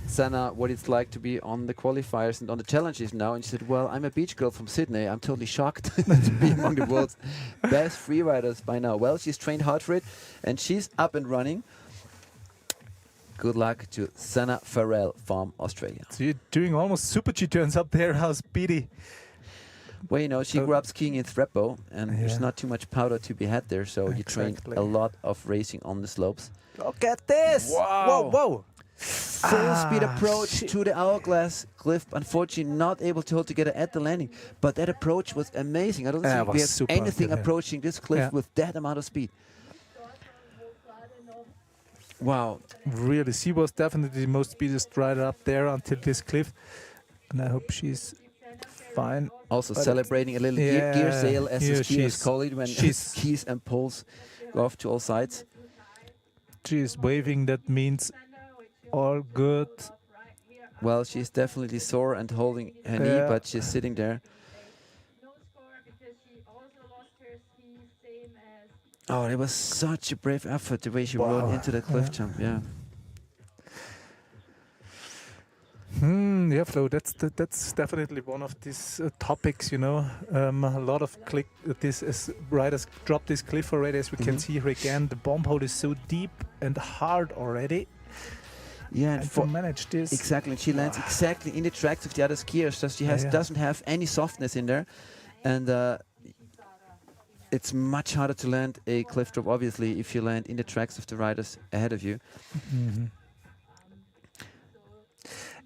Sana what it's like to be on the qualifiers and on the challenges now, and she said, well, I'm a beach girl from Sydney. I'm totally shocked to be among the world's best freeriders by now. Well, she's trained hard for it, and she's up and running. Good luck to Sana Farrell from Australia. So you're doing almost super G turns up there. How speedy? Well, you know, she grew up skiing in Thredbo, and there's not too much powder to be had there, so you train a lot of racing on the slopes. Look at this! Wow! Whoa, whoa! Full speed approach to the hourglass cliff. Unfortunately, not able to hold together at the landing, but that approach was amazing. I don't think we have anything approaching this cliff with that amount of speed. Wow. Really, she was definitely the most speediest rider up there until this cliff, and I hope she's fine. Also celebrating a little gear sail, as the skiers call it, when keys and poles go off to all sides. She's waving, that means all good. Well, she's definitely sore and holding her knee, but she's sitting there. Oh, it was such a brave effort, the way she rode into the cliff jump, Yeah, Flo, that's definitely one of these topics, you know. A lot of riders drop this cliff already, as we can see here again. The bomb hole is so deep and hard already. Yeah, and to manage this. Exactly, and she lands exactly in the tracks of the other skiers, so she doesn't have any softness in there. And it's much harder to land a cliff drop, obviously, if you land in the tracks of the riders ahead of you.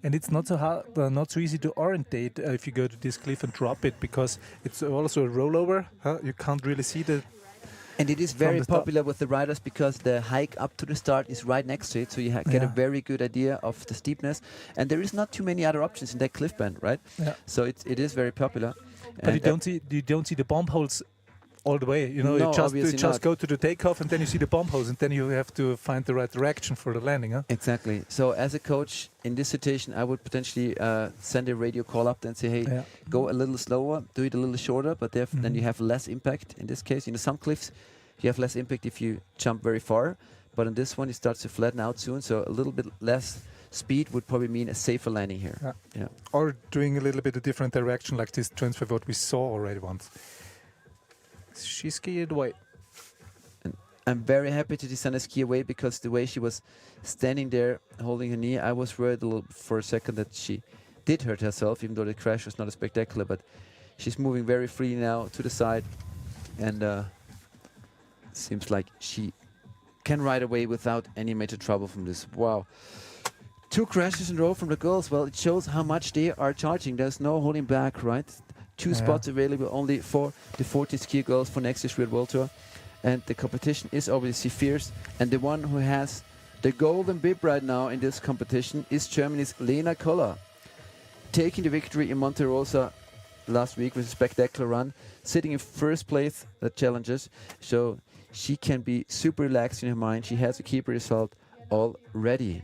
And it's not so hard, not so easy to orientate if you go to this cliff and drop it, because it's also a rollover. You can't really see the. And it is very popular with the riders because the hike up to the start is right next to it, so you get a very good idea of the steepness. And there is not too many other options in that cliff band, right? Yeah. So it is very popular. But you don't see the bomb holes all the way, you know. No, you just go to the takeoff, and then you see the bomb holes, and then you have to find the right direction for the landing. Exactly. So as a coach in this situation, I would potentially send a radio call up and say, hey, go a little slower, do it a little shorter, but then you have less impact. In this case, some cliffs you have less impact if you jump very far, but in this one it starts to flatten out soon, so a little bit less speed would probably mean a safer landing here. Or doing a little bit of different direction, like this transfer what we saw already once. She skied away. And I'm very happy to see Sana ski away, because the way she was standing there holding her knee, I was worried a little for a second that she did hurt herself, even though the crash was not as spectacular. But she's moving very free now to the side, and seems like she can ride away without any major trouble from this. Wow. 2 crashes in a row from the girls. Well, it shows how much they are charging. There's no holding back, right? 2 spots available only for the 40 ski girls for next year's Freeride World Tour. And the competition is obviously fierce. And the one who has the golden bib right now in this competition is Germany's Lena Koller, taking the victory in Monte Rosa last week with a spectacular run, sitting in first place at Challengers. So she can be super relaxed in her mind. She has a keeper result already.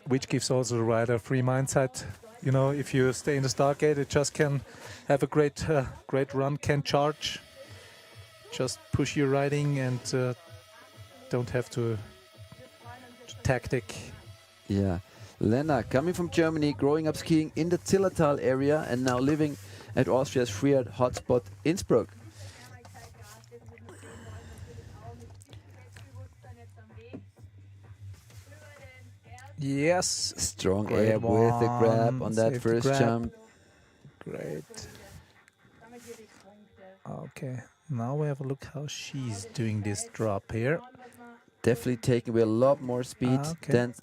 Which gives also the rider a free mindset. You know, if you stay in the start gate, it just can have a great run, can charge, just push your riding, and don't have to tactic. Yeah, Lena, coming from Germany, growing up skiing in the Zillertal area, and now living at Austria's Freeride hotspot Innsbruck. Yes. Strong air with the grab on that first jump. Great. Okay, now we have a look how she's doing this drop here. Definitely taking away a lot more speed than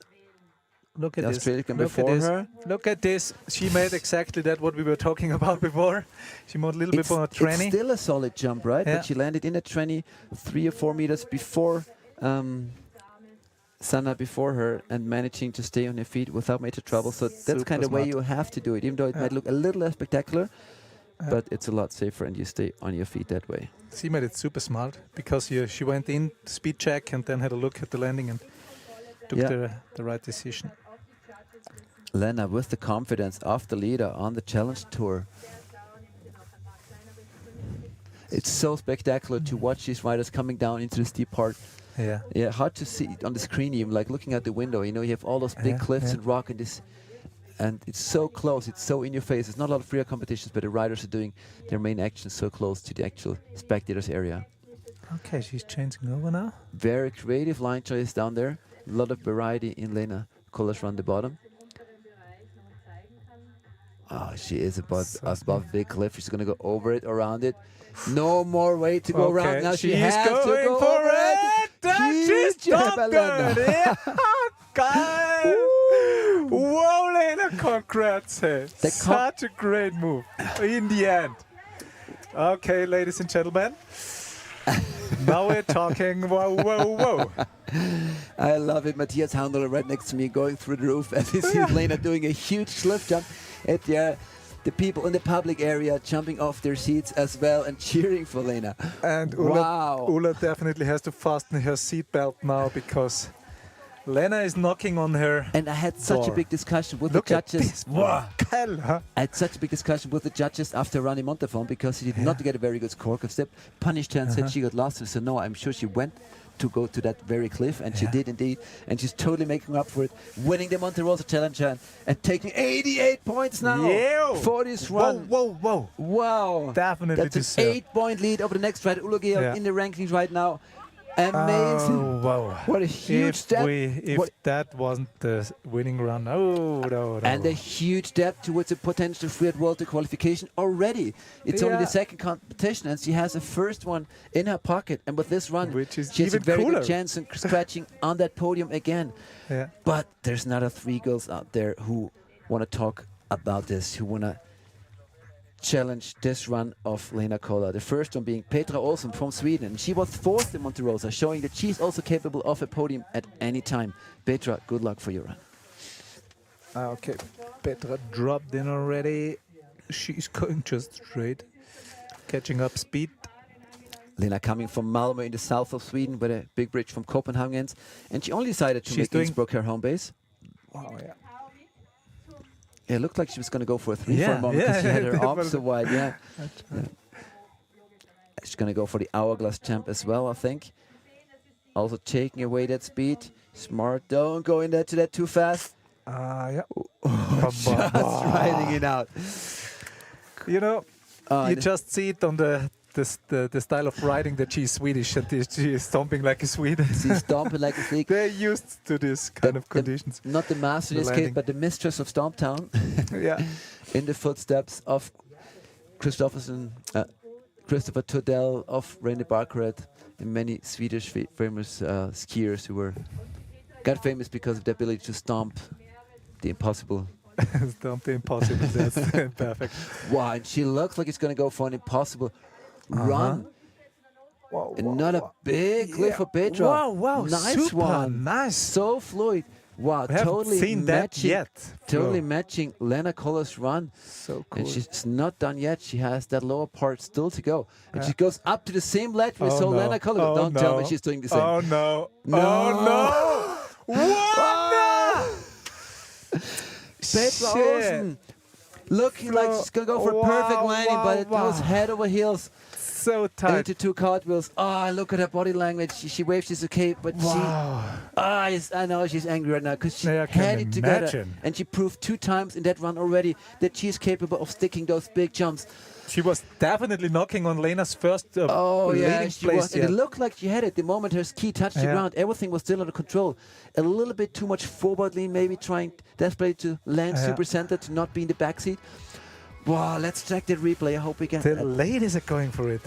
Look at The this. Australian Look at before this. her. Look at this. She made exactly that what we were talking about before. She made a little bit more It's tranny. still a solid jump, right? Yeah. But she landed in a tranny 3 or 4 meters before Sanna before her and managing to stay on her feet without major trouble. So that's Super kind of way smart. you have to do it, even though it might look a little less spectacular, but it's a lot safer and you stay on your feet that way. She made it super smart because she went in, speed check, and then had a look at the landing and took the right decision. Lena with the confidence of the leader on the challenge tour. It's so spectacular to watch these riders coming down into the steep part. Yeah. Yeah, hard to see on the screen even, like looking out the window, you know, you have all those big cliffs and rock and this, and it's so close, it's so in your face. There's not a lot of freeride competitions, but the riders are doing their main actions so close to the actual spectators area. Okay, she's changing over now. Very creative line choice down there. A lot of variety in Lena Kollers around the bottom. Oh, she is above big cliff. She's going to go over it, around it. No more way to go around. Now she has to go for over it. She's jumped it. Geil. Whoa, Lena, congrats. Hey. Such a great move in the end. Okay, ladies and gentlemen. Now we're talking. Whoa, whoa, whoa. I love it. Matthias Handler right next to me going through the roof as he sees Lena doing a huge cliff jump. At the people in the public area jumping off their seats as well and cheering for Lena. And wow. Ulla definitely has to fasten her seatbelt now because Lena is knocking on her. And I had such a big discussion with Look the at judges. this. Wow. Huh? I had such a big discussion with the judges after running Montafon because she did not get a very good score. Because they punished her and said she got lost. So no, I'm sure she went to go to that very cliff, and she did indeed. And she's totally making up for it, winning the Monte Rosa Challenger and taking 88 points now for this run. Whoa, whoa, whoa. Wow. Definitely That's an 8-point lead over the next rider, Ulla Georg, in the rankings right now. Amazing. Oh, wow. What a huge step. If that wasn't the winning run, no. And a huge step towards a potential Freeride World Tour qualification already. It's only the second competition, and she has a first one in her pocket. And with this run, she has a very good chance of scratching on that podium again. Yeah. But there's another 3 girls out there who want to talk about this, who want to challenge this run of Lena Koller. The first one being Petra Olsson from Sweden. She was 4th in Monte Rosa, showing that she's also capable of a podium at any time. Petra, good luck for your run. Okay, Petra dropped in already. She's going just straight, catching up speed. Lena coming from Malmö in the south of Sweden with a big bridge from Copenhagen. And she only decided to make Innsbruck her home base. Wow, yeah. It looked like she was going to go for a 3 for a moment because she had her arms so wide. Yeah. She's going to go for the hourglass jump as well, I think. Also taking away that speed. Smart. Don't go in there to that too fast. Just riding it out. You know, you just see it on the style of riding that she's Swedish and she is stomping like a Swede. She's stomping like a Swede. They're used to this kind of conditions. Not the master in this case, but the mistress of Stomptown. Yeah. In the footsteps of Christopher Todell, of Rene Barkeret, and many Swedish famous skiers who got famous because of their ability to stomp the impossible. Stomp the impossible, that's perfect. Wow, and she looks like it's going to go for an impossible run. Wow, Another big cliff for Petra. Wow, nice super one. nice. So fluid. Wow, We haven't totally seen that matching, yet. totally matching Lena Koller's run. So cool. And she's not done yet. She has that lower part still to go. And she goes up to the same ledge we saw Lena Koller. Don't tell me she's doing the same. Oh no. No. Oh no. What? Petra Olsson looking like she's going to go for a perfect landing, but it goes head over heels. So tight. Into 2 cartwheels. Oh, look at her body language. She waves, she's okay, but I know she's angry right now because she had it together. And she proved 2 times in that run already that she's capable of sticking those big jumps. She was definitely knocking on Lena's first she was. And it looked like she had it. The moment her ski touched the ground, everything was still under control. A little bit too much forward lean, maybe trying desperately to land super center, to not be in the backseat. Wow, let's check the replay. I hope we can. The ladies are going for it.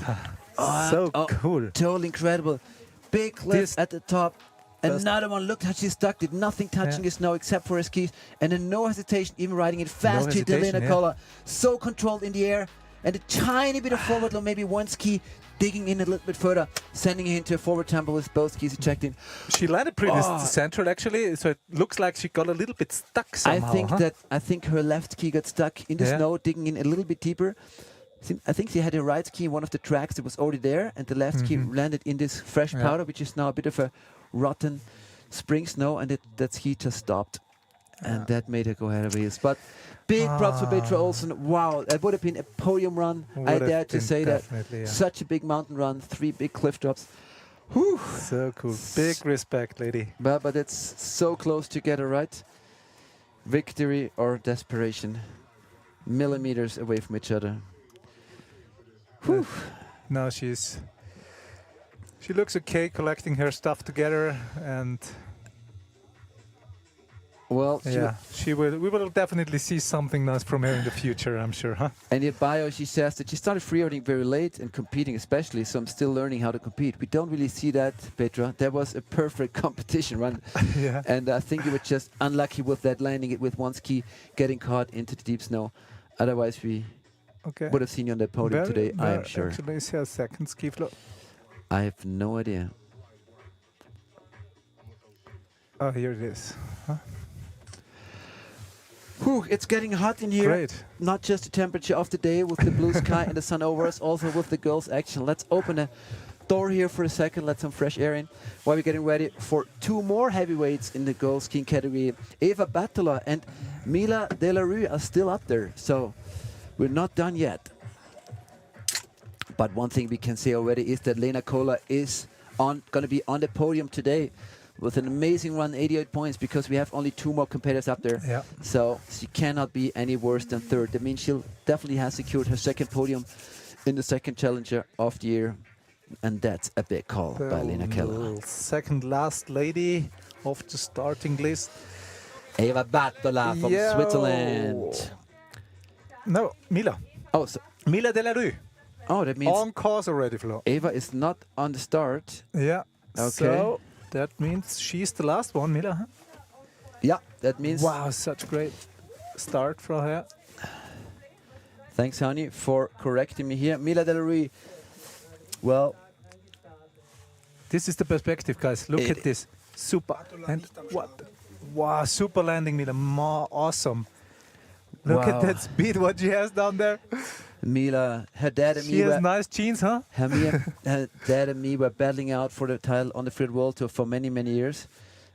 So cool. Totally incredible. Big cliff at the top. Another one. Look how she's stuck. Did nothing touching the snow except for her skis. And then no hesitation, even riding it fast to the Lena Koller. So controlled in the air. And a tiny bit of forward low, maybe one ski digging in a little bit further, sending her into a forward tumble with both skis ejected in. She landed pretty central actually, so it looks like she got a little bit stuck somehow. I think her left ski got stuck in the snow, digging in a little bit deeper. I think she had her right ski in one of the tracks that was already there, and the left ski landed in this fresh powder, which is now a bit of a rotten spring snow, and that ski just stopped. And that made her go ahead of heels. But big props for Petra Olsen. Wow, that would have been a podium run. I dare to say that. Such a big mountain run, 3 big cliff drops. Whew. So cool. Big respect, lady. But it's so close to get it right. Victory or desperation. Millimeters away from each other. Whew. No, she looks okay collecting her stuff together, and well, we will definitely see something nice from her in the future, I'm sure, huh? And in bio, she says that she started freeriding very late and competing especially, so I'm still learning how to compete. We don't really see that, Petra. That was a perfect competition run. And I think you were just unlucky with that, landing it with one ski, getting caught into the deep snow. Otherwise, we would have seen you on that podium today, I am sure. Actually, is her second ski flow? I have no idea. Oh, here it is. Huh? Whew, it's getting hot in here. Great. Not just the temperature of the day with the blue sky and the sun over us, also with the girls' action. Let's open a door here for a second, let some fresh air in, while we're getting ready for 2 more heavyweights in the girls' skiing category. Eva Battola and Mila Delarue are still up there, so we're not done yet. But one thing we can say already is that Lena Koller is going to be on the podium today with an amazing run, 88 points, because we have only 2 more competitors up there. So she cannot be any worse than third. That means she'll definitely has secured her second podium in the second Challenger of the year. And that's a big call by Lena Koller. Second last lady of the starting list. Eva Battola from Switzerland. No, Mila. Oh, so Mila Delarue. Oh, that means on course already, Flo. Eva is not on the start. Yeah. Okay. So that means she's the last one, Mila, huh? Yeah, that means... Wow, such great start from her. Thanks, honey, for correcting me here. Mila Delarue. Well... This is the perspective, guys. Look at this. Super. And what? Wow, super landing, Mila. Awesome. Look at that speed, what she has down there. Mila, her dad and me. She has nice jeans, huh? Her dad and me were battling out for the title on the Freeride World Tour for many, many years.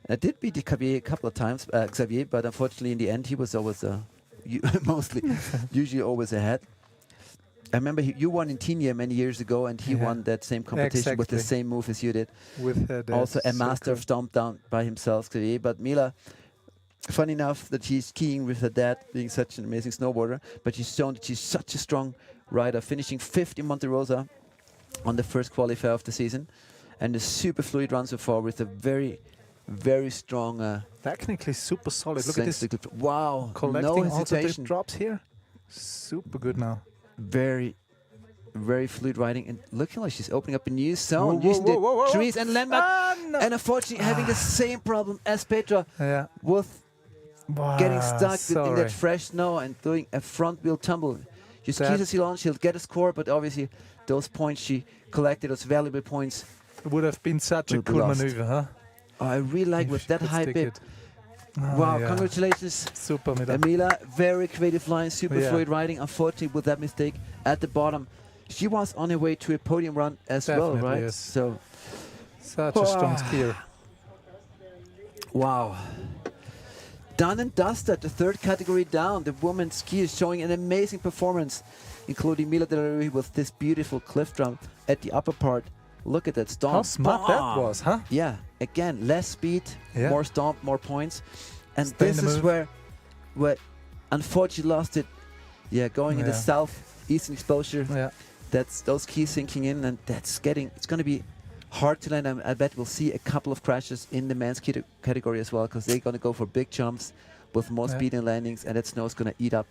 I did beat Xavier a couple of times, Xavier, but unfortunately in the end he was always usually always ahead. I remember you won in teen year many years ago, and he won that same competition with the same move as you did. With her dad. Also a master of stomp down by himself, Xavier. But Mila, funny enough that she's skiing with her dad, being such an amazing snowboarder, but she's shown that she's such a strong rider, finishing 5th in Monte Rosa on the first qualifier of the season, and a super fluid run so far with a very, very strong... technically super solid. Look at this. Wow, collecting no hesitation. Also drops here. Super good now. Very, very fluid riding, and looking like she's opening up a new zone, using the trees and landmark, and unfortunately having the same problem as Petra with getting stuck in that fresh snow and doing a front wheel tumble. She skis a silon, she'll get a score, but obviously those points she collected, those valuable points, it would have been such a cool maneuver, huh? Oh, I really like with that high bib. Wow, congratulations, super, Mila. Very creative line, super fluid riding. Unfortunately, with that mistake at the bottom, she was on her way to a podium run as well, right? Yes. So, such a strong skier. Wow. Done and dusted, the third category down. The women's ski is showing an amazing performance, including Mila Delarue with this beautiful cliff drum at the upper part. Look at that stomp. How smart that was, huh? Yeah, again, less speed, more stomp, more points. And Stay this is where unfortunately lost it. Yeah, going in the southeastern exposure. Yeah. That's those keys sinking in, and it's going to be hard to land. I bet we'll see a couple of crashes in the men's category as well, because they're going to go for big jumps with more speed and landings, and that snow is going to eat up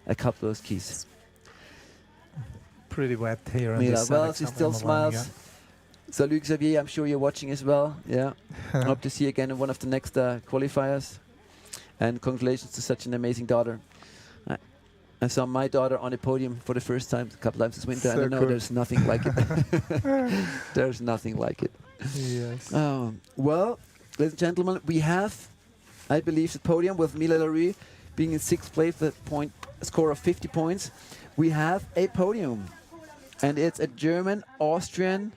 a couple of those keys. Pretty wet here. Mila, well, she still smiles. Salut Xavier, I'm sure you're watching as well. Yeah. Hope to see you again in one of the next qualifiers. And congratulations to such an amazing daughter. I saw my daughter on a podium for the first time a couple times this winter, So and I know cool. there's nothing like it. There's nothing like it. Yes. Well, ladies and gentlemen, we have, I believe, the podium with Mila Larue being in 6th place with a score of 50 points. We have a podium, and it's a German, Austrian,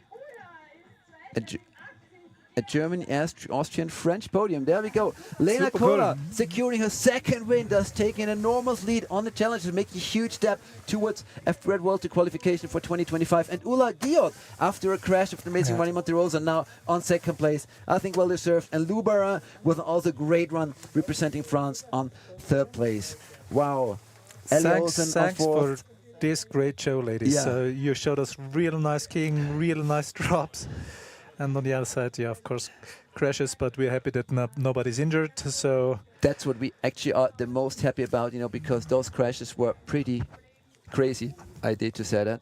a German, Austrian, French podium. There we go. Lena Super cool. Kohler securing her 2nd win, thus taking an enormous lead on the challenge and making a huge step towards a FWT qualification for 2025. And Ula Diot, after a crash of the amazing running Monte Rosa, now on 2nd place. I think well deserved. And Lou Barra with also a great run representing France on 3rd place. Wow. Ellie Olsen on Thanks for 4th. this great show, ladies. Yeah. So you showed us real nice skiing, real nice drops. And on the other side, yeah, of course, crashes, but we're happy that nobody's injured. So That's what we actually are the most happy about, you know, because those crashes were pretty crazy. I did to say that.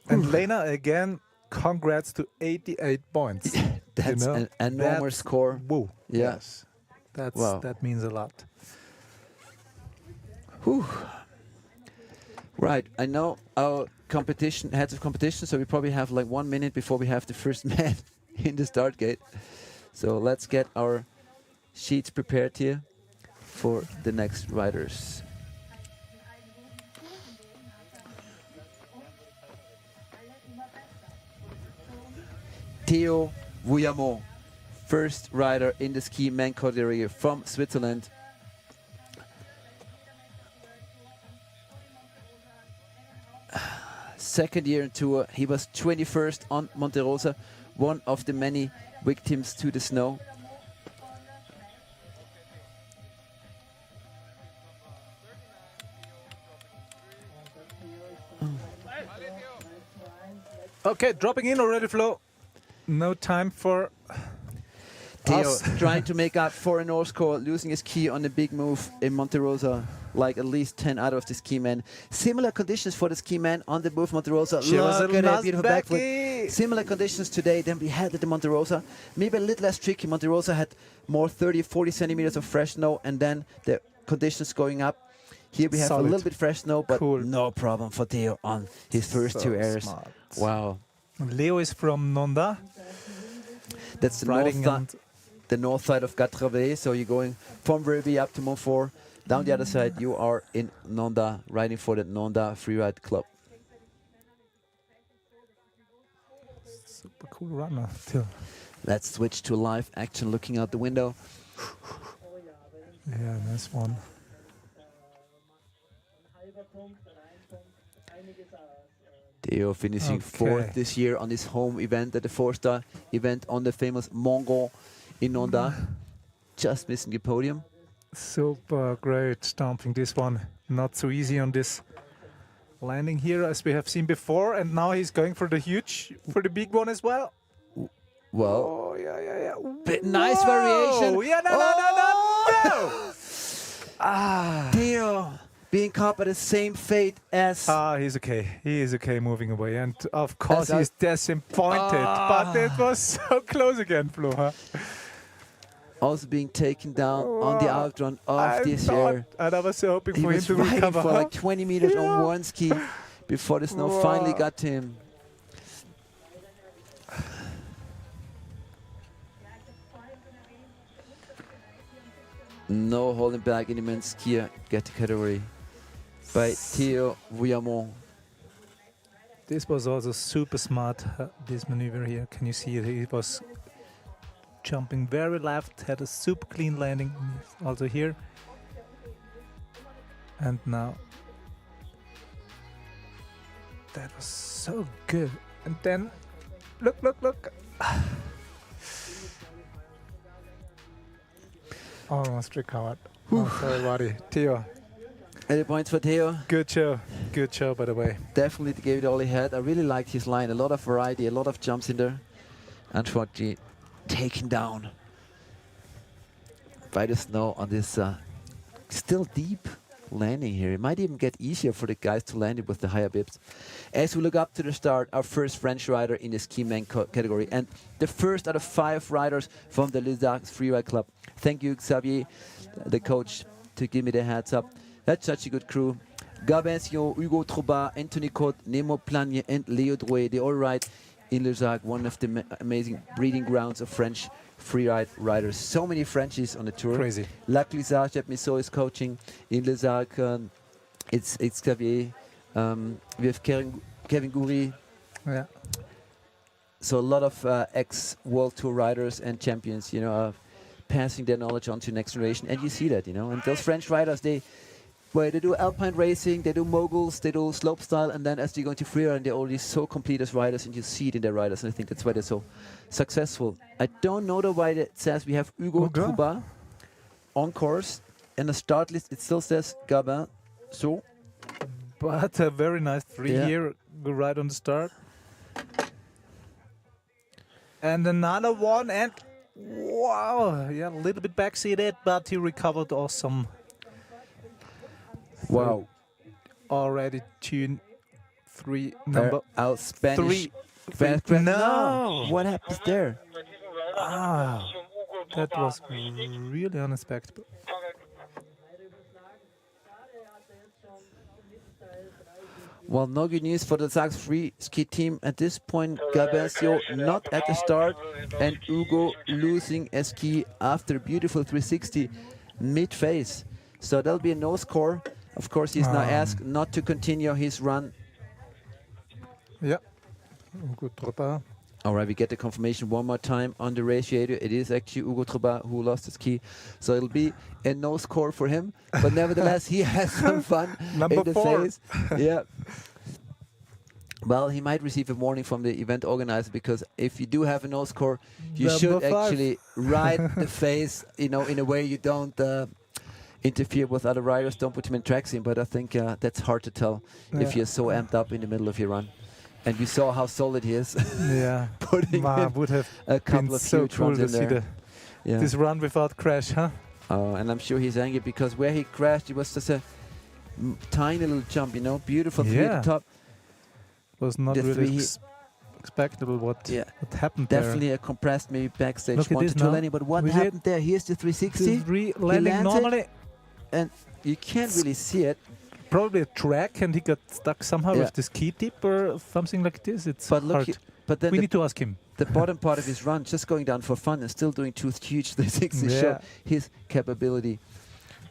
and Lena, again, congrats to 88 points. That's You know, an enormous that's- score. Whoa. Yeah. Yes. That's, Wow. That means a lot. Whew. Right, I know our heads of competition, so we probably have like 1 minute before we have the first man in the start gate. So let's get our sheets prepared here for the next riders. Theo Vouillamont, first rider in the ski man category from Switzerland. Second year in tour, he was 21st on Monte Rosa, one of the many victims to the snow. Okay, dropping in already, Flo. No time for Theo us. trying to make up for a North score, losing his key on a big move in Monte Rosa, like at least 10 out of the ski men. Similar conditions for the ski man on the move Monte Rosa. She was Look a at that nice beautiful Becky. backflip. Similar conditions today than we had at the Monte Rosa. Maybe a little less tricky. Monte Rosa had more 30, 40 centimeters of fresh snow, and then the conditions going up. Here we have Solid. a little bit fresh snow, but Cool. no problem for Theo on his first So two airs. smart. Wow. Leo is from Nonda, That's the riding north side of Gatravé, so you're going from Verbi up to Montfort. Down the other side, you are in Nonda, riding for the Nonda Freeride Club. super cool runner. Too. Let's switch to live action, looking out the window. Yeah, nice one. Theo finishing fourth this year on his home event at the 4-star event on the famous Mongon in Nonda. Just missing the podium. Super great stomping this one. Not so easy on this landing here as we have seen before, and now he's going for the big one as well. Well, Oh yeah. bit nice Whoa! variation. Yeah, no. Ah, Theo being caught by the same fate as He's okay. He is okay moving away, and of course As he's disappointed. But it was so close again, Flo. Huh? also being taken down on the Wow. outrun of this year. And I was so hoping He for him was to riding recover. for like 20 meters Yeah. on one ski before the snow Wow. finally got to him. No holding back in the men's skier category by Theo Vouillamont. This was also super smart, this maneuver here. Can you see it? He was jumping very left, had a super clean landing also here. And now, that was so good. And then, look. Almost recovered. Oh, sorry, buddy. Theo, 80 points for Theo. good show. Good show, by the way. Definitely gave it all he had. I really liked his line. A lot of variety, a lot of jumps in there. Unfortunately, taken down by the snow on this still deep landing here. It might even get easier for the guys to land it with the higher bibs. As we look up to the start, our first French rider in the ski man category, and the first out of 5 riders from the Les Arcs Freeride Club. Thank you, Xavier, the coach, to give me the heads up. That's such a good crew. Gabin Sion, Hugo Trobat, Anthony Cote, Nemo Plagne, and Leo Drouet. They all ride in Les Arcs, one of the amazing breeding grounds of French freeride riders. So many Frenchies on the tour. Crazy. Lakarschneid that Miso is coaching in Les Arcs. It's Xavier. We have Kevin Goury. Yeah. So a lot of ex-World Tour riders and champions, you know, passing their knowledge on to the next generation. And you see that, you know. And those French riders, they do alpine racing, they do moguls, they do slopestyle, and then as they go into freeride, they're already so complete as riders, and you see it in their riders, and I think that's why they're so successful. I don't know why it says we have Hugo Trobat on course, and the start list, it still says Gabin. So, But a very nice 3 Yeah. here, go right on the start. And another one, and wow, yeah, a little bit backseated, but he recovered awesome. wow. Already tune 3, number out Spanish. 3. No! What happens there? Ah, that was really unexpected. Well, no good news for the Sachs free ski team. At this point, Gabasio not at the start, and Hugo losing a ski after a beautiful 360 mid-phase. So there'll be a no score. Of course, he's now asked not to continue his run. Yeah. Hugo Trobat. All right, we get the confirmation one more time on the ratiator. It is actually Hugo Trobat who lost his key. So it'll be a no score for him. But nevertheless, he has some fun Number in the 4. phase. Yeah. Well, he might receive a warning from the event organizer, because if you do have a no score, you Number should 5. actually ride the phase, you know, in a way you don't interfere with other riders, don't put him in track scene. But I think that's hard to tell if you're so amped up in the middle of your run. And you saw how solid he is. Yeah. Putting in would have a been couple of so huge cool runs to in see there. this run without crash, huh? And I'm sure he's angry, because where he crashed, it was just a tiny little jump, you know, beautiful three at the top. Was not The really three expectable what happened Definitely a compressed, maybe backstage Look at 1 to this 2 now. landing. But what We see happened there? Here's the 360. there. He Landing lands it, normally. and you can't really see it. Probably a track, and he got stuck somehow with the ski tip or something like this. It's But look, hard. but then We the, need to ask him. the bottom part of his run, just going down for fun and still doing 2 huge 360s, Yeah. show his capability.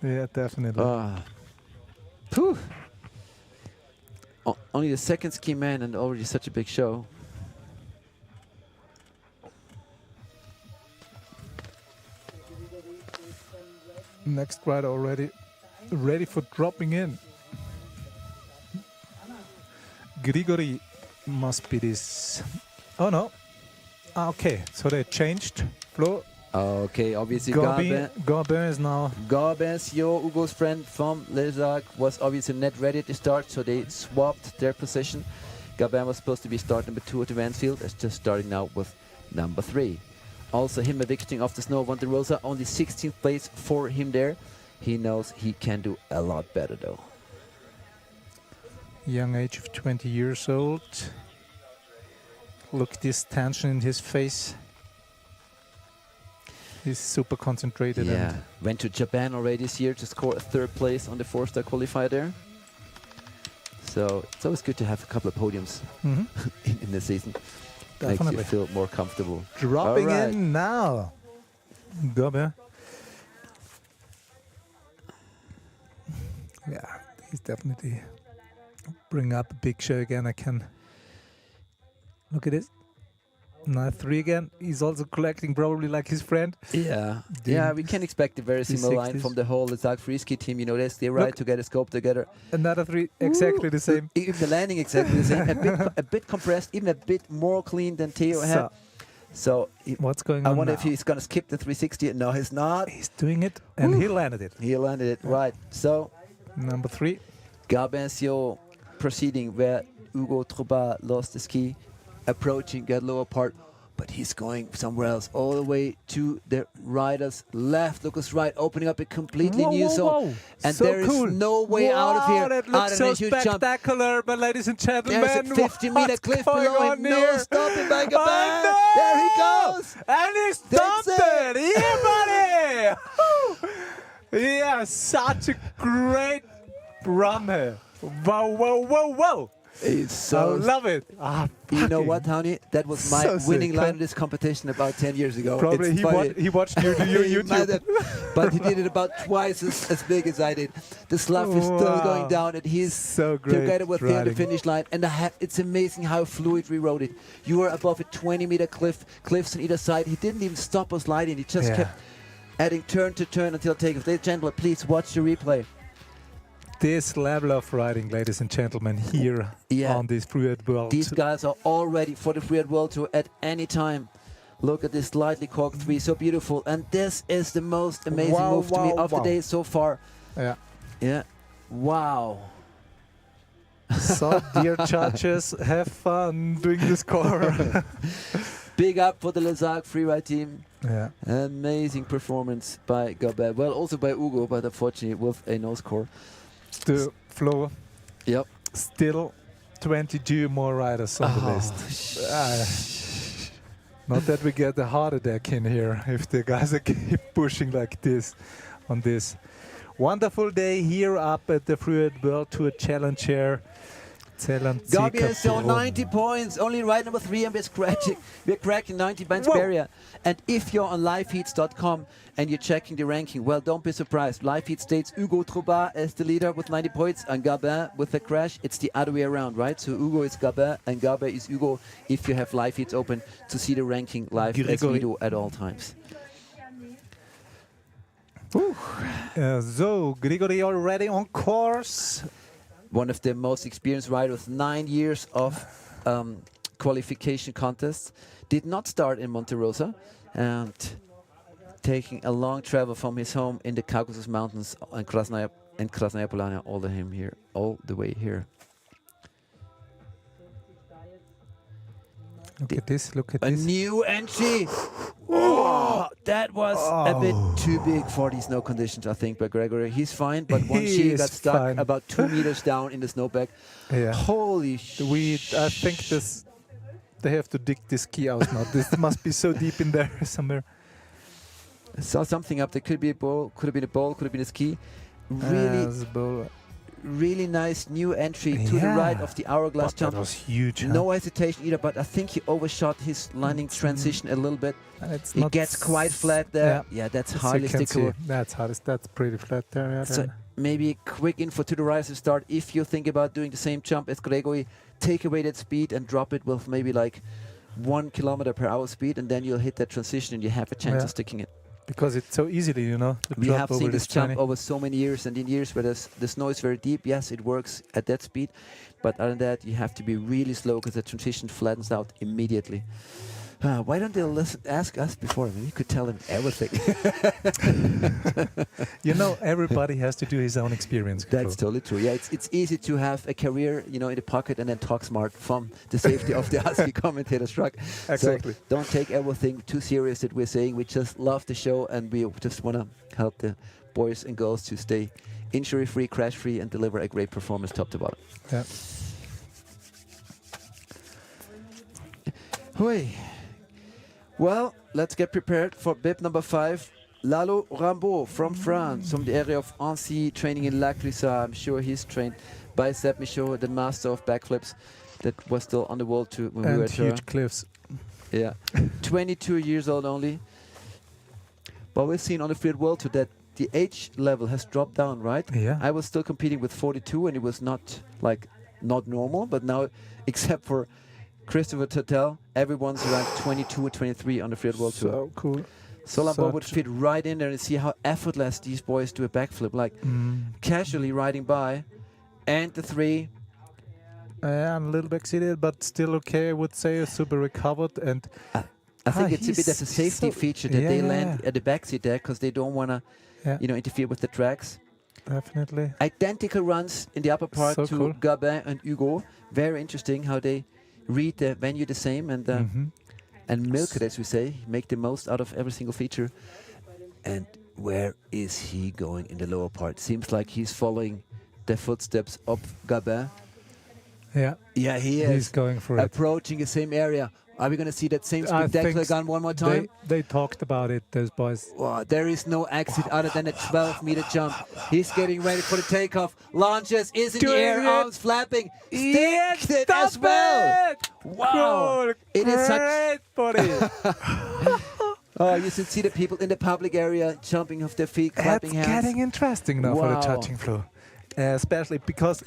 Yeah, definitely. Phew. Only the second ski man, and already such a big show. Next rider already ready for dropping in. Grigory must be this. Oh no. Okay, so they changed floor. Okay, obviously Garbin is now. Garbensio, Hugo's friend from Les Arcs, was obviously not ready to start, so they swapped their position. Garbin was supposed to be start number 2 at the Mansfield, is just starting now with number 3. Also him evicting off the snow of Monte Rosa, only 16th place for him there. He knows he can do a lot better though. Young age of 20 years old. Look this tension in his face. He's super concentrated. Yeah, And went to Japan already this year to score a 3rd place on the 4-star qualifier there. So it's always good to have a couple of podiums in the season. Definitely. Makes you feel more comfortable. dropping All right. in now. Garbin. Yeah, he's definitely bring up a big show again. I can look at this. Now 3 again. He's also collecting probably like his friend. Yeah, yeah, we can expect a very similar line 360s. from the whole Zag free ski team. You know, they ride Look. together, scope together. Another 3, exactly the same. Even the landing exactly the same. A bit compressed, even a bit more clean than Theo had. So What's going I on wonder now? if he's going to skip the 360. No, he's not. He's doing it, and he landed it. He landed it right. So Number 3. Garbensio proceeding where Hugo Trobat lost the ski, approaching that lower part. but he's going somewhere else, all the way to the rider's left. Look us right, opening up a completely new zone. And So there is cool. no way out of here. That Out looks of so a huge jump. spectacular, but ladies and gentlemen, There's a 50-meter what's cliff going below on him. No here? stopping by Oh, Gabin. no! There he goes. And he That's stopped it! Yeah, buddy! Yeah, such a great run here. Wow, wow, wow, wow! It's I so. love it. Ah, You know fucking- what, Tony? That was my So sick, winning line huh? in this competition about 10 years ago. Probably It's funny. he watched your He might YouTube. have, but he did it about twice as big as I did. The slough is still Wow. going down, and he's So great together with the riding. finish line. And it's amazing how fluid we rode it. You were above a 20-meter cliffs on either side. He didn't even stop us sliding. He just Yeah. kept adding turn to turn until takeoff. Ladies and gentlemen, please watch the replay. This level of riding, ladies and gentlemen, here Yeah. on this Freeride World. These guys are all ready for the Freeride World Tour at any time. Look at this slightly corked 3, so beautiful. And this is the most amazing Wow, move to me wow, of the wow. day so far. Yeah. Yeah. Wow. So, dear judges, have fun doing the score. Big up for the Lazark Freeride team. Yeah. Amazing performance by Gabin. Well, also by Ugo, but unfortunately with a no score. The flow. Yep. Still 22 more riders on the list. Not that we get a heart attack in here if the guys are keep pushing like this on this. Wonderful day here up at the Freeride World Tour Challenger. Zell and Gabin is still See-Kaprun. 90 points, only ride number 3, and we're cracking 90 points Whoa. barrier. And if you're on liveheats.com and you're checking the ranking, well, don't be surprised. Liveheat states Hugo Troubart as the leader with 90 points and Gabin with the crash. It's the other way around, right? So Hugo is Gabin and Gabin is Hugo if you have Liveheats open to see the ranking live as we do at all times. So, Grigory already on course. One of the most experienced riders, 9 years of qualification contests. Did not start in Monte Rosa and taking a long travel from his home in the Caucasus Mountains and Krasnaya Polania all the way here. Look at this, look at A this. new entry. Oh, that was a bit too big for these snow conditions, I think, by Gregory. He's fine, but once He she is got stuck fine. about 2 meters down in the snowpack. Yeah. Holy I think this. They have to dig this ski out now. This must be so deep in there somewhere. I saw something up there. Could be a bowl, could have been a bowl, could have been a ski. Really, As a bowl. really nice new entry to the Yeah. right of the hourglass But that jump. was huge. Huh? No hesitation either, but I think he overshot his landing transition a little bit. It's He not gets quite flat there. Yeah. Yeah, that's As you hardly can see, stickable. That's pretty flat there. Yeah, So then. maybe a quick info to the riders to start. If you think about doing the same jump as Gregory, take away that speed and drop it with maybe like 1 km/h speed, and then you'll hit that transition and you have a chance Yeah. of sticking it. Because it's so easily, you know. To We drop have over seen this jump journey. over so many years, and in years where the snow is very deep, yes, it works at that speed. But other than that, you have to be really slow because the transition flattens out immediately. Why don't they ask us before? I mean, we could tell them everything. You know, everybody has to do his own experience. That's totally true. Yeah, it's easy to have a career, you know, in the pocket and then talk smart from the safety of the ASCII commentator's truck. Exactly. So don't take everything too serious that we're saying. We just love the show and we just want to help the boys and girls to stay injury-free, crash-free, and deliver a great performance top to bottom. Yeah. Hoi. Well, let's get prepared for bib number 5. Lalo Rambaud from France, from the area of Annecy, training in Lakarschneid. I'm sure he's trained by Seb Michaud, the master of backflips that was still on the world tour when we were And at Turin. huge cliffs. Yeah, 22 years old only. But we've seen on the Freeride World Tour that the age level has dropped down, right? Yeah. I was still competing with 42 and it was not normal, but now, except for Christopher Tuttle, everyone's around 22 or 23 on the Freeride World Tour. So cool. So Lambeau would Such- fit right in there and see how effortless these boys do a backflip, like casually riding by, and the 3. Yeah, I'm a little bit excited, but still okay. I would say super recovered and. I think it's a bit of a safety feature that they land at the backseat there because they don't want to, interfere with the tracks. Definitely. Identical runs in the upper part So to cool. Gabin and Hugo. Very interesting how they read the venue the same and and milk it, as we say, make the most out of every single feature. And where is he going in the lower part? Seems like he's following the footsteps of Gabin. Yeah. Yeah, he is. He's going for it. Approaching the same area. Are we going to see that same I spectacular think gun one more time? They talked about it, those boys. Wow, there is no exit other than a 12-meter jump. He's getting ready for the takeoff. Launches, is in the Doing air, it. arms flapping. Yes, Sticks it stop as well. it! Wow. Cool. It is such... Great, buddy. Oh, you should see the people in the public area jumping off their feet, clapping It's hands. getting interesting now for the Wow. judging floor. Especially because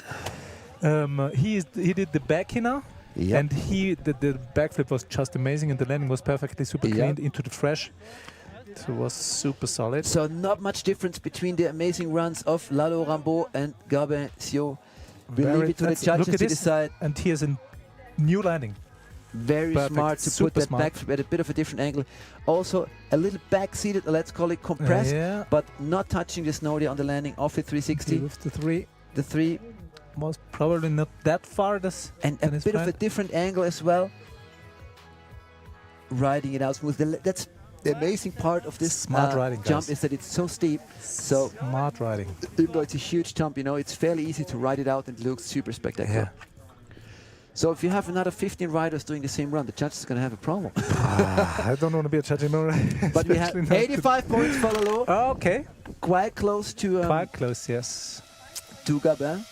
he did the back here now. Yep. And the backflip was just amazing, and the landing was perfectly super Yep. cleaned into the fresh. So it was super solid. So not much difference between the amazing runs of Lalo Rambeau and Gabin Sio. We leave it to the Look judges at to this. decide. And here's a new landing. Very Perfect. smart to Super put that smart. backflip at a bit of a different angle. Also a little back-seated, let's call it compressed, Yeah. but not touching the snow there on the landing off it 360. With the three The 3 was probably not that far. and a bit of a different angle as well. Riding it out smooth. That's the amazing part of this Smart riding, jump guys. is that it's so steep. So Smart riding. even though it's a huge jump, you know, it's fairly easy to ride it out and it looks super spectacular. Yeah. So if you have another 15 riders doing the same run, the judge is going to have a problem. I don't want to be a judge anymore. But we have 85 points for Lalo. Okay. Quite close to Quite close, yes. to Gabin.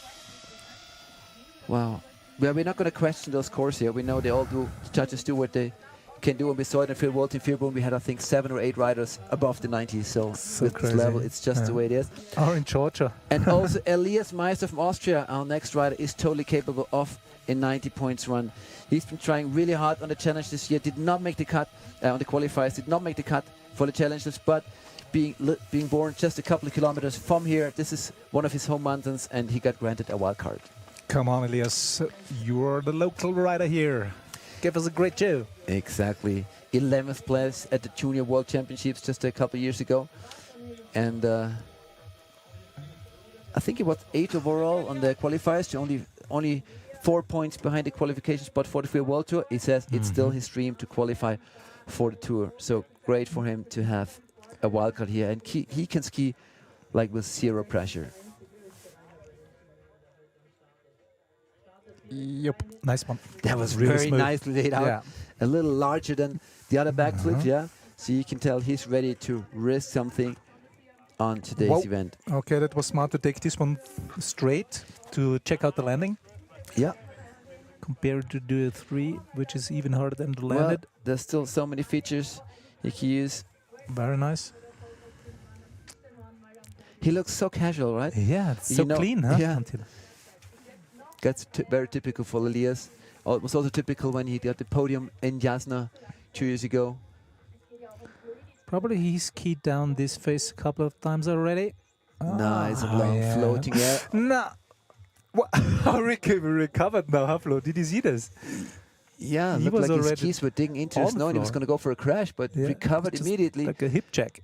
Wow. Well, we're not going to question those scores here. We know they all do, the judges do what they can do. And we saw it in FWT in Freeride, we had, I think, 7 or 8 riders above the 90s. So with crazy. this level, it's just the way it is. Or in Georgia. And also Elias Meister from Austria, our next rider, is totally capable of a 90 points run. He's been trying really hard on the challenge this year, did not make the cut on the qualifiers, did not make the cut for the challenges, but being born just a couple of kilometers from here, this is one of his home mountains, and he got granted a wild card. Come on, Elias. You're the local rider here. Give us a great show. Exactly. 11th place at the Junior World Championships just a couple of years ago. And I think it was 8 overall on the qualifiers, to only 4 points behind the qualification spot for the Free World Tour. He says it's still his dream to qualify for the tour. So great for him to have a wildcard here. And he can ski like with zero pressure. Yep. Nice one. That was Really very smooth. nicely laid out. Yeah. A little larger than the other backflips, yeah. So you can tell he's ready to risk something on today's Whoa. event. Okay, that was smart to take this one straight to check out the landing. Yeah. Compared to the 3, which is even harder than the Well, landed. there's still so many features he can use. Very nice. He looks so casual, right? Yeah, it's You so know- clean, huh? yeah. That's very typical for Elias. It was also typical when he got the podium in Jasna 2 years ago. Probably he skied down this face a couple of times already. Nice and long floating air. No. What? How recovered now, huh, Flo? Did you see this? Yeah, He looked was like his already skis were digging into the on the snow and he was floor. going to go for a crash, but Yeah, recovered just immediately. Like a hip check.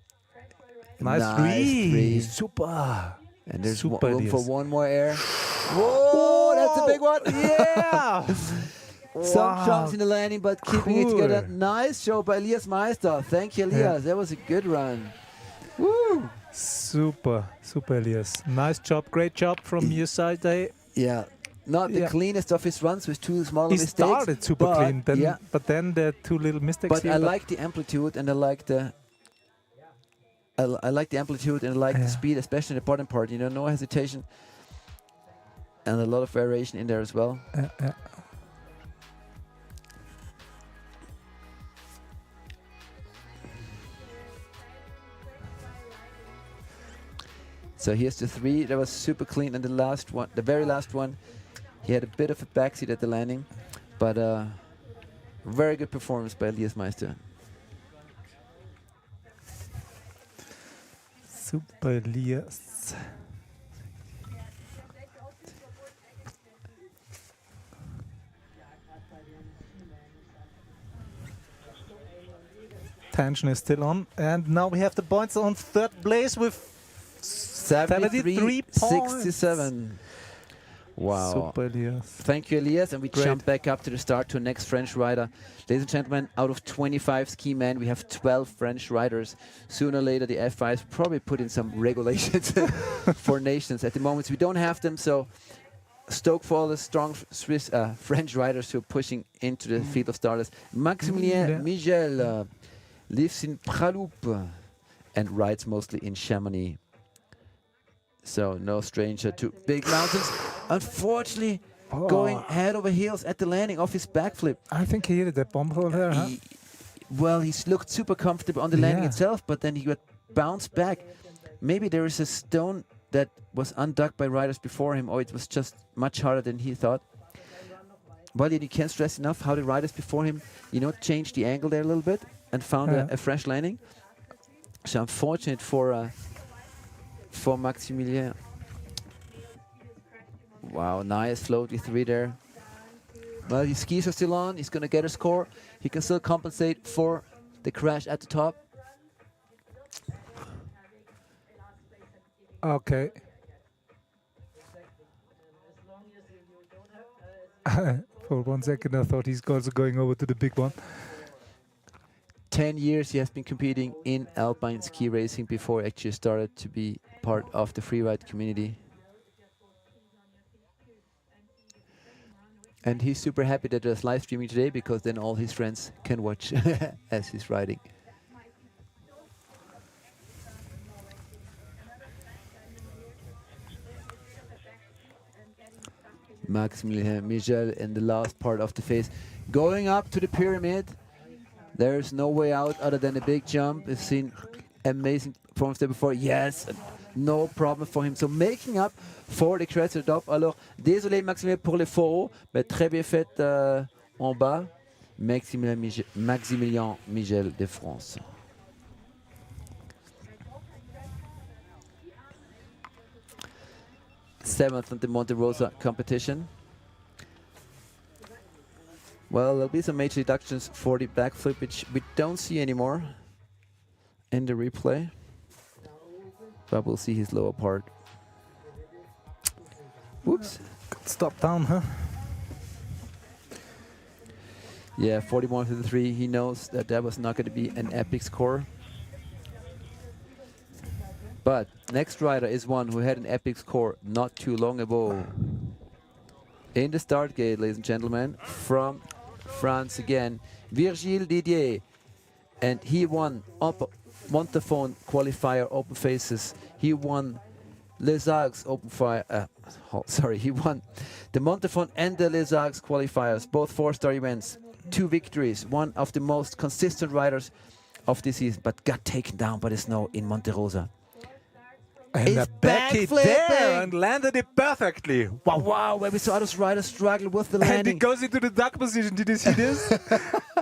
Nice, Nice three. three. Super. And there's Super room for Elias. one more air. Whoa, that's a big one. Yeah. Some jumps in the landing, but keeping it together. Cool. Nice show by Elias Meister. Thank you, Elias. That was a good run. Woo! Super, super, Elias. Nice job, great job from your side there. Yeah. Not the Yeah. cleanest of his runs with 2 small He mistakes. started super but clean, then, yeah, but then the 2 little mistakes but here. I like the amplitude and I like the I like the amplitude and I like the speed, especially in the bottom part. You know, no hesitation and a lot of variation in there as well. Yeah. So here's the 3 that was super clean, and the last one, the very last one, he had a bit of a backseat at the landing, but very good performance by Elias Meister. Super, Elias. Tension is still on, and now we have the points on 3rd place with 73 points. 73-67. Wow. Super, Elias. Thank you, Elias. And we Great. jump back up to the start to the next French rider. Ladies and gentlemen, out of 25 ski men, we have 12 French riders. Sooner or later, the FIs probably put in some regulations for nations. At the moment, we don't have them, so stoke for all the strong Swiss, French riders who are pushing into the field of starters. Maximilien Migel lives in Praloup and rides mostly in Chamonix. So no stranger to big mountains. Unfortunately, going head over heels at the landing off his backflip. I think he hit that bomb hole there, huh? Well, he's looked super comfortable on the landing itself, but then he got bounced back. Maybe there is a stone that was unducked by riders before him, or it was just much harder than he thought. But you can't stress enough how the riders before him, changed the angle there a little bit and found a fresh landing. So unfortunate for Maximilien. Wow, nice floaty 3 there. Well, his skis are still on. He's going to get a score. He can still compensate for the crash at the top. Okay. For 1 second, I thought he's also going over to the big one. 10 years he has been competing in alpine ski racing before he actually started to be part of the freeride community. And he's super happy that there's live streaming today, because then all his friends can watch as he's riding. Maximilien Migel in the last part of the phase. Going up to the pyramid. There's no way out other than a big jump. We've seen amazing performance there before. Yes, no problem for him. So making up for the crash at the top. Alors, désolé Maximilien pour les faux, mais très bien fait en bas. Maximilien Migel de France. Seventh on the Monte Rosa competition. Well, there'll be some major deductions for the backflip, which we don't see anymore in the replay. But we'll see his lower part. Whoops. Stop down, huh? Yeah, 41.53. He knows that that was not going to be an epic score. But next rider is one who had an epic score not too long ago. In the start gate, ladies and gentlemen, from France again, Virgile Didier. And he won Montafon Qualifier Open Faces. He won Les Arcs Open Fire. He won the Montafon and the Les Arcs Qualifiers, both 4-star events. 2 victories, one of the most consistent riders of this season, but got taken down by the snow in Monte Rosa. And a back there and landed it perfectly. Wow, wow, where we saw those riders struggle with the landing. And he goes into the duck position. Did you see this?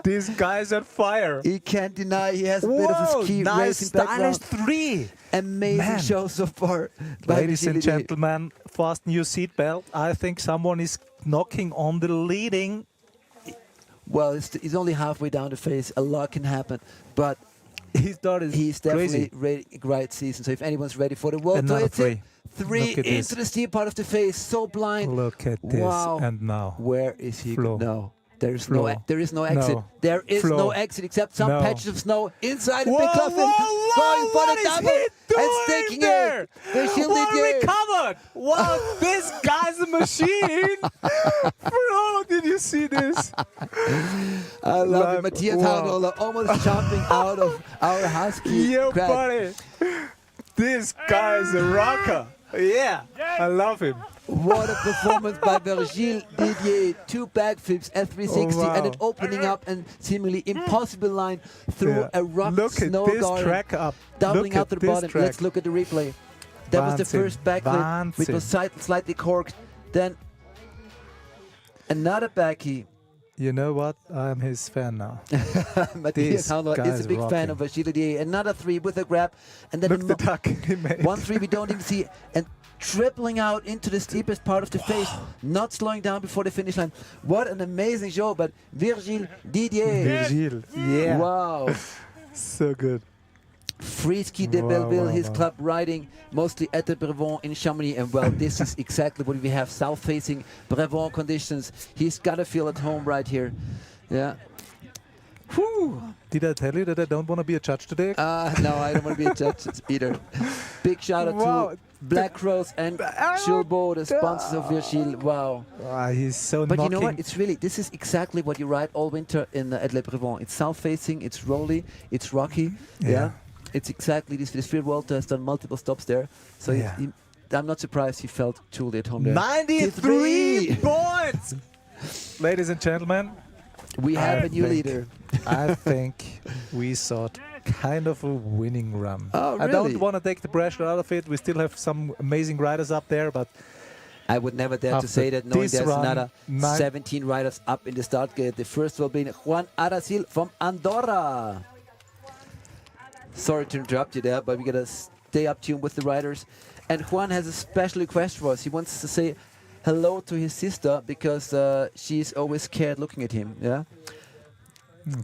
This guy's on fire. He can't deny he has a bit of a ski racing background. 3. Amazing show so far. Ladies and gentlemen, fasten your seatbelt. I think someone is knocking on the leading. Well, he's only halfway down the phase. A lot can happen, but he's definitely ready, great season. So if anyone's ready for the World Tour, it's 3 into the steep part of the phase. So blind. Look at this. Wow. And now. Where is he? No. There is no exit. No. There is no exit except some patches of snow inside the big coffin. Going for the double and sticking there? it. Didier. Recovered. Wow, this guy's a machine. Bro, did you see this? I love it. Matthias Haunola almost jumping out of our husky. Yo, buddy. This guy is a rocker. Yeah, I love him. What a performance by Virgile Didier. 2 backflips at 360 and an opening up and seemingly impossible line through a rock snow garden. Track up. Doubling out to the bottom. Track. Let's look at the replay. That was the first backflip, which was slightly corked. Then another backy. You know what? I'm his fan now. Matthias Haunola is a big fan of Virgile Didier. Another 3 with a grab. And then look the duck he made. 1 3 we don't even see. And tripling out into the steepest part of the face, not slowing down before the finish line. What an amazing show, but Virgile Didier. Virgile, yeah. Wow. So good. Free Ski de Belleville, his club riding mostly at the Brevant in Chamonix, and well, this is exactly what we have, south-facing Brevant conditions. He's got to feel at home right here. Yeah. Whew. Did I tell you that I don't want to be a judge today? No, I don't want to be a judge either. Big shout out to Black Rose and Gilbo, the sponsors of Virgil. Wow. He's so But knocking. you know what? It's really, this is exactly what you ride all winter in at Le Brevant. It's south-facing, it's rolly, it's rocky. Yeah. It's exactly this. Freeride Walter has done multiple stops there. So I'm not surprised he felt truly at home there. 93 points! Ladies and gentlemen, we have a new leader. I think we saw kind of a winning run. Oh, really? I don't want to take the pressure out of it. We still have some amazing riders up there, but I would never dare to say that, knowing this there's run, another 17 riders up in the start gate. The first will be Juan Aracil from Andorra. Sorry to interrupt you there, but we gotta stay up tuned with the riders. And Juan has a special request for us. He wants to say hello to his sister because she's always scared looking at him. Yeah.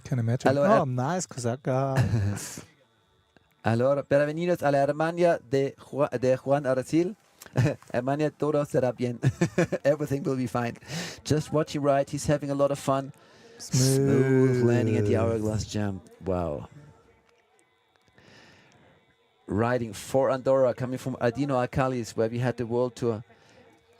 Can imagine. Hello, nice, Kosaka. Allora, bienvenidos a la hermana de Juan Aracil. Hermana, todo será bien. Everything will be fine. Just watch him ride. He's having a lot of fun. Smooth landing at the hourglass jump. Wow. Riding for Andorra, coming from Ardino Alcalis, where we had the World Tour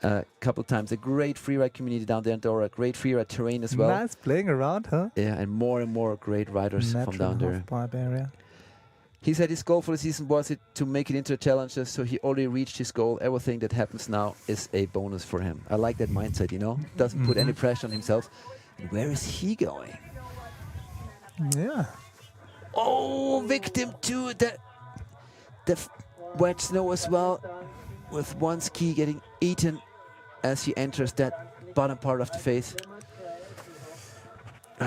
a couple times. A great freeride community down there in Andorra, great freeride terrain as well. Nice playing around, huh? Yeah, and more great riders from down there. Pipe area. He said his goal for the season was to make it into a challenger, so he already reached his goal. Everything that happens now is a bonus for him. I like that mindset, you know? Doesn't put any pressure on himself. And where is he going? Yeah. Oh, victim to the wet snow as well, with one ski getting eaten as he enters that bottom part of the face.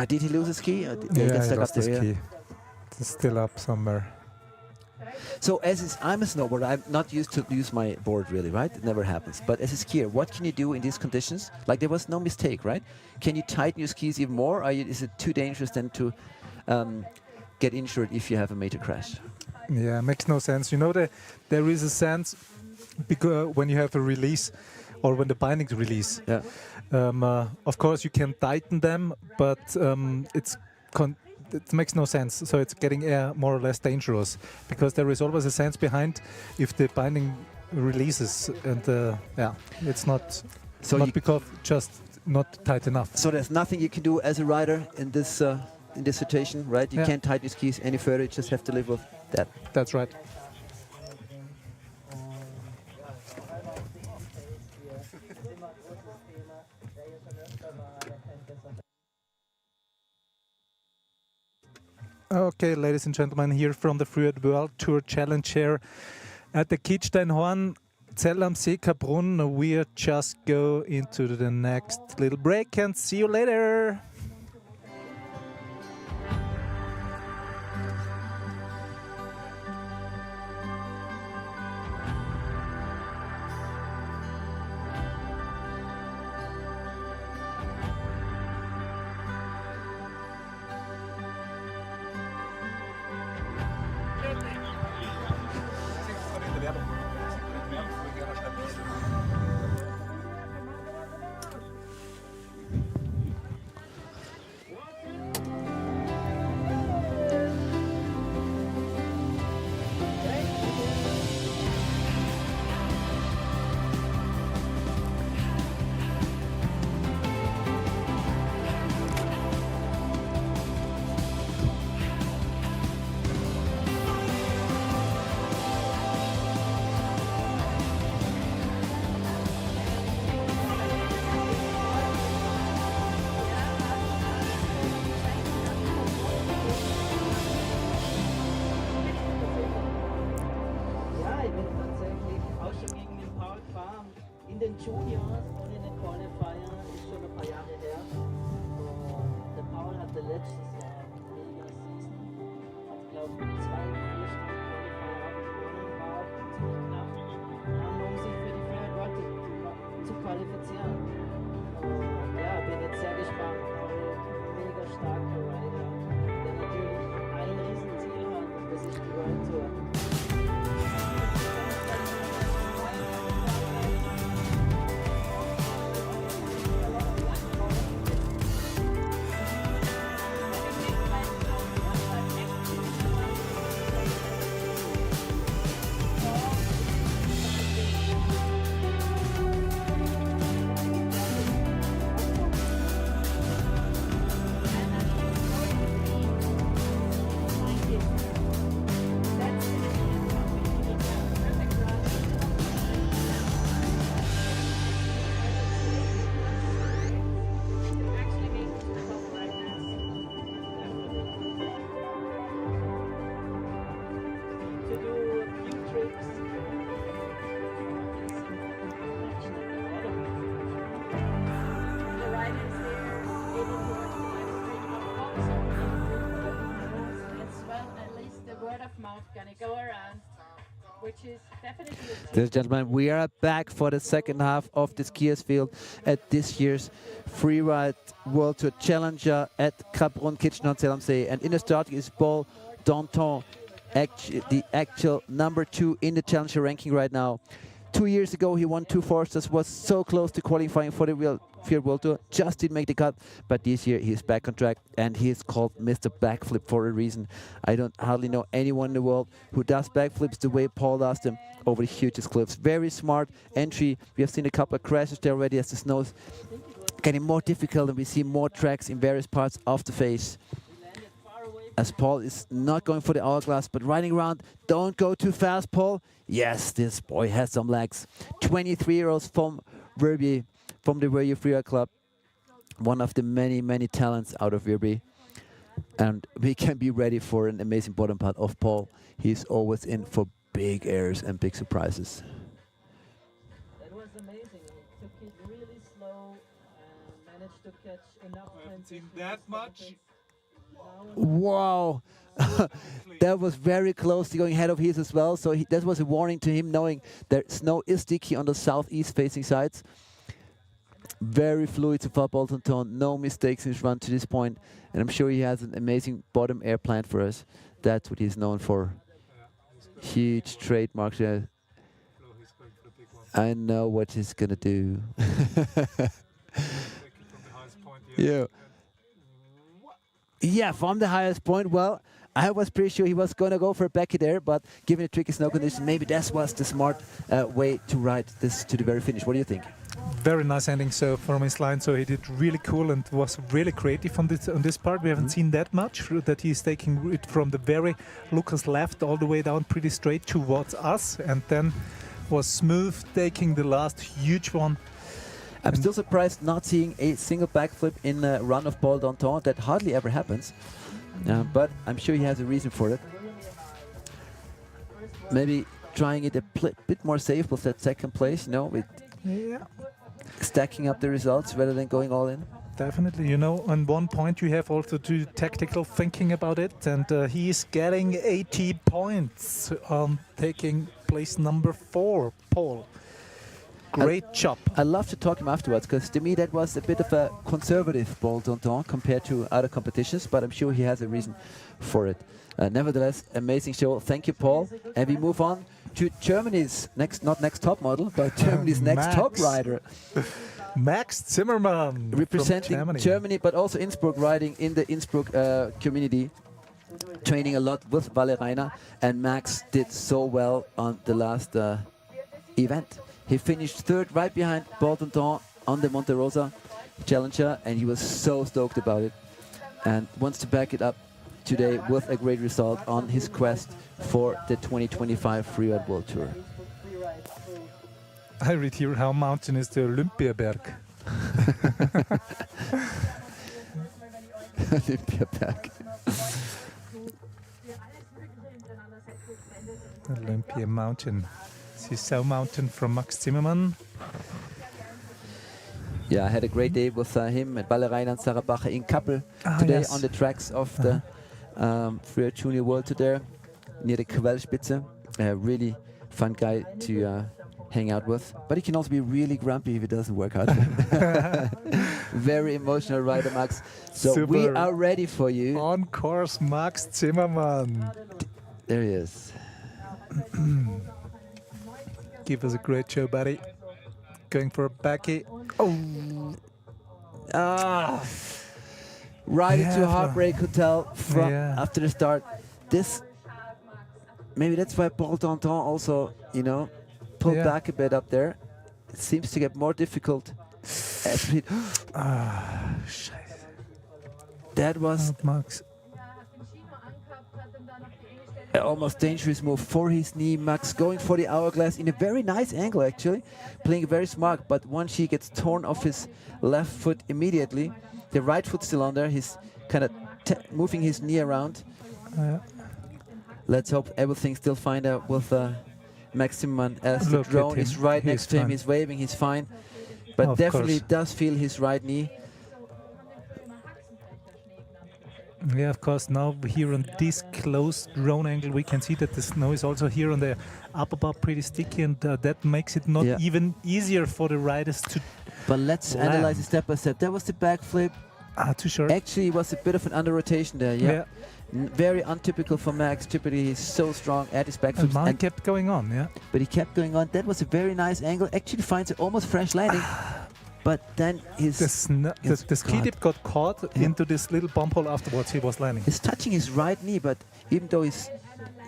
Did he lose his ski? Or did he get stuck up there? Ski. It's still up somewhere. So I'm a snowboarder, I'm not used to use my board really, right? It never happens. But as a skier, what can you do in these conditions? Like, there was no mistake, right? Can you tighten your skis even more, or is it too dangerous then to get injured if you have a major crash? Yeah, makes no sense. You know, there is a sense because when you have a release or when the bindings release, of course you can tighten them, but it makes no sense. So it's getting more or less dangerous because there is always a sense behind if the binding releases, and it's not because just not tight enough. So there's nothing you can do as a rider in this situation, right? You can't tighten your skis any further. You just have to live with that. That's right. Okay, ladies and gentlemen, here from the Freeride World Tour Challenger at the Kitzsteinhorn, Zell am See-Kaprun. We just go into the next little break and see you later. den Juniors und in den Qualifier ist schon ein paar Jahre her. Und der Paul hatte letztes Jahr mega Season. Hat, glaube ich, 2 4 Stunden Qualifier gewonnen, war auch ziemlich knapp. Um sich für die Freeride World zu qualifizieren. Und ja, bin jetzt sehr gespannt. Paul, mega starker Rider, der natürlich ein Riesenziel hat, und das ist die World Tour. word of mouth gonna go around, which is definitely a Ladies and gentlemen, we are back for the second half of the skiers field at this year's Freeride World Tour Challenger at See-Kaprun Kitzsteinhorn am See. And in the start is Paul Danton, the actual number 2 in the Challenger ranking right now. 2 years ago, he won 2 Forsters, was so close to qualifying for the Freeride World Tour, just didn't make the cut. But this year, he's back on track, and he's called Mr. Backflip for a reason. I don't hardly know anyone in the world who does backflips the way Paul does them over the hugest cliffs. Very smart entry. We have seen a couple of crashes there already as the snow's getting more difficult, and we see more tracks in various parts of the face. As Paul is not going for the hourglass, but riding around. Don't go too fast, Paul. Yes, this boy has some legs. 23-year-olds from Verbier, from the Verbier Freeride Club. One of the many, many talents out of Verbier. And we can be ready for an amazing bottom part of Paul. He's always in for big airs and big surprises. That was amazing. He took it really slow and managed to catch enough transition. that much. Wow. That was very close to going ahead of his as well. So that was a warning to him, knowing that snow is sticky on the southeast facing sides. Very fluid so far, Bolton Tone. No mistakes in his run to this point. And I'm sure he has an amazing bottom air planned for us. That's what he's known for. Huge trademark there. I know what he's going to do. Yeah. Yeah, from the highest point. Well, I was pretty sure he was going to go for a backy there, but given the tricky snow conditions, maybe that was the smart way to ride this to the very finish. What do you think? Very nice ending so from his line. So he did really cool and was really creative on this part. We haven't seen that much, that he's taking it from the very Lucas left all the way down pretty straight towards us, and then was smooth taking the last huge one. I'm still surprised not seeing a single backflip in a run of Paul Danton. That hardly ever happens, but I'm sure he has a reason for it. Maybe trying it a bit more safe with that second place, you know, with stacking up the results rather than going all in. Definitely, you know, on one point you have also to do tactical thinking about it, and he's getting 80 points on taking place number 4, Paul. Great job. I love to talk to him afterwards, because to me that was a bit of a conservative Paul Danton compared to other competitions, but I'm sure he has a reason for it. Nevertheless, amazing show. Thank you, Paul. And we move on to Germany's next, not next top model, but Germany's next top rider. Max Zimmermann, representing Germany, but also Innsbruck, riding in the Innsbruck community, training a lot with Walle Reiner, and Max did so well on the last event. He finished 3rd right behind Paul Danton on the Monte Rosa Challenger, and he was so stoked about it and wants to back it up today with a great result on his quest for the 2025 Freeride World Tour. I read here how mountain is the Olympiaberg. Olympiaberg. Olympia Mountain. Zell Mountain from Max Zimmermann. Yeah, I had a great day with him and Walle Reiner and Sarah Bacher in Kappel today on the tracks of the Freeride Junior World Tour there near the Quellspitze. A really fun guy to hang out with, but he can also be really grumpy if it doesn't work out. Very emotional rider, Max. So Super. We are ready for you. On course, Max Zimmermann. There he is. Give us a great show, buddy. Going for a backy. Oh! Ah! Riding to Heartbreak Hotel from after the start. This, maybe that's why Paul Danton also, you know, pulled back a bit up there. It seems to get more difficult. That was Max. An almost dangerous move for his knee. Max going for the hourglass in a very nice angle, actually. Playing very smart, but once he gets torn off his left foot immediately, the right foot still on there. He's kind of moving his knee around. Let's hope everything's still fine there with Max Zimmermann, as the drone is right next to him. He's waving, he's fine. But definitely does feel his right knee. Yeah, of course. Now here on this close drone angle, we can see that the snow is also here on the upper bar pretty sticky, and that makes it not Yeah. even easier for the riders to. But let's Land. analyze it step by step. That was the backflip. Too short. Actually, it was a bit of an under rotation there. Yeah. Very untypical for Max. Typically, he's so strong at his And backflips. mine kept going on. Yeah. But he kept going on. That was a very nice angle. Actually finds an almost fresh landing. But then his The ski God. dip got caught into this little bump hole afterwards. He was landing. He's touching his right knee, but even though his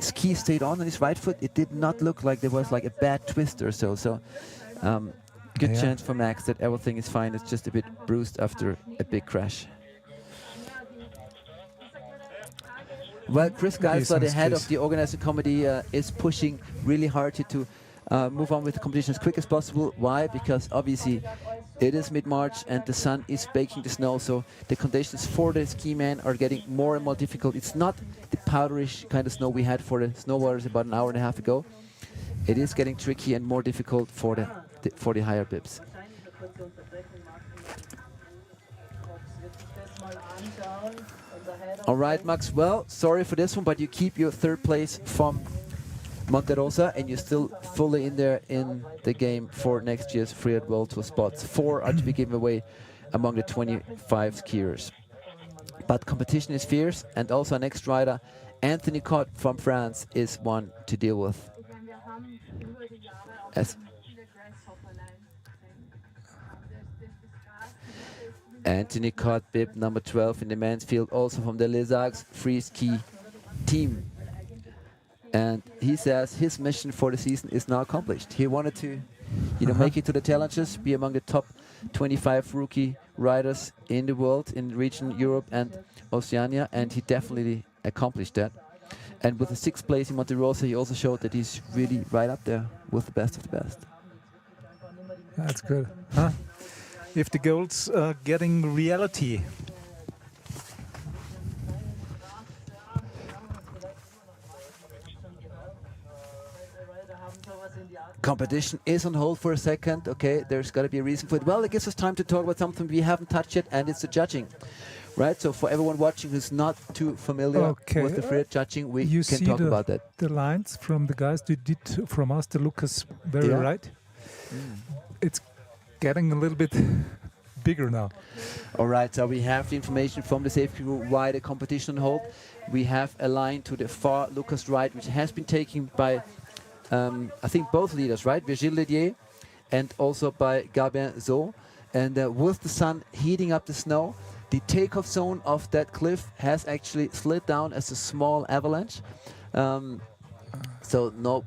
ski stayed on his right foot, it did not look like there was like a bad twist or so. So good Yeah. chance for Max that everything is fine. It's just a bit bruised after a big crash. Well, Chris Geisler, the head of the organizing committee, is pushing really hard to move on with the competition as quick as possible. Why? Because obviously it is mid-March and the sun is baking the snow, so the conditions for the ski men are getting more and more difficult. It's not the powderish kind of snow we had for the snowboarders about an hour and a half ago. It is getting tricky and more difficult for the higher bibs. All right, Max. Well, sorry for this one, but you keep your third place from Monte Rosa, and you're still fully in there in the game for next year's Freeride World Tour spots. 4 are to be given away among the 25 skiers. But competition is fierce, and also our next rider, Anthony Cott from France, is one to deal with. As Anthony Cott, bib number 12 in the men's field, also from the Lizards free ski team. And he says his mission for the season is now accomplished. He wanted to, make it to the challenges, be among the top 25 rookie riders in the world, in the region Europe and Oceania, and he definitely accomplished that. And with the 6th place in Monte Rosa, he also showed that he's really right up there with the best of the best. That's good. Huh? If the goals are getting reality. Competition is on hold for a second. Okay, there's got to be a reason for it. Well, it gives us time to talk about something we haven't touched yet, and it's the judging. Right, so for everyone watching who's not too familiar with the Freeride judging, we can talk about that. The lines from the guys who did from us, the Lucas, very right. It's getting a little bit bigger now. All right, so we have the information from the safety group why the competition on hold. We have a line to the far Lucas right, which has been taken by, I think, both leaders, right? Virgile Ledier and also by Gabin Zo. And with the sun heating up the snow, the takeoff zone of that cliff has actually slid down as a small avalanche. So no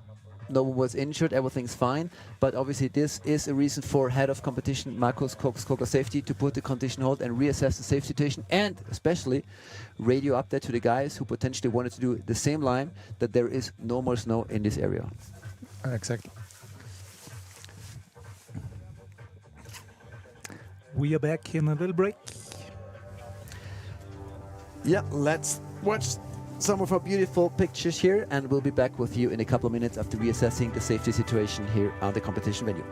one was injured, everything's fine. But obviously this is a reason for head of competition, Markus Cox Safety, to put the condition hold and reassess the safety situation, and especially radio update to the guys who potentially wanted to do the same line, that there is no more snow in this area. Exactly. We are back in a little break. Yeah, let's watch some of our beautiful pictures here, and we'll be back with you in a couple of minutes after reassessing the safety situation here on the competition venue.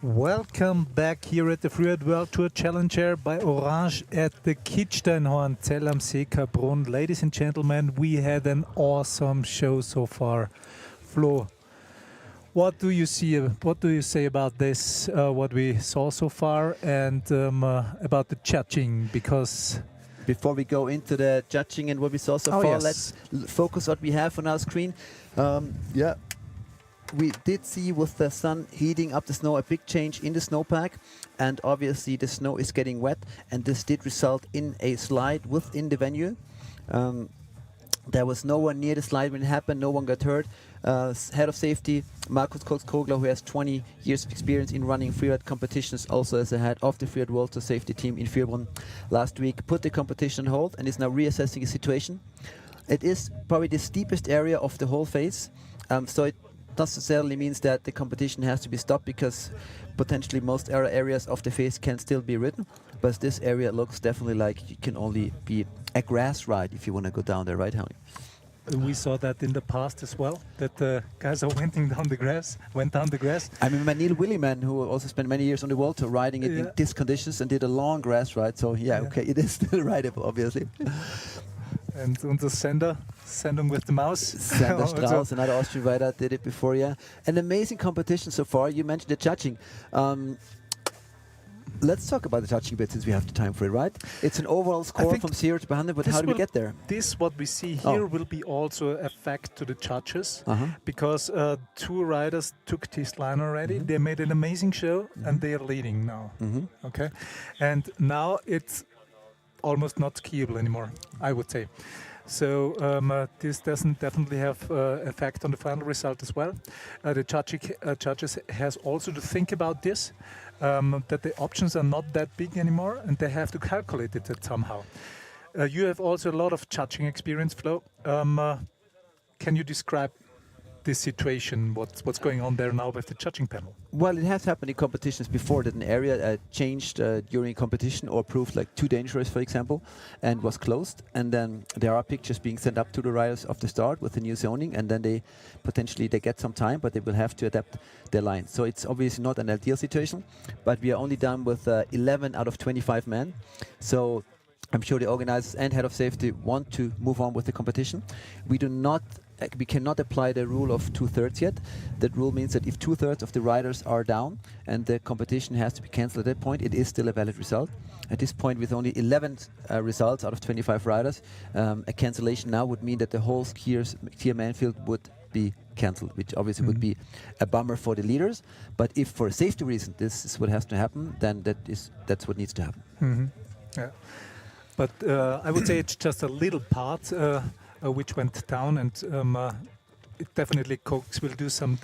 Welcome back here at the Freeride World Tour Challenger by Orange at the Kitzsteinhorn, Zell am See-Kaprun. Ladies and gentlemen, we had an awesome show so far. Flo, what do you see? What do you say about this? What we saw so far, and about the judging? Because before we go into the judging and what we saw so far, yes. let's focus what we have on our screen. Yeah. We did see with the sun heating up the snow a big change in the snowpack, and obviously the snow is getting wet, and this did result in a slide within the venue. There was no one near the slide when it happened, no one got hurt. Head of safety, Markus Kogler, who has 20 years of experience in running freeride competitions, also as the head of the Freeride World Tour safety team in Freeride last week, put the competition on hold and is now reassessing the situation. It is probably the steepest area of the whole phase, so it necessarily means that the competition has to be stopped, because potentially most areas of the face can still be ridden, but this area looks definitely like it can only be a grass ride if you want to go down there, right, Howie? we saw that in the past as well, that guys are went down the grass. I remember Neil Williman, who also spent many years on the World Tour riding it in these conditions and did a long grass ride, so okay, it is still rideable, obviously. And unser Sendung with the mouse. Sander Strauss, another Austrian rider, did it before, An amazing competition so far. You mentioned the judging. Let's talk about the judging bit since we have the time for it, right? It's an overall score from 0 to 100, but how do we get there? This, what we see here, will be also a fact to the judges, because 2 riders took this line already. They made an amazing show, and they are leading now. Okay, and now it's almost not skiable anymore, I would say. So this doesn't definitely have effect on the final result as well. The judges has also to think about this, that the options are not that big anymore, and they have to calculate it somehow. You have also a lot of judging experience, Flo. Can you describe this situation, what's going on there now with the judging panel? Well, it has happened in competitions before that an area changed during competition or proved like too dangerous, for example, and was closed. And then there are pictures being sent up to the riders of the start with the new zoning, and then they potentially get some time, but they will have to adapt their line. So it's obviously not an ideal situation, but we are only done with 11 out of 25 men. So I'm sure the organizers and head of safety want to move on with the competition. We cannot apply the rule of 2/3 yet. That rule means that if 2/3 of the riders are down and the competition has to be cancelled at that point, it is still a valid result. At this point, with only 11 results out of 25 riders, a cancellation now would mean that the whole skier manfield would be cancelled, which obviously would be a bummer for the leaders. But if for a safety reason this is what has to happen, then that's what needs to happen. Yeah, but I would say it's just a little part which went down, and it definitely Cox will do some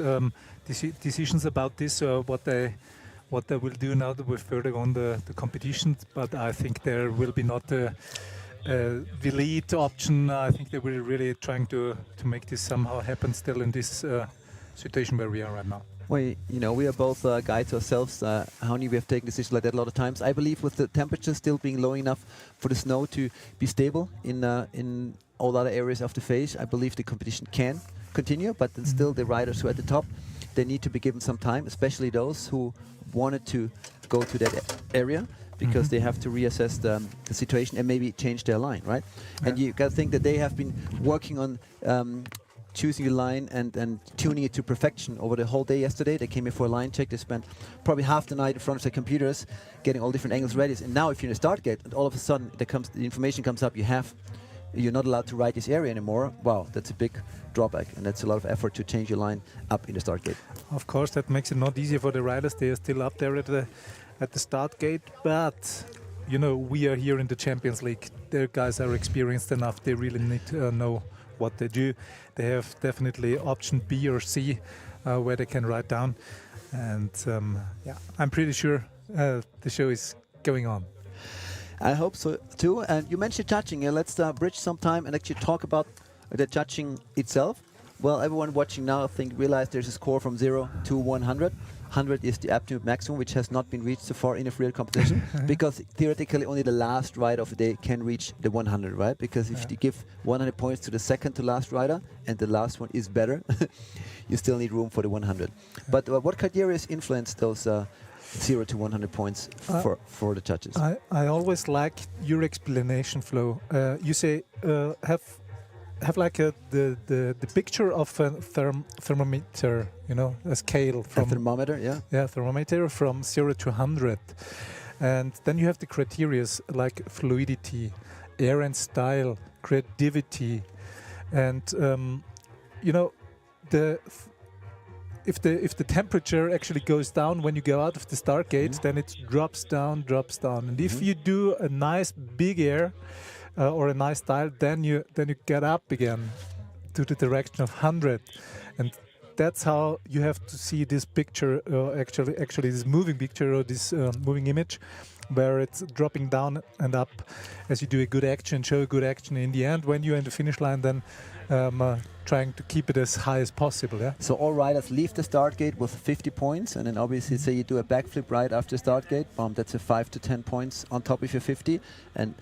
decisions about this, what they will do now that we're further on the competition. But I think there will be not the lead option. I think they will really trying to make this somehow happen still in this situation where we are right now. Well, we are both guides ourselves. Honey, we have taken decisions like that a lot of times. I believe with the temperature still being low enough for the snow to be stable in all other areas of the face, I believe the competition can continue, but then still the riders who are at the top, they need to be given some time, especially those who wanted to go to that area, because they have to reassess the situation and maybe change their line, right? And you got to think that they have been working on choosing a line and tuning it to perfection over the whole day yesterday. They came here for a line check. They spent probably half the night in front of their computers getting all different angles ready. And now if you're in a start gate and all of a sudden the information comes up, you're not allowed to ride this area anymore. Wow, that's a big drawback, and that's a lot of effort to change your line up in the start gate. Of course, that makes it not easier for the riders. They are still up there at the start gate, but we are here in the Champions League. Their guys are experienced enough. They really need to know what they do. They have definitely option B or C where they can ride down, and I'm pretty sure the show is going on. I hope so too. And you mentioned judging. Let's bridge some time and actually talk about the judging itself. Well, everyone watching now, I think, realize there's a score from 0 to 100. 100 is the absolute maximum, which has not been reached so far in a freeride competition, because theoretically only the last rider of the day can reach the 100, right? Because if you give 100 points to the second to last rider and the last one is better, you still need room for the 100. But what criteria influence those 0 to 100 points for the judges. I always like your explanation, Flo. You say have like the picture of a thermometer, you know, a scale A from thermometer, yeah. yeah, thermometer from 0 to 100, and then you have the criteria like fluidity, air and style, creativity, and you know, if the temperature actually goes down when you go out of the start gate, then it drops down. And if you do a nice big air or a nice style, then you get up again to the direction of 100, and that's how you have to see this picture. Actually, this moving picture or this moving image, where it's dropping down and up as you do a good action, show a good action. In the end, when you're in the finish line, then trying to keep it as high as possible. Yeah. So all riders leave the start gate with 50 points, and then obviously say you do a backflip right after start gate, that's a 5 to 10 points on top of your 50, and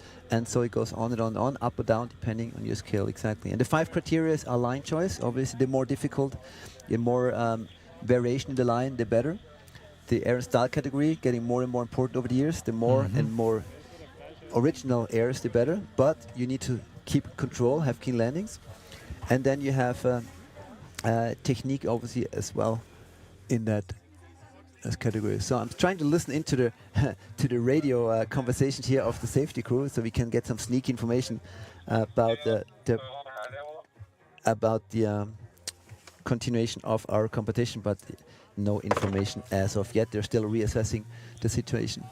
so it goes on and on, up or down, depending on your skill, exactly. And the 5 criteria are line choice. Obviously, the more difficult, the more variation in the line, the better. The air and style category getting more and more important over the years. The more and more original airs, the better. But you need to keep control, have keen landings. And then you have technique, obviously, as well in that as category. So I'm trying to listen into the to the radio conversations here of the safety crew, so we can get some sneaky information about the continuation of our competition, but no information as of yet. They're still reassessing the situation.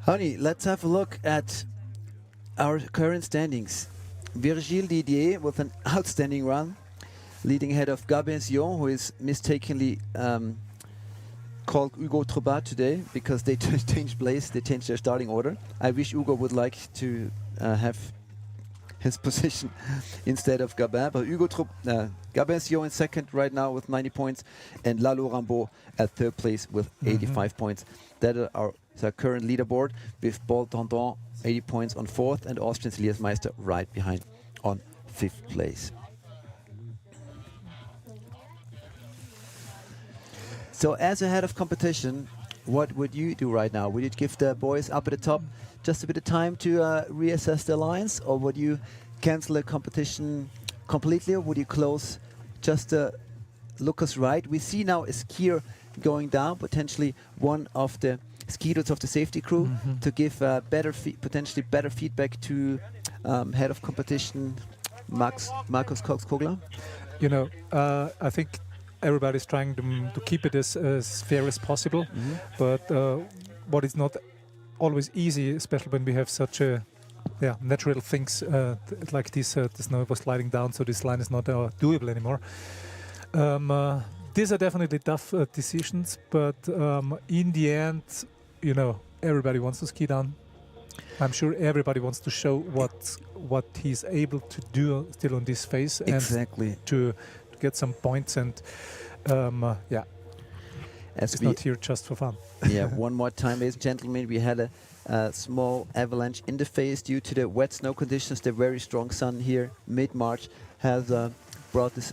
Honey, let's have a look at our current standings. Virgile Didier with an outstanding run, leading ahead of Gabin Sion, who is mistakenly called Hugo Trobat today because they changed place, they changed their starting order. I wish Hugo would like to have his position instead of Gabin, but Gabin Sion in second right now with 90 points, and Lalo Rambaud at third place with 85 points. That are our current leaderboard, with Paul Tondon 80 points on fourth, and Austrian's Elias Meister right behind on fifth place. So as a head of competition, what would you do right now? Would you give the boys up at the top just a bit of time to reassess their lines, or would you cancel the competition completely, or would you close just the Lucas ride? We see now a skier going down, potentially one of the skiers of the safety crew, to give potentially better feedback to head of competition Markus Cox-Kogler. You know, I think everybody's trying to keep it as fair as possible, but what is not always easy, especially when we have such a natural things like this. The snow was sliding down, so this line is not doable anymore. These are definitely tough decisions, but in the end, you know, everybody wants to ski down. I'm sure everybody wants to show what he's able to do still on this phase, exactly, and to get some points. And it's not here just for fun. Yeah, one more time, ladies and gentlemen, we had a small avalanche in the phase due to the wet snow conditions. The very strong sun here mid-March has brought this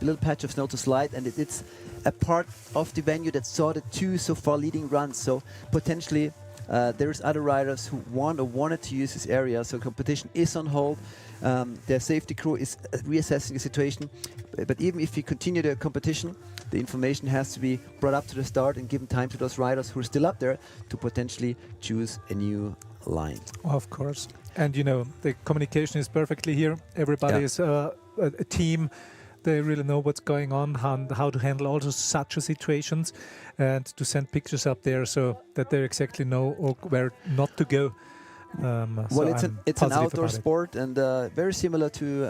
little patch of snow to slide, and it's a part of the venue that saw the two so far leading runs. So potentially there's other riders who wanted to use this area, so competition is on hold. Their safety crew is reassessing the situation, but even if we continue the competition, the information has to be brought up to the start and given time to those riders who are still up there to potentially choose a new line. Of course. And you know, the communication is perfectly here. Everybody is a team. They really know what's going on and how to handle also such situations, and to send pictures up there so that they exactly know where not to go. Well, it's an outdoor sport, and very similar to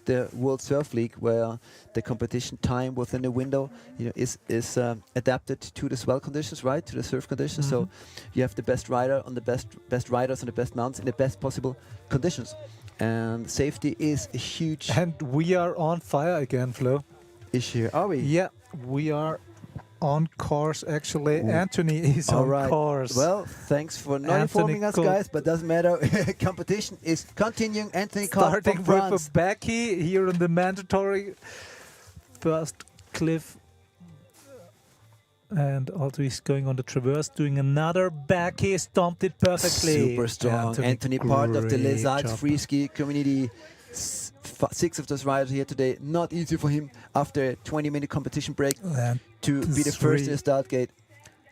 the World Surf League, where the competition time within the window, you know, is adapted to the swell conditions, right? To the surf conditions. So you have the best rider on the best riders on the best mounts in the best possible conditions. And safety is a huge... And we are on fire again, Flo. Issue. Are we? Yeah, we are on course, actually. Ooh. Anthony is on course. Well, thanks for not informing us, guys, but doesn't matter. Competition is continuing. Anthony starting with Becky here on the mandatory first cliff. And also he's going on the traverse, doing another back. He stomped it perfectly. Super strong. Anthony, part of the Les Arcs free ski community. 6 of those riders here today. Not easy for him after a 20-minute competition break And to be the first in the start gate.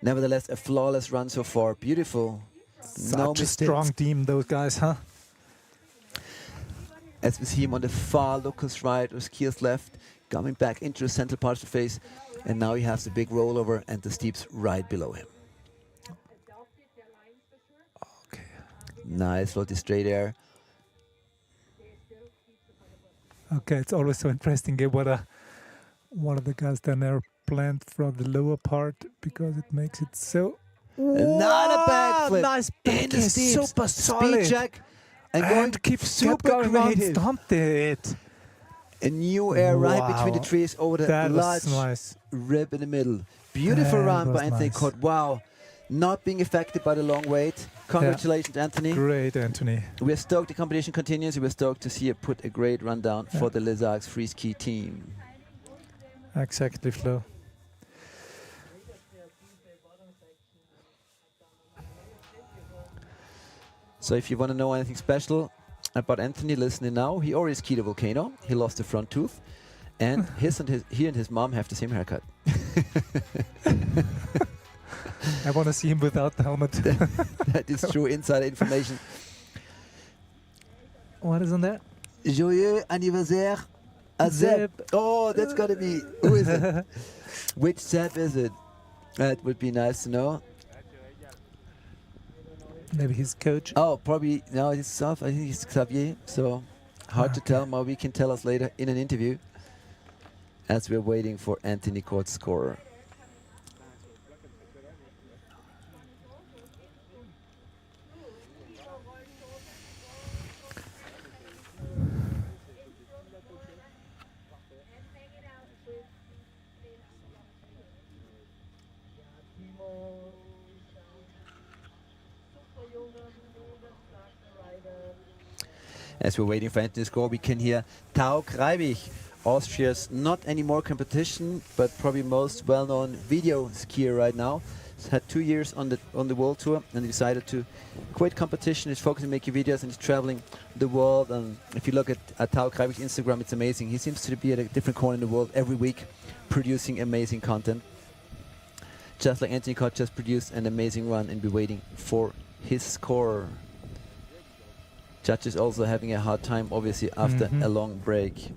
Nevertheless, a flawless run so far. Beautiful. Such a strong team, those guys, huh? As we see him on the far locus right or skiers left, coming back into the central part of the face, and now he has the big rollover and the steeps right below him. Okay. Nice floaty straight air. Okay, it's always so interesting what one of the guys down there planned from the lower part because it makes it so. Not a backflip. Nice back In the is steeps. super solid. Speed check. And going to keep super going when he creative. stomped it. A new air right between the Wow. trees over the That large was nice. rib in the middle. Beautiful That run by was Anthony nice. Cott. Wow. Not being affected by the long wait. Congratulations, Anthony. Great, Anthony. We're stoked the competition continues. We're stoked to see you put a great run down for the Les Arcs free ski team. Exactly, Flo. So if you want to know anything special about Anthony, listening now, he already skied a volcano. He lost a front tooth. And he and his mom have the same haircut. I want to see him without the helmet. That is true insider information. What is on there? Joyeux anniversaire à Zeb. Oh, that's got to be. Who is it? Which Zeb is it? That would be nice to know. Maybe his coach. Oh, probably. No, it's Saf. I think it's Xavier. So hard to tell. Maybe can tell us later in an interview as we're waiting for Anthony Court's scorer. As we're waiting for Anthony's score, we can hear Tao Kreibich, Austria's not anymore competition, but probably most well-known video skier right now. He's had 2 years on the world tour and he decided to quit competition. He's focusing on making videos and he's traveling the world. And if you look at Tao Kreibich's Instagram, it's amazing. He seems to be at a different corner in the world every week, producing amazing content. Just like Anthony Cott just produced an amazing run and be waiting for his score. Judges also having a hard time, obviously, after a long break.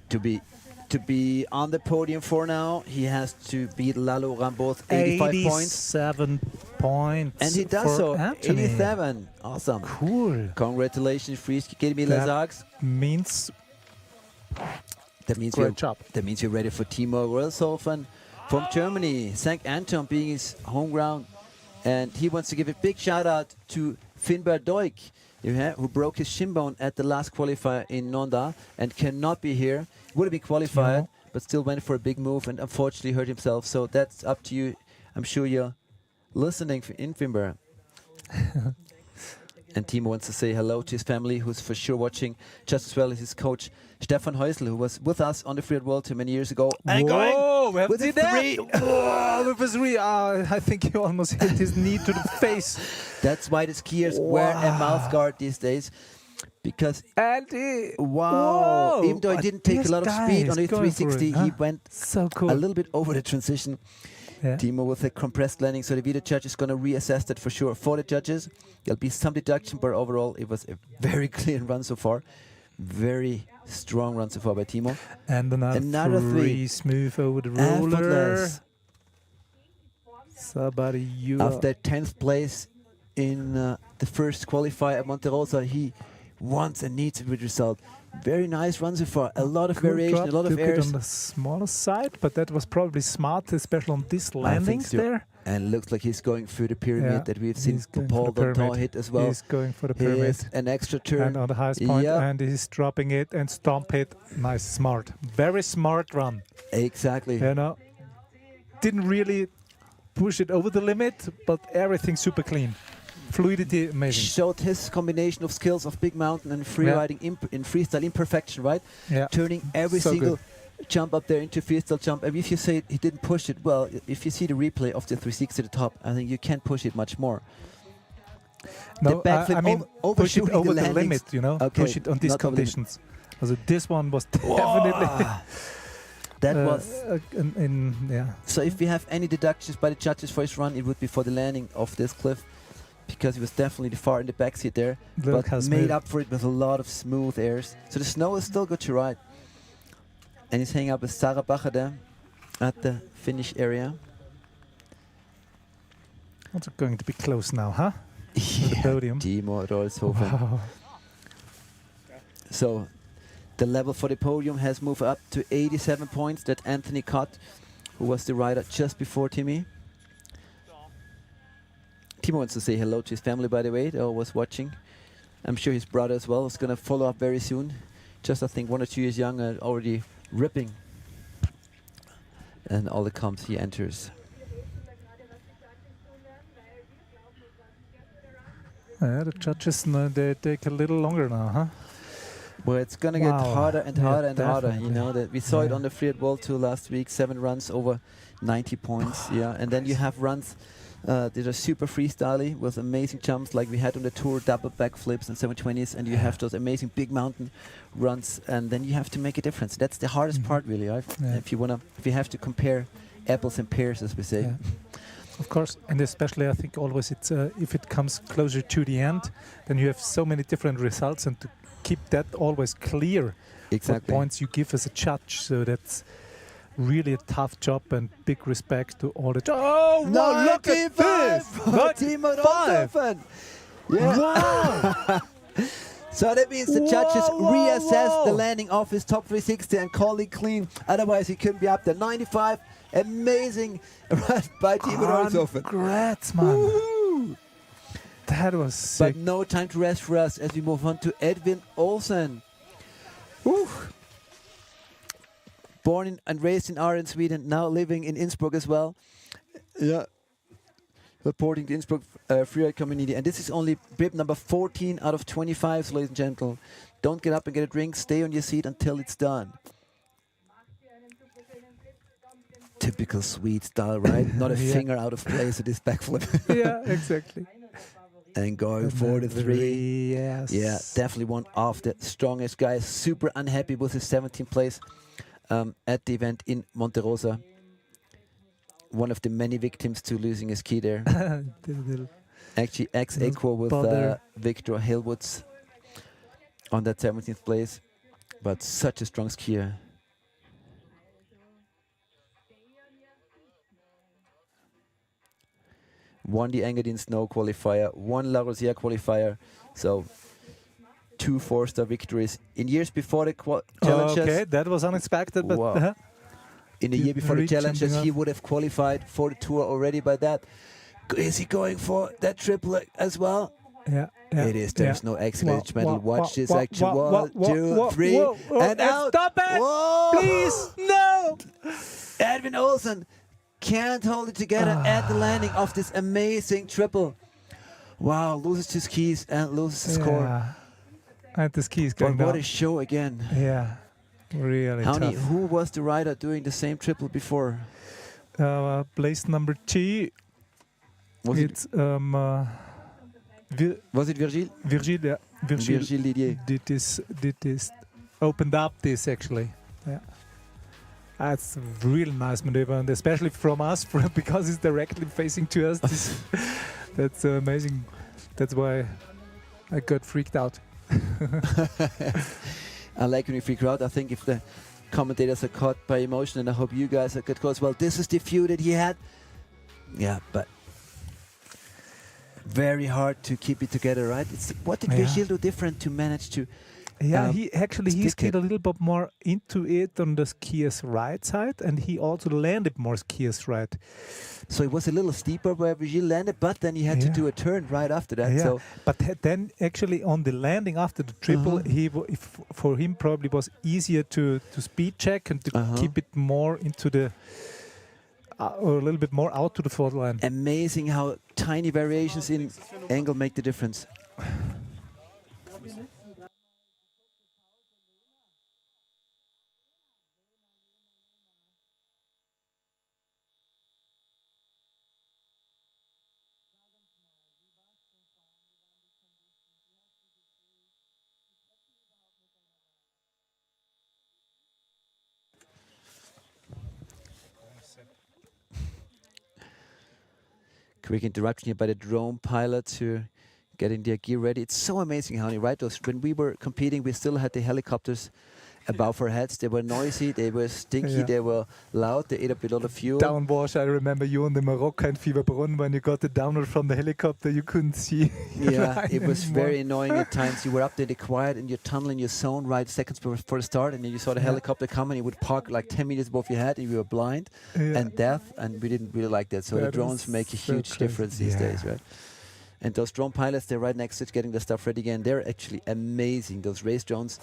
To be on the podium for now, he has to beat Lalo Rambo's 85 points. 87 points. And he does so. Anthony. 87. Awesome. Cool. Congratulations, Free Ski Academy Les Arcs. Means That means great job. That means you're ready for Timo Röshofen from Germany. St. Anton being his home ground. And he wants to give a big shout out to Finbar Doik, who broke his shin bone at the last qualifier in Nonda and cannot be here. Would have been qualified, but still went for a big move and unfortunately hurt himself. So that's up to you. I'm sure you're listening in Finbar. And Timo wants to say hello to his family, who's for sure watching, just as well as his coach, Stefan Häusl, who was with us on the Freeride World Tour many years ago. And Whoa, we have with to a see that. 3. Whoa, with a 3. I think he almost hit his knee to the face. That's why the skiers wear a mouth guard these days. Because, whoa, even though he didn't take a lot of speed on the 360, he went so cool. a little bit over the transition. Yeah. Timo with a compressed landing, so the video judge is going to reassess that for sure. For the judges, there'll be some deduction, but overall it was a very clean run so far. Very strong run so far by Timo. And another 3 smooth over the roller. Effortless. Somebody, you After 10th place in the first qualifier at Monte Rosa, he wants and needs a good result. Very nice run so far. A lot of variation, a lot of took it airs. on the smaller side, but that was probably smart, especially on these landings so. there. And looks like he's going through the pyramid that we've seen He's going Paul for the Danton pyramid. hit as well. He's going for the pyramid. Here's an extra turn. And on the highest point, and he's dropping it and stomp it. Nice, smart. Very smart run. Exactly. You know, didn't really push it over the limit, but everything super clean. Fluidity, amazing. showed his combination of skills of big mountain and free riding in freestyle imperfection, right? Yeah. Turning every So single good. jump up there into freestyle jump. And if you say he didn't push it, well, if you see the replay of the 360 at the top, I think you can't push it much more. No, backflip I mean, push it overshooting over the landings. limit, you know, Okay, push it on these not over the limit. conditions. Also this one was definitely... That was... yeah. So if we have any deductions by the judges for his run, it would be for the landing of this cliff, because he was definitely far in the backseat there, Look how but smooth. made up for it with a lot of smooth airs. So the snow is still good to ride. And he's hanging out with Sarah Bacher there at the finish area. Also going to be close now, huh? Yeah, podium. Timo Rolshofen. Wow. So the level for the podium has moved up to 87 points that Anthony caught, who was the rider just before Timmy. Timo wants to say hello to his family, by the way. They all was watching. I'm sure his brother as well is going to follow up very soon. Just, I think, 1 or 2 years young and already ripping. And all the comps he enters. Yeah, the judges, they take a little longer now, huh? Well, it's going to get Wow. harder and Yeah, harder and harder. You definitely. know, that we saw it Yeah. on the Freeride World Tour last week, 7 runs over 90 points. Yeah, and then you have runs that are super freestyly with amazing jumps like we had on the tour, double backflips and 720s, and you have those amazing big mountain runs, and then you have to make a difference. That's the hardest part, really. Right? Yeah. If you have to compare apples and pears, as we say. Yeah. Of course, and especially I think always it's if it comes closer to the end, then you have so many different results, and to keep that always clear what points you give as a judge. So that's really a tough job, and big respect to all the Oh, wow, look at this! Timo 95! Rolshofen. Yeah. Wow! So that means the judges Whoa, reassess whoa. the landing of his top 360 and call it clean. Otherwise, he couldn't be up there. 95, amazing run by Timo Rolshofen. Congrats, man. Woohoo! That was sick. But no time to rest for us as we move on to Edwin Olsen. Woo. Born and raised in Aar in Sweden, now living in Innsbruck as well. Yeah. Supporting the Innsbruck freeride community. And this is only bib number 14 out of 25, so ladies and gentlemen. Don't get up and get a drink. Stay on your seat until it's done. Typical Swede style, right? Not a Yeah. finger out of place with this backflip. Yeah, exactly. And going for the 3. Yes. Yeah, definitely one of the strongest guys. Super unhappy with his 17th place at the event in Monte Rosa. One of the many victims to losing his key there. Actually, ex-equo with bother. Victor Hillwoods on that 17th place. But such a strong skier. Won the Engadin Snow qualifier, won La Rosière qualifier. So 2 4-star victories in years before the challenges. Okay, that was unexpected, but Wow. In the year before the Reaching challenges, up. he would have qualified for the tour already by that. Is he going for that triple as well? yeah, yeah, It is. There's yeah. no excellent medal. Watch this wha- action. wha- 1, wha- 2, wha- 3, whoa, whoa, and out. Stop it! Whoa. Please, no! Edwin Olsen can't hold it together at the landing of this amazing triple. Wow, loses his keys and loses the score. Yeah. And the ski is But going what down. a show again. Yeah, really Honey, tough. who was the rider doing the same triple before? Place number 2. Was it, It's was it Virgile? Virgile. Yeah. Virgile Virgile Didier. did this, opened up this actually. Yeah. That's a really nice maneuver, and especially from us, because it's directly facing to us. That's amazing. That's why I got freaked out. I like when you freak out. I think if the commentators are caught by emotion, and I hope you guys are caught as well. This is the view that he had. Yeah, but very hard to keep it together, right? It's what did Yeah. Virgile do different to manage to? Yeah, he stick skied it. a little bit more into it on the skier's right side, and he also landed more skier's right. So it was a little steeper where Virgile landed, but then he had to Yeah. do a turn right after that. Yeah, So but then actually on the landing after the triple, for him probably was easier to speed check and to keep it more into the or a little bit more out to the fault line. Amazing how tiny variations in angle make the difference. Quick interruption here by the drone pilots who are getting their gear ready. It's so amazing how you ride those. When we were competing, we still had the helicopters above our heads. They were noisy, they were stinky, they were loud, they ate up a lot of fuel. Downwash, I remember you on the Morocco in Fieberbrunn when you got the downward from the helicopter, you couldn't see. Yeah, it was anymore. very annoying at times. You were up there, the quiet in your tunnel, in your zone, right seconds before the start, and then you saw the helicopter come and it would park like 10 meters above your head, and you were blind and deaf, and we didn't really like that. So the drones make a huge difference these days, right? And those drone pilots, they're right next to it, getting the stuff ready again. They're actually amazing, those race drones.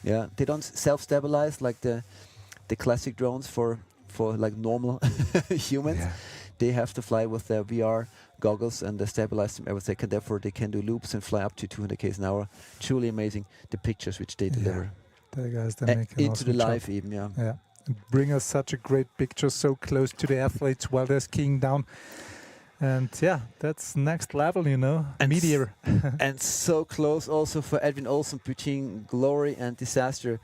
Yeah, they don't self-stabilize like the classic drones for like normal humans. Yeah. They have to fly with their VR goggles and they stabilize them every second. Therefore, they can do loops and fly up to 200 km an hour. Truly amazing, the pictures which they deliver. The guys, they make an into awesome the job. live even, yeah. Yeah, and bring us such a great picture so close to the athletes while they're skiing down. And yeah, that's next level, you know, And meteor. And so close also for Edwin Olsen between glory and disaster,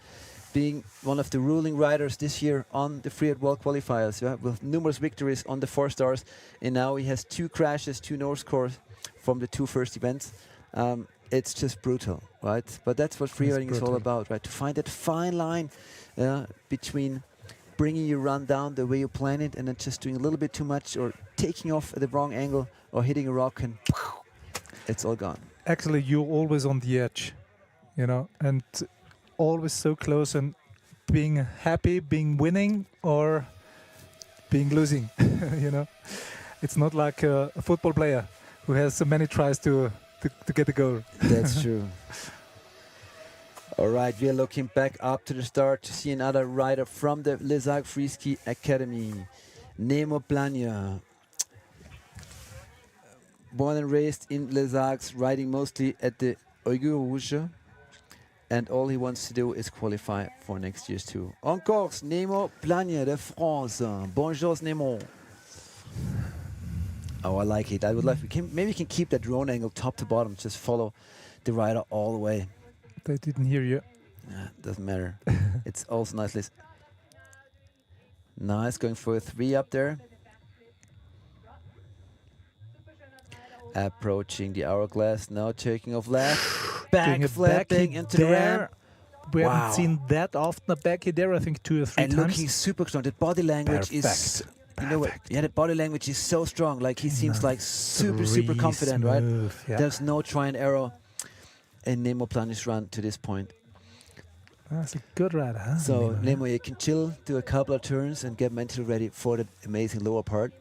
being one of the ruling riders this year on the Freeride World Qualifiers, with numerous victories on the 4 stars, and now he has 2 crashes, 2 no scores from the 2 first events. It's just brutal, right? But that's what freeriding is all about, right? To find that fine line between bringing your run down the way you plan it and then just doing a little bit too much or taking off at the wrong angle or hitting a rock and it's all gone. Actually, you're always on the edge, you know, and always so close and being happy, being winning or being losing, you know. It's not like a football player who has so many tries to get a goal. That's true. All right, we are looking back up to the start to see another rider from the Les Arcs Free Ski Academy, Nemo Plania. Born and raised in Les Arcs, riding mostly at the Oigu Rouge, and all he wants to do is qualify for next year's tour. En Corse, Nemo Plania de France. Bonjour, Nemo. Oh, I like it. I would like. Maybe we can keep that drone angle top to bottom. Just follow the rider all the way. They didn't hear you. Doesn't matter. It's also nicely. Nice, going for a 3 up there. Approaching the hourglass, now taking off left. Doing a Backflipping into the ramp. We Wow. haven't seen that often a backy there, I think 2 or 3 And times. looking super strong. The body language is... You know what? Yeah, the body language is so strong. Like he seems like super confident, right? Yeah. There's no try and error in Nemo Plania's run to this point. That's a good rider, huh? So Nemo, you can chill, do a couple of turns and get mentally ready for the amazing lower part.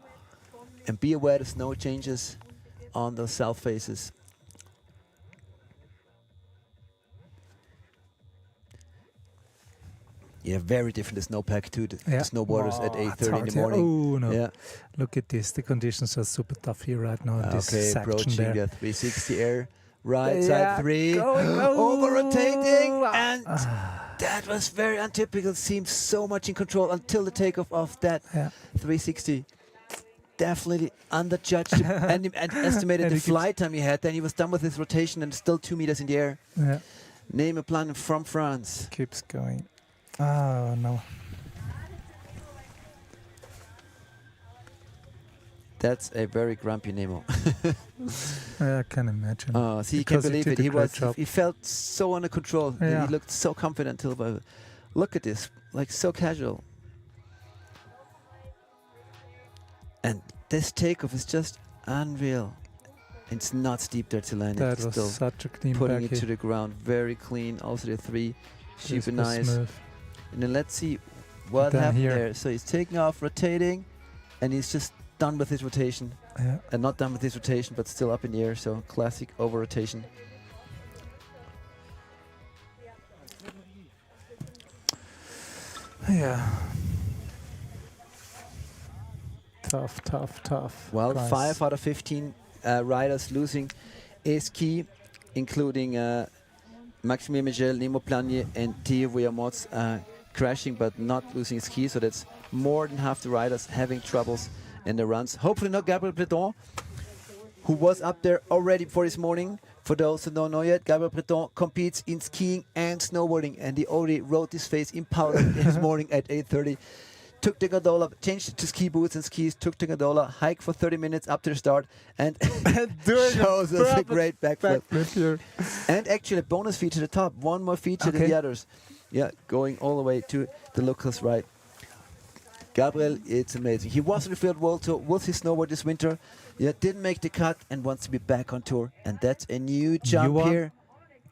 And be aware the snow changes on the south faces. Yeah, very different the snowpack to the snowboarders at 8:30 in the morning. Oh no! Yeah. Look at this. The conditions are super tough here right now in this Okay, section approaching there. the 360 air. Right Yeah, side 3. Over rotating. And that was very untypical. Seemed so much in control until the takeoff of that 360. Definitely underjudged and estimated the flight time he had. Then he was done with his rotation and still 2 meters in the air. Yeah. Name a plan from France. Keeps going. Oh no. That's a very grumpy Nemo. I can imagine. Oh, see, you Because can't he believe did it. a great job. He felt so under control. Yeah. He looked so confident until, look at this, like so casual. And this takeoff is just unreal. It's not steep there to land. That It's was still such a clean putting backy. it to the ground. Very clean. Also the 3, super Super nice. smooth. And then let's see what Then happened here. there. So he's taking off, rotating, and he's just done with his rotation. Yeah. And not done with his rotation, but still up in the air. So classic over rotation. Yeah. tough. Well, guys. 5 out of 15 riders losing a ski, including Maximilien Migel, Nemo Planier, and Theo Vuillermoz crashing but not losing ski. So that's more than half the riders having troubles in the runs. Hopefully not Gabriel Breton, who was up there already for this morning. For those who don't know yet, Gabriel Breton competes in skiing and snowboarding, and he already rode his face in powder this morning at 8:30. Took the gondola, changed to ski boots and skis, took the gondola, hiked for 30 minutes up to the start, and shows us a great backflip. Here. And actually, a bonus feature at the top, one more feature than the others. Yeah, going all the way to the locals ride. Gabriel, it's amazing. He was on the Field World Tour with his snowboard this winter. Yeah, didn't make the cut and wants to be back on tour. And that's a new jump here.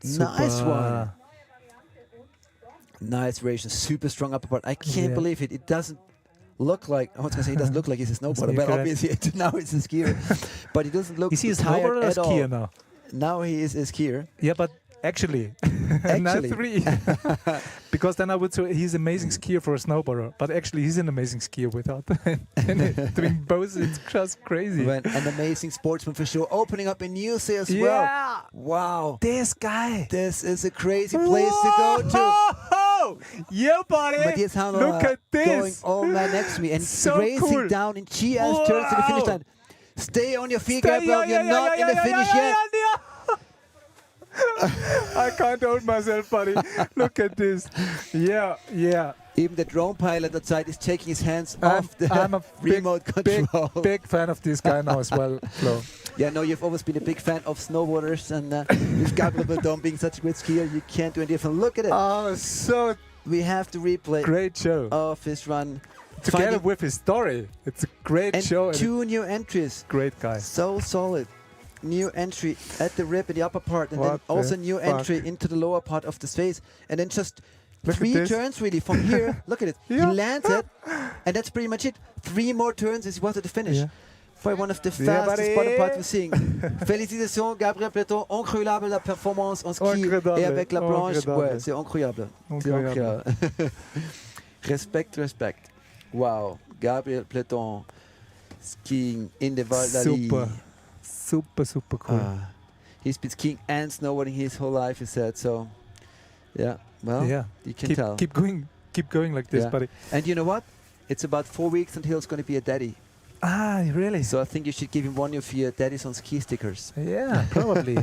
Nice one. Nice variation, super strong upper part. I can't believe it. It doesn't look like, I was going to say it doesn't look like he's a snowboarder, but obviously now he's a skier. But he doesn't look Is he a tired snowboarder or a at all. skier now? Now he is a skier. Yeah, but actually, not 3. Because then I would say he's an amazing skier for a snowboarder, but actually he's an amazing skier without doing both. It's just crazy. Well, an amazing sportsman for sure. Opening up in USA as well. Wow. This guy. This is a crazy place to go to. Yeah, buddy. Matthias Handel, Look at this. going all man next to me and So racing cool. down in GS turns to the finish line. Stay on your feet, Stay, Gabriel. You're not in the finish yet. I can't hold myself, buddy. Look at this. Yeah. Even the drone pilot outside is taking his hands off the I'm a remote control. big fan of this guy now as well, Flo. Yeah, no, you've always been a big fan of snowboarders, and with Gabriel Breton being such a great skier, you can't do any different. Look at it. Oh, so We have to replay great show. of his run. Together Finding- with his story. It's a great and show. And 2 new entries. great guy. So solid. New entry at the rip in the upper part, and then What also the new fuck? entry into the lower part of the face, and then just Look at 3 this. turns really from here. Look at it. Yeah. He lands it, and that's pretty much it. 3 more turns as he was at the finish. Yeah. For one of the Yeah, fastest buddy. bottom part we're seeing. Félicitations, Gabriel Breton. Incroyable la performance en ski Incroyable, et avec la planche. incroyable. Ouais, c'est incroyable. C'est Incroyable. incroyable. Respect. Wow. Gabriel Breton skiing in the Val d'Ali. Super cool. He's been skiing and snowboarding his whole life, he said. So, yeah, well, yeah. you can tell. Keep going like this, Yeah. buddy. And you know what? It's about 4 weeks until he's going to be a daddy. Ah, really? So I think you should give him one of your daddies on ski stickers. Yeah, probably.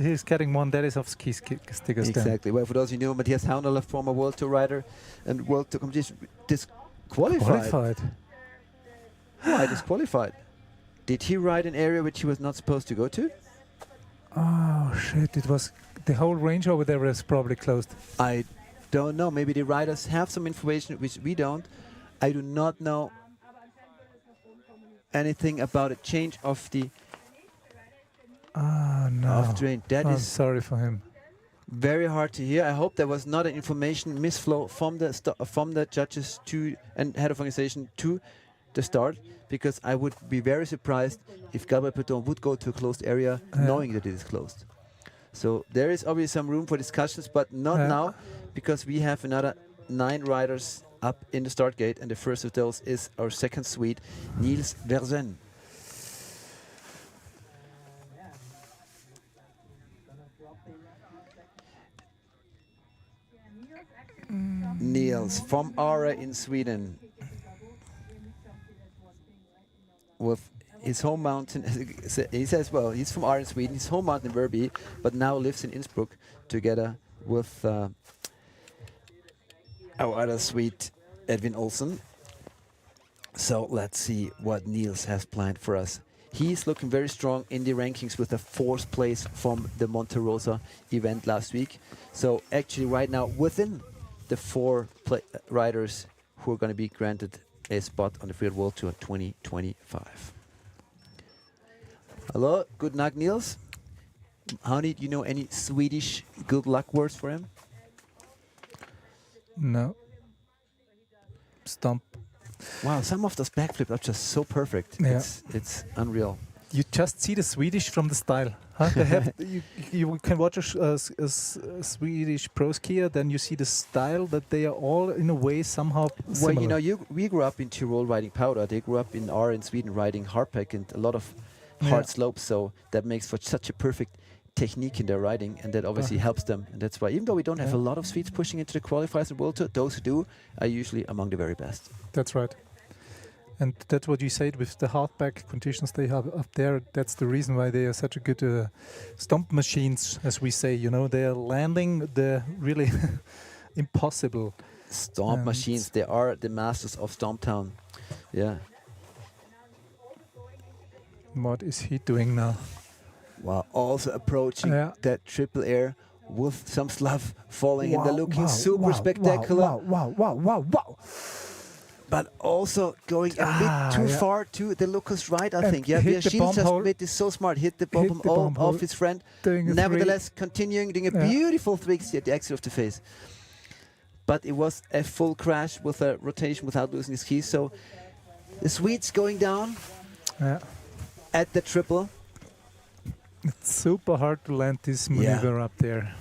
He's getting one that is of ski stickers. then. Exactly. Well, for those who know, Matthias Handel, a former World Tour rider and World Tour competition, disqualified. Why disqualified? Did he ride an area which he was not supposed to go to? Oh shit! It was the whole range over there was probably closed. I don't know. Maybe the riders have some information which we don't. I do not know anything about a change of the No. terrain. That I'm is sorry for him. very hard to hear. I hope there was not an information misflow from the judges to and head of organization to the start, because I would be very surprised if Gabriel Breton would go to a closed area knowing that it is closed. So there is obviously some room for discussions, but not now, because we have another 9 riders up in the start gate, and the first of those is our second Swede, Niels Verzen. Niels from Ara in Sweden, with his home mountain. He says, well, he's from Ara in Sweden, his home mountain Verbi, but now lives in Innsbruck together with our other Swede, Edwin Olsen. So let's see what Niels has planned for us. He's looking very strong in the rankings with a 4th place from the Monte Rosa event last week. So actually right now within the 4 riders who are going to be granted a spot on the Freeride World Tour 2025. Hello, good night, Niels. Honey, do you know any Swedish good luck words for him? No. Stomp. Wow, some of those backflips are just so perfect. Yeah. It's unreal. you just see the Swedish from the style. Huh? They have you can watch a Swedish pro skier, then you see the style that they are all in a way somehow similar. Well, you know, we grew up in Tyrol riding powder. They grew up in Sweden riding hardpack and a lot of hard slopes. So that makes for such a perfect technique in their riding, and that obviously helps them. And that's why, even though we don't have a lot of Swedes pushing into the qualifiers and World Tour, those who do are usually among the very best. That's right. And that's what you said with the hardback conditions they have up there. That's the reason why they are such a good stomp machines, as we say. You know, they are landing the really impossible Stomp machines. They are the masters of Stomp Town. Yeah. What is he doing now? Wow. Also approaching that triple air with some slough falling, and they're looking super spectacular. Wow. But also going a bit too far to the Lucas right, I think. Yeah, Virgil just made this so smart. Hit the bomb off his friend. Nevertheless, continuing, doing a beautiful 360 at the exit of the face. But it was a full crash with a rotation without losing his keys. So the Swedes going down at the triple. It's super hard to land this maneuver up there.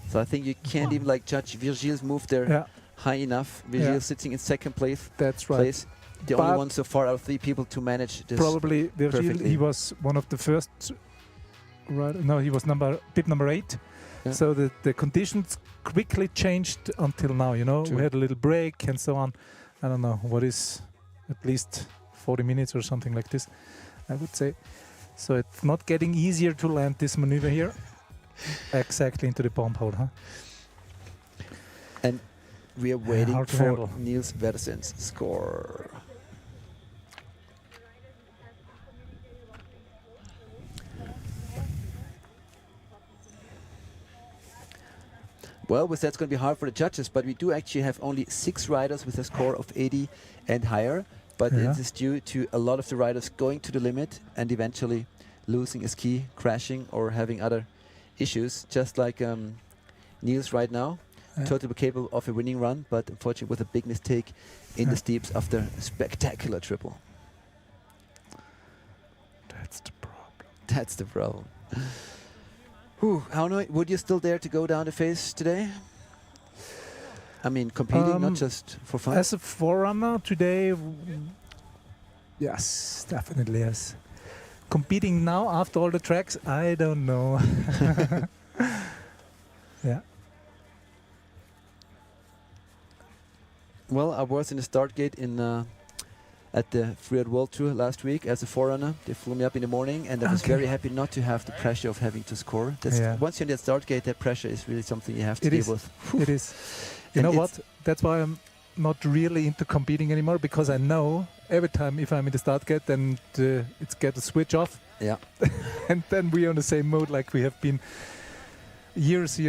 So I think you can't even judge Virgil's move there. High enough. Virgil sitting in second place. That's right. The only one so far out of 3 people to manage this. Probably Virgil. He was one of the first. No, he was bib number 8. Yeah. So the conditions quickly changed until now. You know, we had a little break and so on. I don't know what is at least 40 minutes or something like this, I would say. So it's not getting easier to land this maneuver here. Exactly into the bomb hole, huh? And we are waiting for Niels Versen's score. Well, with that's going to be hard for the judges, but we do actually have only 6 riders with a score of 80 and higher. But it is due to a lot of the riders going to the limit and eventually losing a ski, crashing, or having other issues, just like Niels right now. Totally capable of a winning run, but unfortunately with a big mistake in the steeps after a spectacular triple. That's the problem. That's the problem. How would you still dare to go down the face today? I mean, competing, not just for fun. As a forerunner today, yes, definitely yes. Competing now after all the tracks, I don't know. Well, I was in the start gate at the Freeride World Tour last week as a forerunner. They flew me up in the morning, and I was very happy not to have the pressure of having to score. Once you're in that start gate, that pressure is really something you have to deal with. It is. You know what? That's why I'm not really into competing anymore, because I know every time if I'm in the start gate, then it's get a switch off. Yeah. And then we're on the same mode like we have been years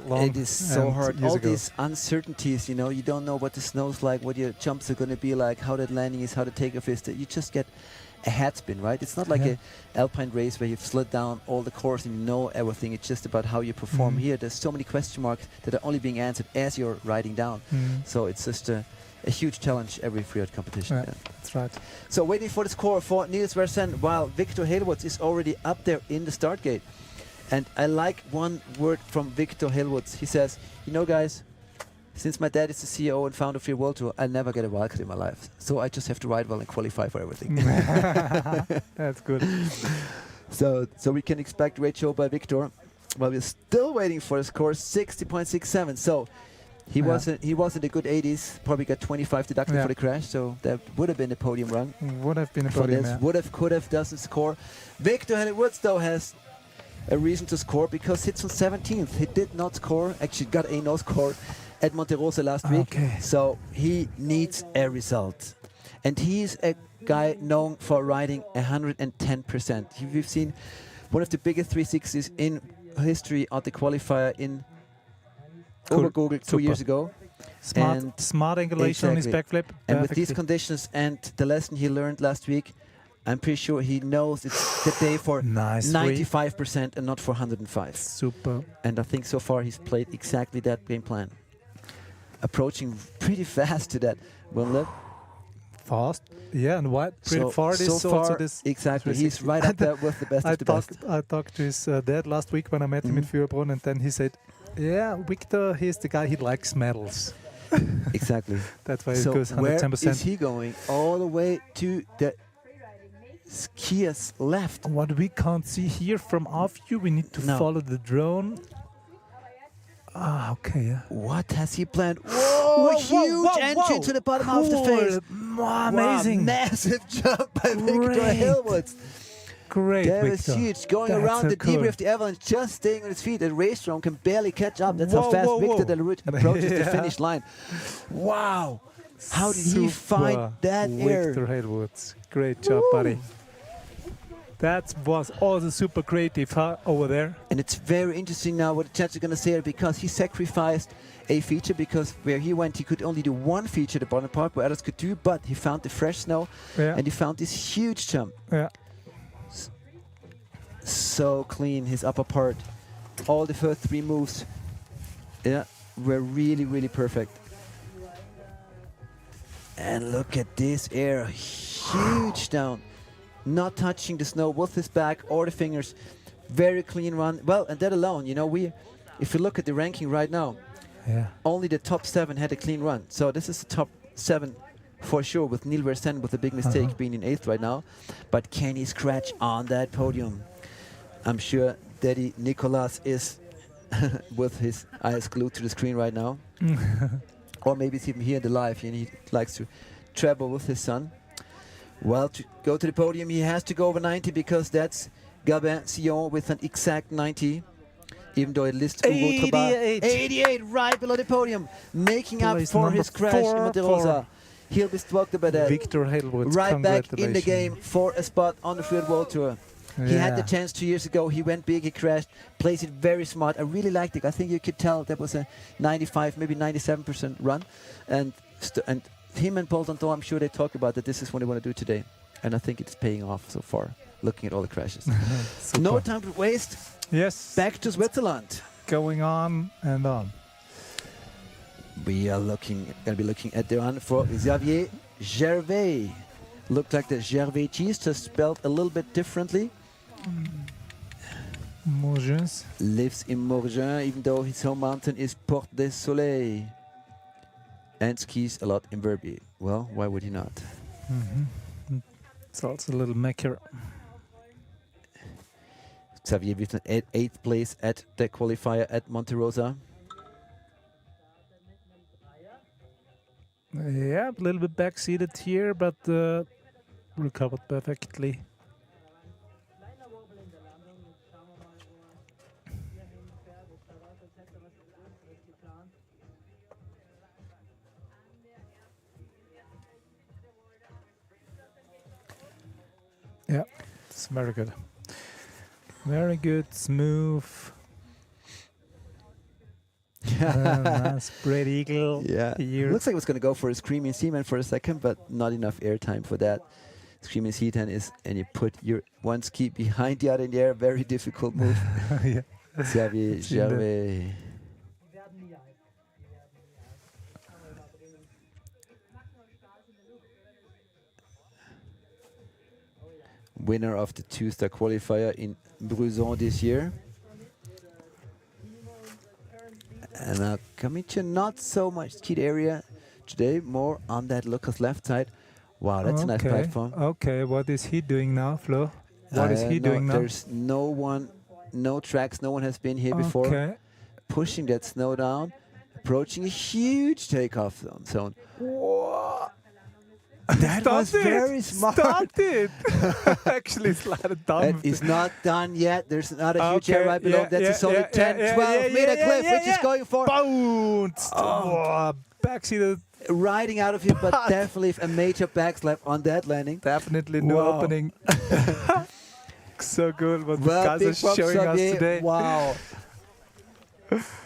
long. It is so hard. All these uncertainties, you know, you don't know what the snow's like, what your jumps are going to be like, how that landing is, how the takeoff is. You just get a head spin, right? It's not like an alpine race where you've slid down all the course and you know everything. It's just about how you perform. Here, there's so many question marks that are only being answered as you're riding down. So it's just a huge challenge every freeride competition. Yeah, that's right. So waiting for the score for Niels Versen, while Victor Helwoods is already up there in the start gate. And I like one word from Victor Helwoods. He says, you know, guys, since my dad is the CEO and founder of Freeride World Tour, I'll never get a wildcard in my life. So I just have to ride well and qualify for everything. That's good. So we can expect great show by Victor. Well, we're still waiting for the score, 60.67. So he wasn't a good 80s. Probably got 25 deducted for the crash. So that would have been a podium run. Would have been a podium. Would have, could have, doesn't score. Victor Helwoods though has a reason to score because it's on 17th. He did not score. Actually, got a no score at Monte Rosa last week. So he needs a result. And he's a guy known for riding 110%. We've seen one of the biggest 360s in history at the qualifier in Obergurgl 2 years ago. Smart angulation on his backflip. And with these conditions and the lesson he learned last week, I'm pretty sure he knows it's the day for 95% and not for 105. Super. And I think so far he's played exactly that game plan. Approaching pretty fast to that one lip. Fast, yeah, and what pretty far this so also far, this exactly. He's 360. right up there with the best of the best. I talked to his dad last week when I met him in Freeride, and then he said, "Yeah, Victor, he's the guy. He likes medals. Exactly. That's why it So goes where 110%." is he going? All the way to the skiers left. What we can't see here from our view, we need to No. follow the drone. Ah, okay. Yeah. What has he planned? Whoa, huge entry to the bottom of the face. Wow, amazing. Wow, massive jump by Victor Great. Hillwoods. Great, That was Victor. huge. Going That's around so the debris cool. of the avalanche, just staying on his feet. The race drone can barely catch up. That's Whoa, how fast whoa, Victor whoa. de la Route approaches the Yeah. finish line. Wow. How did he find Super, that Victor air? Hillwoods. Great job, buddy. That was also super creative, huh, over there. And it's very interesting now what the judges are going to say because he sacrificed a feature because where he went, he could only do one feature, the bottom part, where others could do, but he found the fresh snow Yeah. and he found this huge jump. Yeah. So clean, his upper part. All the first three moves were really, really perfect. And look at this air, huge down. Not touching the snow with his back or the fingers. Very clean run. Well, and that alone, you know, if you look at the ranking right now, Yeah. only the top 7 had a clean run. So this is the top 7 for sure, with Neil Versen with a big mistake being in 8th right now. But can he scratch on that podium? I'm sure Daddy Nicolas is with his eyes glued to the screen right now. Or maybe it's even here in the live and he likes to travel with his son. Well, to go to the podium, he has to go over 90 because that's Gabin Sillon with an exact 90. Even though it lists 88. 88 right below the podium, making up Place for number his crash in 4 Monte Rosa. He'll be stoked about that. Victor Hillwoods, Right back in the congratulations. game for a spot on the Freeride World Tour. He had the Yeah. chance 2 years ago. He went big, he crashed, plays it very smart. I really liked it. I think you could tell that was a 95, maybe 97% run. And him and Paul Danton, I'm sure they talk about that this is what they want to do today. And I think it's paying off so far, looking at all the crashes. No time to waste. Yes. Back to Switzerland. Going on and on. We are going to be looking at the run for Xavier Gervais. Looked like the Gervais cheese, just spelled a little bit differently. Morgens. Lives in Morgin, even though his home mountain is Porte des Soleils. And skis a lot in Verbier. Well, why would he not? It's also a little maker. Xavier with an 8th place at the qualifier at Monte Rosa. Yeah, a little bit backseated here, but recovered perfectly. Yeah, it's very good. Very good, smooth. Nice spread eagle. Yeah, Here. looks like it was going to go for a Screaming Seaman for a second, but not enough airtime for that. Screaming Seaman is, and you put your one ski behind the other in the air, very difficult move. Yeah. Xavier It's in the- Gervais. Winner of the 2-star qualifier in Bruzon this year. And now coming to not so much skid area today, more on that Lucas left side. Wow, that's a nice platform. Okay, what is he doing now, Flo? What is he doing now? There's no one, no tracks, no one has been here before. Okay. Pushing that snow down, approaching a huge takeoff zone. That was very smart. Stopped it. Actually, it's like a dumb. It is not done yet. There's another huge Okay, area right below. yeah, That's yeah, a solid yeah, 10, yeah, 12 yeah, meter yeah, cliff, yeah, which is going for Bounced. Oh, backseated. riding out of it, but definitely a major backslap on that landing. Definitely no Wow. opening. So good what Well, the guys big are props, showing us Xavier. today. Wow.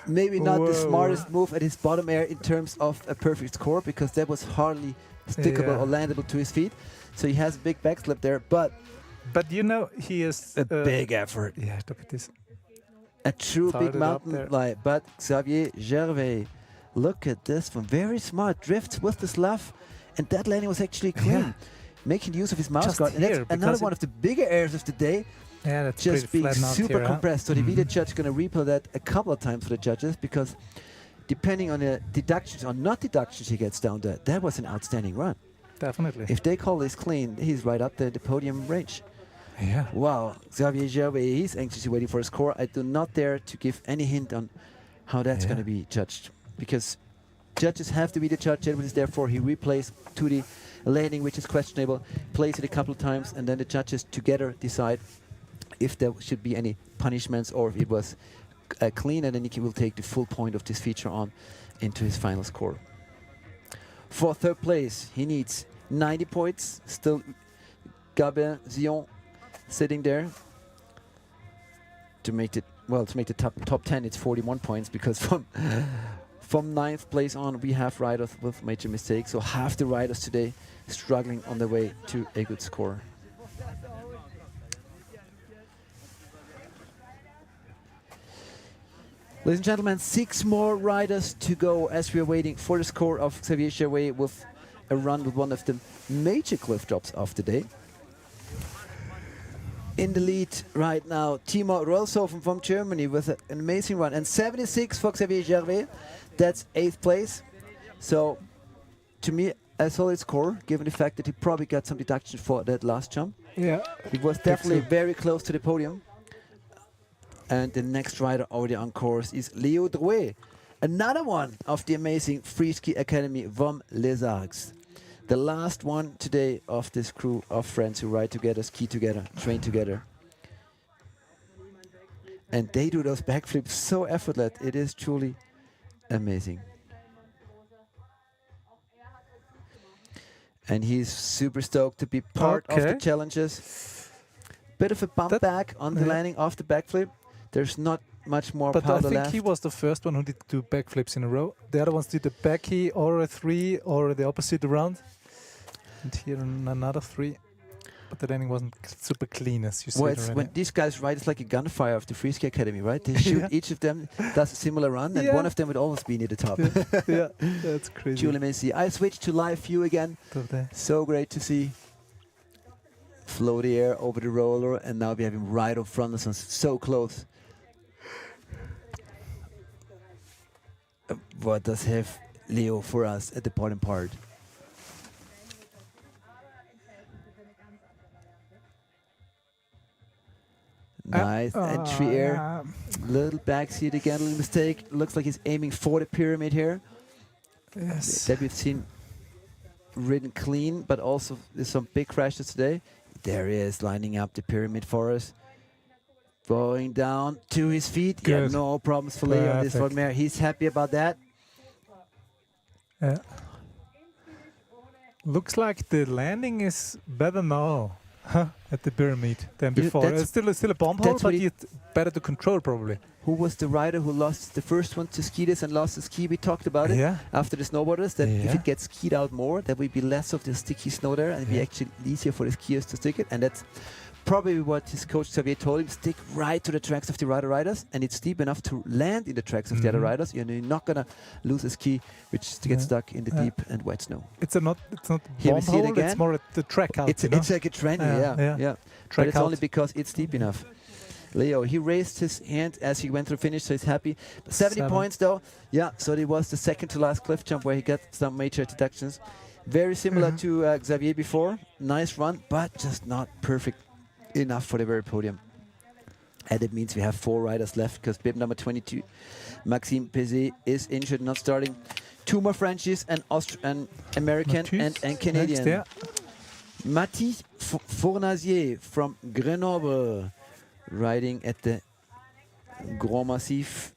Maybe not the Whoa. smartest move at his bottom air in terms of a perfect score, because that was hardly stickable Yeah. or landable to his feet. So he has a big backslip there, but But you know, he is a big effort. Yeah, look at this. A true Started big up mountain there. lion. But Xavier Gervais, look at this one. Very smart. Drifts with the slough And that landing was actually clean. Yeah. Making use of his mouse Just guard. And here, that's another because one of the bigger errors of the day. Yeah, that's Just pretty being flat out super here, huh? compressed. So the video judge is going to replay that a couple of times for the judges, because depending on the deductions or not deductions he gets down there, that was an outstanding run. Definitely. If they call this clean, he's right up there at the podium range. Yeah. Wow, Xavier Gervais, he's anxiously waiting for a score. I do not dare to give any hint on how that's going to be judged, because judges have to be the judge. Edward is therefore he replays to the landing, which is questionable, plays it a couple of times, and then the judges together decide if there should be any punishments or if it was clean, and then he will take the full point of this feature on into his final score. For third place, he needs 90 points. Still Gabin Zion sitting there. To make it, well, to make the top 10, it's 41 points, because from 9th place on, we have riders with major mistakes. So half the riders today struggling on the way to a good score. Ladies and gentlemen, 6 more riders to go as we are waiting for the score of Xavier Gervais with a run with one of the major cliff drops of the day. In the lead right now, Timo Rolshofen from Germany with an amazing run. And 76 for Xavier Gervais, that's 8th place. So, to me, a solid score, given the fact that he probably got some deduction for that last jump. Yeah. He was definitely very close to the podium. And the next rider already on course is Leo Drouet, another one of the amazing Free Ski Academy from Les Arcs. The last one today of this crew of friends who ride together, ski together, train together. And they do those backflips so effortless. It is truly amazing. And he's super stoked to be part of the challenges. Bit of a bump back on the landing off the backflip. There's not much more but powder I think left. he was the first one who did 2 backflips in a row. The other ones did a backy or a 3 or the opposite around. And here another 3. But the landing wasn't super clean, as you Well, said already. when these guys ride, it's like a gunfire of the Free Ski Academy, right? They shoot, each of them does a similar run, and one of them would always be near the top. Yeah, that's crazy. Julie Macy. I switched to live view again. So great to see. Flow the air over the roller, and now we have him right in front of us, so close. What does have Leo for us at the bottom part? Nice entry air. Little backseat again, little mistake. Looks like he's aiming for the pyramid here. Yes. That we've seen ridden clean, but also there's some big crashes today. There he is, lining up the pyramid for us. Going down to his feet. Good. Yeah, no problems for Leo on this one, Mare. He's happy about that. Yeah. Looks like the landing is better now at the pyramid than before. It's still a bomb hole, but it's better to control probably. Who was the rider who lost the first one to ski this and lost the ski? We talked about it after the snowboarders, that if it gets skied out more, there will be less of the sticky snow there, and it'll be actually easier for the skiers to stick it. And that's probably what his coach Xavier told him: stick right to the tracks of the other riders, and it's deep enough to land in the tracks of the other riders. You're not gonna lose a ski which gets stuck in the deep and wet snow. It's not Here we bomb see it hole, again. it's more at the track out. It's like a trend, yeah. But it's only because it's deep enough. Leo, he raised his hand as he went through finish, so he's happy. 70 points though. Yeah, so it was the second to last cliff jump where he got some major deductions. Very similar to Xavier before. Nice run, but just not perfect enough for the very podium. And it means we have 4 riders left, because bib number 22, Maxime Pézé, is injured, not starting. 2 more Frenchies, an American and Canadian. Mathis Fournazier from Grenoble, riding at the Grand Massif.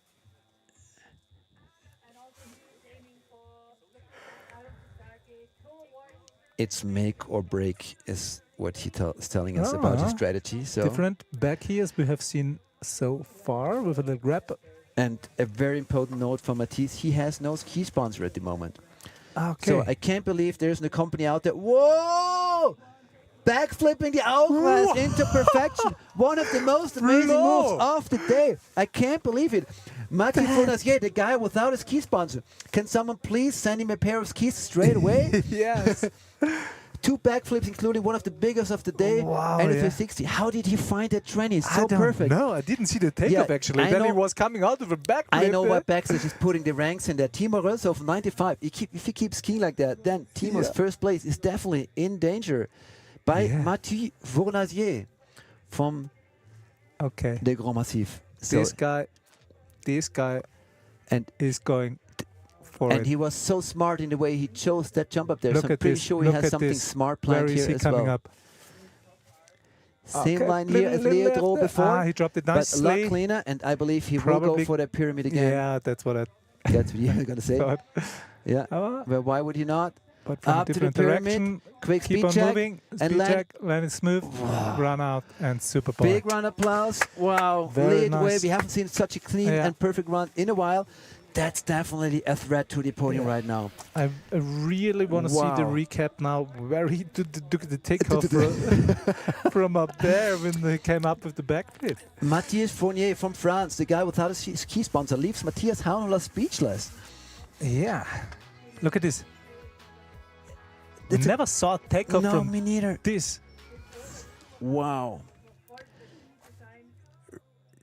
It's make or break is what he is telling us about his strategy. So different backy as we have seen so far with a little grab. And a very important note for Mathis: he has no ski sponsor at the moment. Okay. So I can't believe there's no company out there. Whoa! backflipping the hourglass into perfection. One of the most amazing moves of the day. I can't believe it. Mathieu Fournier, the guy without a ski sponsor. Can someone please send him a pair of skis straight away? Yes. 2 backflips, including one of the biggest of the day, Wow, and a yeah. 360. How did he find that tranny? So I don't perfect. know. I didn't see the takeoff Yeah, actually. I Then he know- was coming out of a backflip. I know why Backstage is putting the ranks in there. Timo Rösel of 95. If he keeps skiing like that, then Timo's first place is definitely in danger. By Mathieu Fournier from Okay. the Grand Massif. So, This guy, and is going for and it. he was so smart in the way he chose that jump up there. Look So I'm at pretty this. sure he Look has at something this. smart Where planned is here he as coming well. up? Same Okay, line here as Leo drove before. Ah, he dropped it but a lot nicely. cleaner, and I believe he will go Probably- for that pyramid again. Yeah, that's what I That's what you're going to say. thought. Yeah. Oh, Well, why would he not? but from a Up to the different pyramid, direction. quick Keep speed on check, moving. and Speed land. check. Land is smooth. Run out and super power. Big round of applause. Wow. Very Lead way. nice. We haven't seen such a clean Yeah. and perfect run in a while. That's definitely a threat to the podium right now. I really want to see the Wow. recap now, where he took the takeoff from up there when they came up with the backflip. Matthias Fournier from France, the guy without a ski sponsor, leaves Matthias Haunola speechless. Yeah, look at this. It's a- Never saw a takeoff No, from me neither. this. Wow.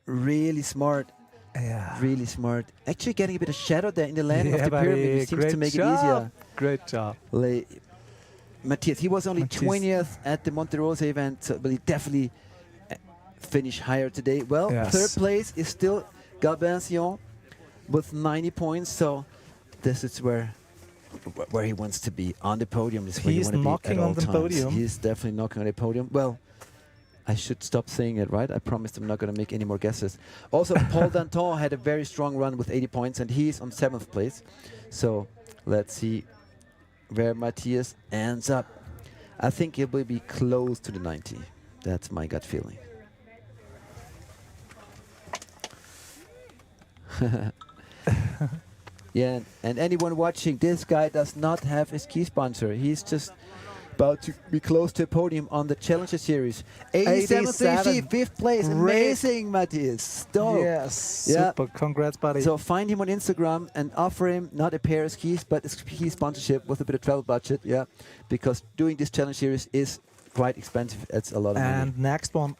Really smart. Yeah, Really smart. Actually getting a bit of shadow there in the landing of the buddy, pyramid. It seems great to make job. it easier. Great job. Matthias, he was only Matthias. 20th at the Monte Rosa event, so but he definitely finished higher today. Well, Yes. third place is still Gabin Sion with 90 points, so this is where he wants to be. On the podium is where you He's want to be knocking at all on the times. podium. He's definitely knocking on the podium. Well, I should stop saying it, right? I promised I'm not going to make any more guesses. Also, Paul Danton had a very strong run with 80 points, and he's on 7th place. So let's see where Matthias ends up. I think it will be close to the 90. That's my gut feeling. Yeah, and anyone watching, this guy does not have a ski sponsor. He's just about to be close to a podium on the Challenger Series. 87 5th place. Great. Amazing, Matthias. Stop. Yes, Yeah. super. Congrats, buddy. So find him on Instagram and offer him not a pair of skis, but a ski sponsorship with a bit of travel budget. Yeah, because doing this Challenge Series is quite expensive. It's a lot of money. and next one,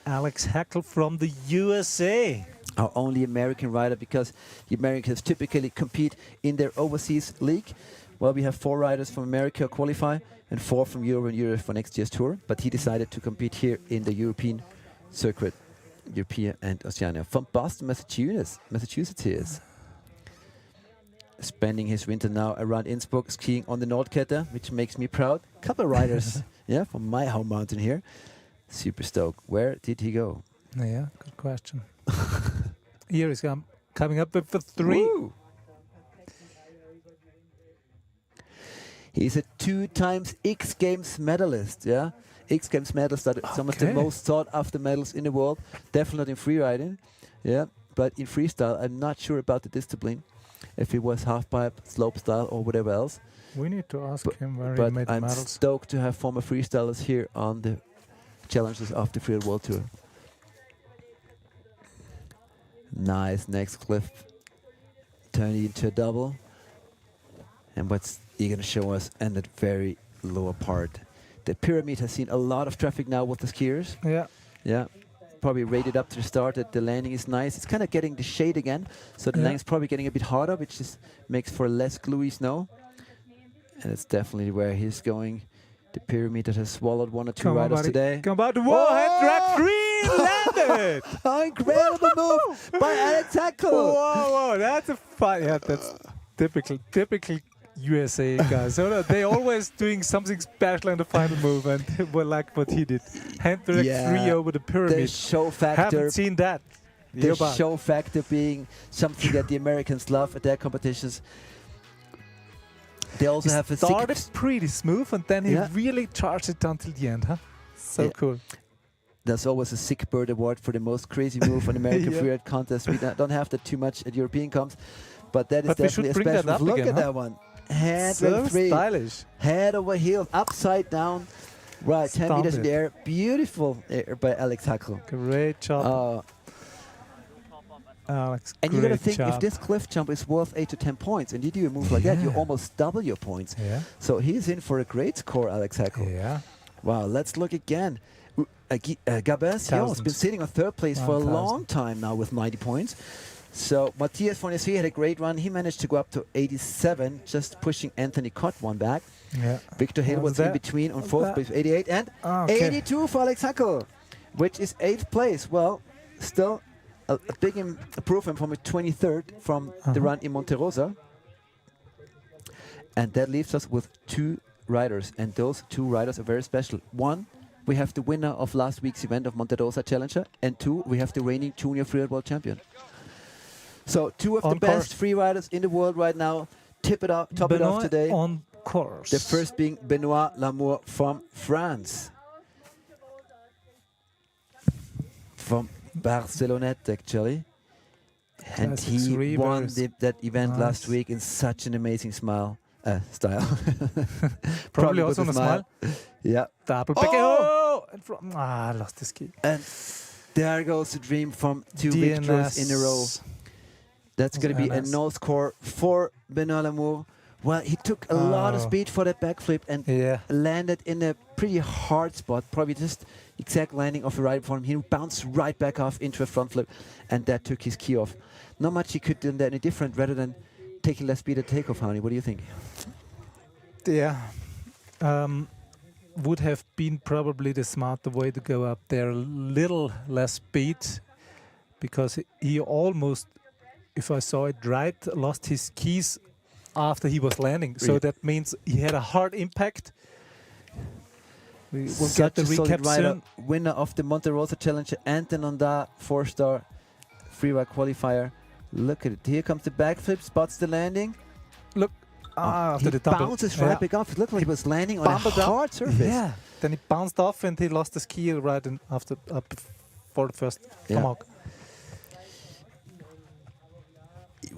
Alex Heckel from the USA. Our only American rider, because the Americans typically compete in their overseas league. Well, we have 4 riders from America qualify and 4 from Europe for next year's tour. But he decided to compete here in the European circuit, European and Oceania. From Boston, Massachusetts he is. Spending his winter now around Innsbruck, skiing on the Nordkette, which makes me proud. Couple of riders, yeah, from my home mountain here. Super stoked. Where did he go? Yeah, good question. Here is coming up with the 3. Woo. He's a 2 times X Games medalist, yeah? X Games medals are some of the Okay. most sought after medals in the world. Definitely not in freeriding, yeah? But in freestyle, I'm not sure about the discipline. If it was halfpipe, slopestyle, or whatever else. We need to ask him where he But made the I'm medals. stoked to have former freestylers here on the challenges of the Freeride World Tour. Nice next cliff. Turning into a double. And what's he going to show us in that very lower part? The pyramid has seen a lot of traffic now with the skiers. Yeah. Yeah. Probably rated up to the start that the landing is nice. It's kind of getting the shade again. So the Yeah. landing's probably getting a bit harder, which just makes for less gluey snow. And it's definitely where he's going. The pyramid that has swallowed 1 or 2 Come on, riders buddy. today. Come on, whoa, head drag 3, landed! Oh, incredible move by Alex Heckel. Whoa, that's a fun. Yeah, that's typical USA guys. So they're always doing something special in the final move, and well, like what he did, hand direct 3 over the The pyramid. show factor. Haven't seen that. The Jobba. show factor being something that the Americans love at their competitions. They also He have a started sick. pretty smooth, and then he Yeah. really charged it until the end, huh? So Yeah. cool. There's always a sick bird award for the most crazy move on American Yeah. freeride contest. We don't have that too much at European comps, but that is But we should definitely a bring that special up move. Look again, at huh? that one. Head So over 3, stylish. head over heels, upside down. Right, 10 meters in Stomp the it. air. Beautiful air by Alex Hackel. Great job, Alex. And you got to great think, if job. this cliff jump is worth 8 to 10 points, and you do a move like that, you Yeah. almost double your points. Yeah. So he's in for a great score, Alex Hackel. Yeah. Wow, let's look again. Gabin Sion has been sitting on third place for a 1,000. long time now with 90 points. So Matthias von Essie had a great run. He managed to go up to 87, just pushing Anthony Cott one back. Yeah. Victor Hill was in between on fourth place, 88, and 82 for Alex Hackel, which is 8th place. Well, still a big improvement from a 23rd from the run in Monte Rosa. And that leaves us with 2 riders, and those 2 riders are very special. 1, we have the winner of last week's event of Monte Rosa Challenger, and 2, we have the reigning junior freeride world champion. So 2 of the best free riders in the world right now. Top it off today. On course. The first being Benoit Lamour from France. From Barcelonette, actually. And Classics he won reverse. that event last Nice. week in such an amazing style. Probably with also on a smile. Yeah. Double back. Oh! And I lost the ski. And there goes the dream from 2 victories in a row. That's going to be a no score for Benoit Lamour. Well, he took a lot of speed for that backflip and landed in a pretty hard spot. Probably just exact landing of the right form. He bounced right back off into a front flip, and that took his key off. Not much he could do that any different rather than taking less speed at takeoff, Hani. What do you think? Yeah. Would have been probably the smarter way to go up there. A little less speed, because he almost, if I saw it right, lost his keys after he was landing. So that means he had a hard impact. We will get the recap soon. Winner of the Monte Rosa Challenger and the Nanda 4-star Freeride Qualifier. Look at it. Here comes the backflip, spots the landing. Look, after the double. Bounces right back off. It looked like he was landing on a hard surface. Yeah. Then he bounced off and he lost the ski right in after for the first tomahawk.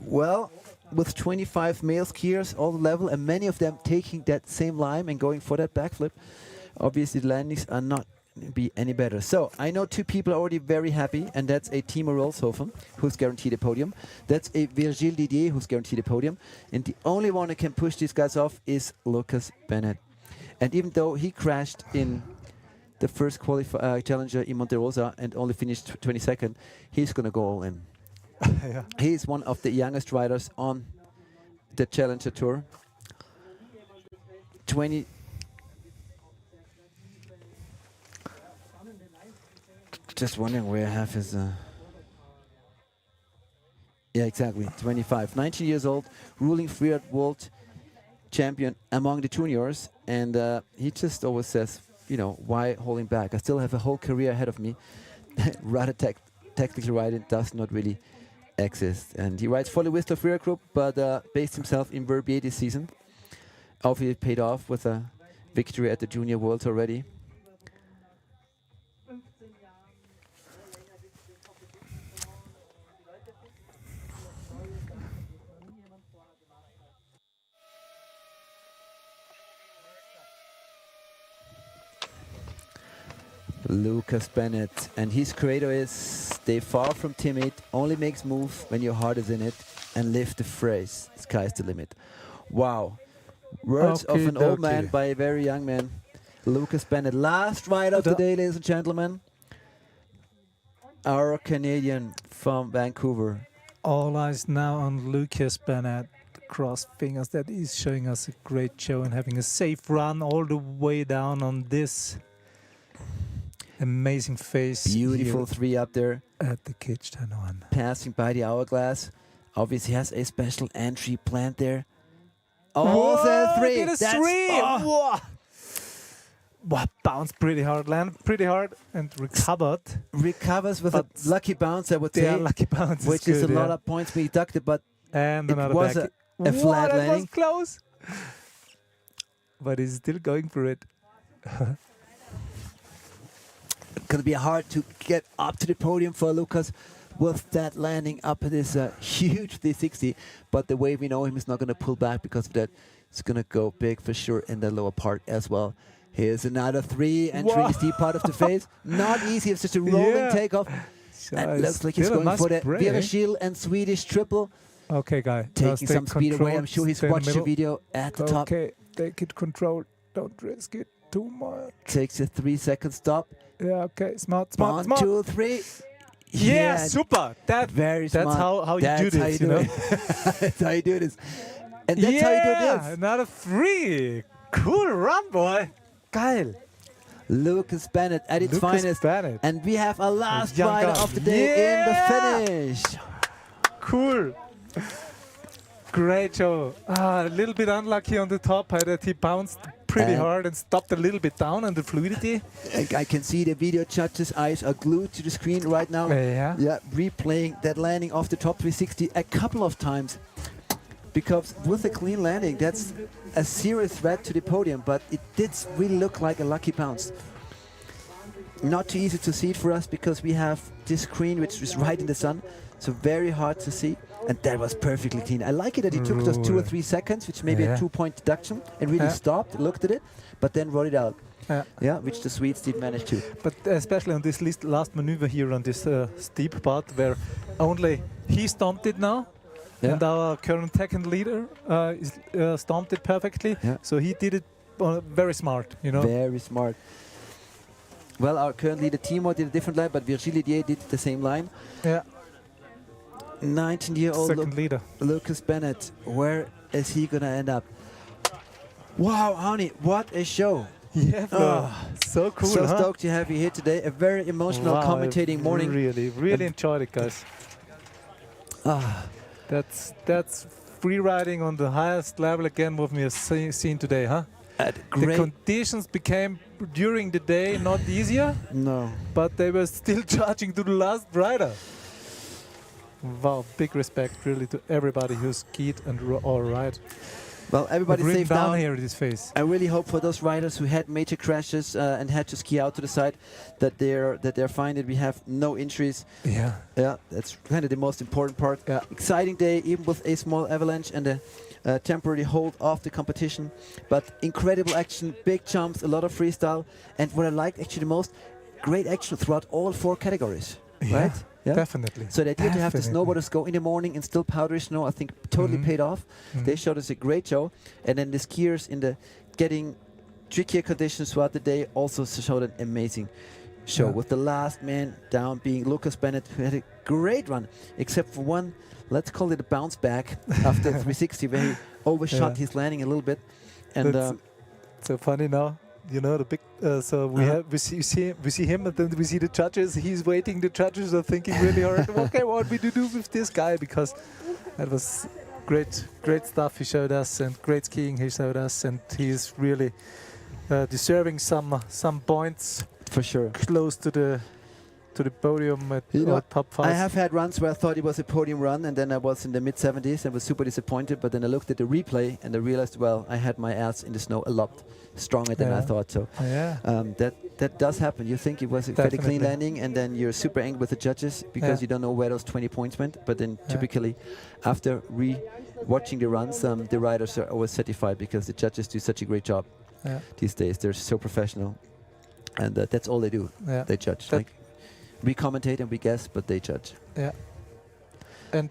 Well, with 25 male skiers all level, and many of them taking that same line and going for that backflip, obviously the landings are not be any better. So I know 2 people are already very happy, and that's a Timo Rolshofen, who's guaranteed a podium. That's a Virgile Didier, who's guaranteed a podium. And the only one who can push these guys off is Lucas Bennett. And even though he crashed in the first Challenger in Monte Rosa and only finished 22nd, he's going to go all in. He's one of the youngest riders on the Challenger Tour. Just wondering where I have his... yeah, exactly. 25. 19 years old, ruling freeride world champion among the juniors. And he just always says, you know, why holding back? I still have a whole career ahead of me. Rather technical riding does not really exist. And he rides for the Whistler Freeride Group, but based himself in Verbier this season. Obviously paid off with a victory at the Junior Worlds already. Lucas Bennett, and his credo is stay far from timid, only makes move when your heart is in it, and live the phrase, sky's the limit. Wow. Words of an old man by a very young man. Lucas Bennett, last ride of the day, ladies and gentlemen. Our Canadian from Vancouver. All eyes now on Lucas Bennett. Cross fingers that he's showing us a great show and having a safe run all the way down on this amazing face. Beautiful 3 up there. At the Kitzsteinhorn. Passing by the hourglass. Obviously has a special entry planned there. Oh, Zell 3. That's 3. Oh. Wow, bounced pretty hard, landed pretty hard, and recovered. Recovers with a lucky bounce, I would say. Yeah, lucky bounce, which is a lot of points being deducted, but and it another was back. a flat That landing. was close. But he's still going for it. Gonna be hard to get up to the podium for Lucas with that landing up at this huge 360. But the way we know him is not gonna pull back because of that. It's gonna go big for sure in the lower part as well. Here's another 3 entering Wow. the steep part of the face. Not easy. It's just a rolling Yeah. takeoff. And looks like he's Still a going for the nice break. Virashil and Swedish triple. Okay, guy. Taking some speed away. I'm sure he's watched the video at the top. Okay, take it control. Don't risk it too much. Takes a 3-second stop. Yeah, okay. Smart. 1, 2, 3. Yeah, super. Very That's smart. how you That's do this, how you do know? it. That's how you do this. And that's how you do this. Another 3. Cool run, boy. Geil. Lucas Bennett at its Lucas finest. Bennett. And we have a last Young rider guy. of the day in the finish. Cool. Great show. A little bit unlucky on the top. He bounced pretty hard and stopped a little bit down on the fluidity. I can see the video judge's eyes are glued to the screen right now. Yeah. Yeah, replaying that landing off the top 360 a couple of times. Because with a clean landing, that's a serious threat to the podium, but it did really look like a lucky bounce. Not too easy to see it for us because we have this screen which is right in the sun, so very hard to see. And that was perfectly clean. I like it that he took just 2 or 3 seconds, which may be a 2-point deduction, and really stopped, looked at it, but then wrote it out. Yeah, which the Swedes did manage to. But especially on this last maneuver here on this steep part where only he stomped it now. Yeah. And our current second leader stomped it perfectly. Yeah. So he did it very smart, you know. Very smart. Well, our current leader Timo did a different line, but Virgil Didier did the same line. Yeah. 19-year-old Second leader. Lucas Bennett. Where is he going to end up? Wow, honey, what a show. Yeah, so cool, So huh? stoked to have you here today. A very emotional commentating morning. Really enjoyed it, guys. That's free riding on the highest level again what we have seen today, huh? The conditions became during the day not easier. No. But they were still charging to the last rider. Wow, big respect really to everybody who skied and or ride. Well, everybody's safe down here at this phase. I really hope for those riders who had major crashes and had to ski out to the side that they're fine, that we have no injuries. Yeah. Yeah, that's kind of the most important part. Yeah. Exciting day, even with a small avalanche and a temporary hold off the competition. But incredible action, big jumps, a lot of freestyle. And what I liked actually the most, great action throughout all 4 categories. Yeah, right? Yeah, definitely. So the idea to have the Definitely. snowboarders go in the morning in still powdery snow, I think totally paid off. They showed us a great show. And then the skiers in the getting trickier conditions throughout the day also showed an amazing show. With the last man down being Lucas Bennett, who had a great run, except for one, let's call it a bounce back after 360, where he overshot his landing a little bit. And so funny now. You know the big. So we see him, and then we see the judges. He's waiting. The judges are thinking really hard. Okay, what we do with this guy? Because that was great stuff he showed us, and great skiing he showed us, and he's really deserving some points for sure. Close to the podium at top 5. I have had runs where I thought it was a podium run, and then I was in the mid-70s and was super disappointed. But then I looked at the replay and I realized, well, I had my ass in the snow a lot stronger than I thought. So that does happen. You think it was a fairly clean landing, and then you're super angry with the judges because you don't know where those 20 points went. But then typically, after watching the runs, the riders are always satisfied because the judges do such a great job these days. They're so professional, and that's all they do. They judge. We commentate and we guess, but they judge. Yeah. And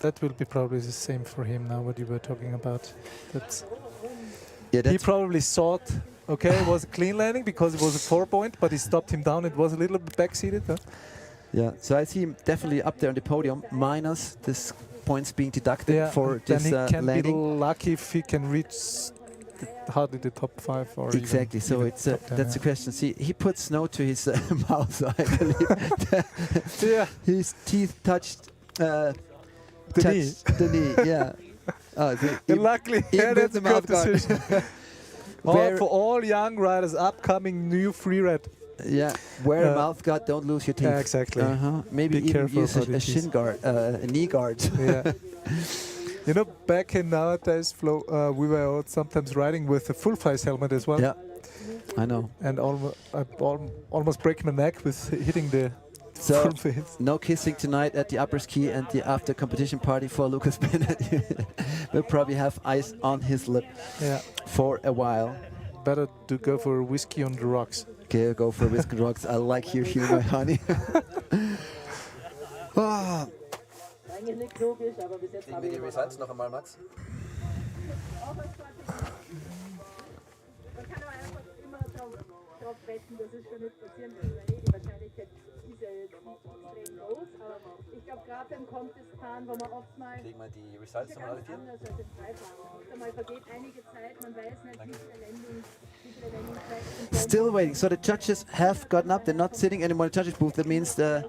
that will be probably the same for him now, what you were talking about. He probably thought, okay, it was a clean landing because it was a 4-point, but he stopped him down. It was a little bit backseated. Huh? Yeah, so I see him definitely up there on the podium, minus this points being deducted for this then he can landing. be lucky if he can reach hardly the top 5 or exactly. So even it's top 10, that's the question. See, he put snow to his mouth, so I believe. His teeth touched the knee. Yeah. And luckily, that's a good decision. For all young riders, upcoming new Freeride. Yeah, wear a mouth guard, don't lose your teeth. Yeah, exactly. Maybe Be even careful use a shin guard, a knee guard. Yeah. You know, back in nowadays, Flo, we were all sometimes riding with a full face helmet as well. Yeah, I know. And almost break my neck with hitting the full face. No kissing tonight at the upper ski and the after competition party for Lucas Bennett. We'll probably have ice on his lip for a while. better to go for whiskey on the rocks. Okay, go for whiskey rocks. I like your humor, honey. Ah, Eigentlich nicht logisch, aber bis jetzt Sehen habe wir ich die Results noch einmal, Max? Man kann aber einfach immer drauf wetten, dass es schon nicht passieren wird, weil die Wahrscheinlichkeit ist ja jetzt nicht extrem groß, aber ich glaube gerade beim Contest-Fahren, wo man oft mal Legen wir die Results ist ja nochmal alle ganz vier. anders als im Freifahren. Da mal vergeht einige Zeit, man weiß nicht, wie viele Landungszeiten sind. still waiting. So the judges have gotten up. They're not sitting anymore in the judges booth. That means the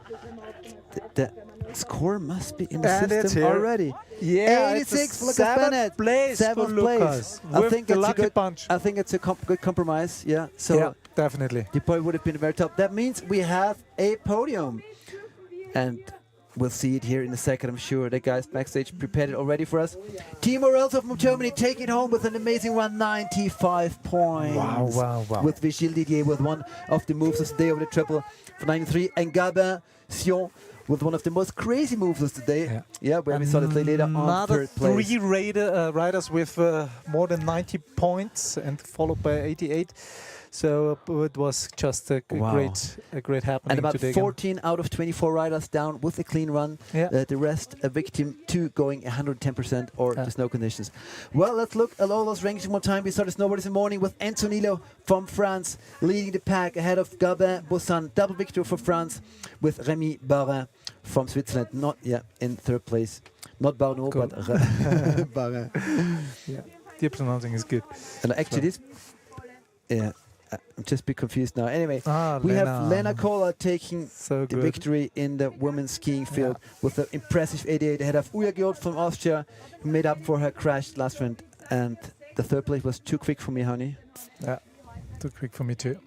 score must be in the And it's system here. already. Yeah, 86 for Lucas Bennett. Place Seventh for place. Lucas. I With think the it's a lucky good punch. I think it's a good compromise. Yeah. So Yeah, definitely. he probably would have been very top. That means we have a podium, and we'll see it here in a second. I'm sure the guys backstage prepared it already for us. Timo Relsov from Germany taking it home with an amazing 195 points. Wow, wow, wow. With Vigil Didier with one of the moves of the day over the triple for 93, and Gabin Sion with one of the most crazy moves of the day. Yeah, where we saw it later on Another third place. three riders with more than 90 points and followed by 88. So it was just a Wow. great happening And about today. 14 out of 24 riders down with a clean run. Yeah. The rest a victim to going 110% or the snow conditions. Well, let's look at all those rankings one time. We started snowboarders in the morning with Antonino from France leading the pack ahead of Gabin Bossan. Double victory for France with Rémi Barin from Switzerland. Not in third place. Not Barno, Cool. but Barin. Yeah, the pronouncing is good. And actually this... Yeah. I'm just a bit confused now. Anyway, we Lena. have Lena Kohler taking So the good. victory in the women's skiing field with an impressive 88 ahead of Uja Georg from Austria, who made up for her crash last round. And the third place was too quick for me, honey. Yeah, too quick for me too.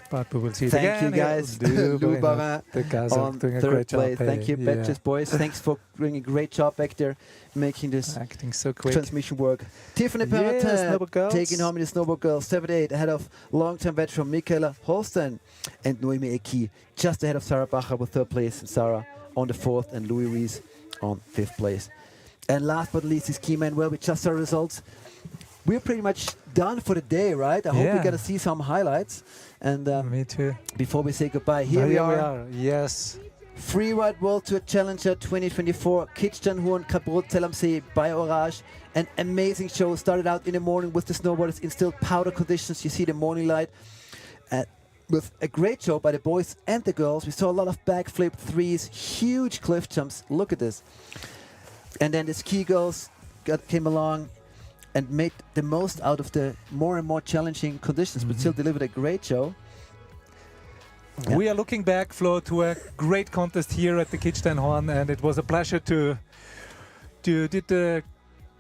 But we will see it Thank again. you, guys. Lou Lou Barin The guys are on doing a third great job. place. Thank you, Yeah. Betches boys. Thanks for doing a great job back there, making this Acting so quick. transmission work. Tiffany Yeah, Perrotin snowboard girls. taking home in the snowboard girls 78 ahead of long-term veteran Michaela Holstein and Noemi Eki just ahead of Sarah Bacher with third place, and Sarah on the fourth, and Louis Rees on fifth place. And last but not least is Key Man. Well, we just saw results. We're pretty much done for the day, right? I hope we Yeah. get to see some highlights. And Me too. before we say goodbye, here we are. Yes. Freeride World Tour Challenger 2024, Kitzsteinhorn, Kaprun, Zell am See by Orage. An amazing show. Started out in the morning with the snowboarders in still powder conditions. You see the morning light. With a great show by the boys and the girls. We saw a lot of backflip threes, huge cliff jumps. Look at this. And then the ski girls came along and made the most out of the more and more challenging conditions, but still delivered a great show. Yeah. We are looking back, Flo, to a great contest here at the Kitzsteinhorn, and it was a pleasure to do the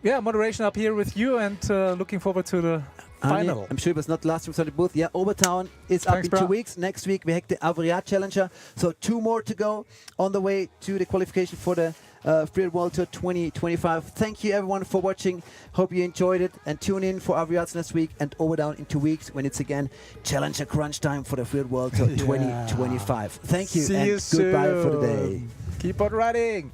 moderation up here with you, and looking forward to the final. I'm sure it was not the last from the booth. Yeah, Obertown is up Thanks, in bro. 2 weeks. Next week we have the FWT Challenger. So 2 more to go on the way to the qualification for the Freeride World Tour 2025. Thank you everyone for watching. Hope you enjoyed it, and tune in for FWT next week and Obertown in 2 weeks when it's again Challenger crunch time for the Freeride World Tour 2025. Thank you, See and you goodbye for the soon. day. Keep on riding.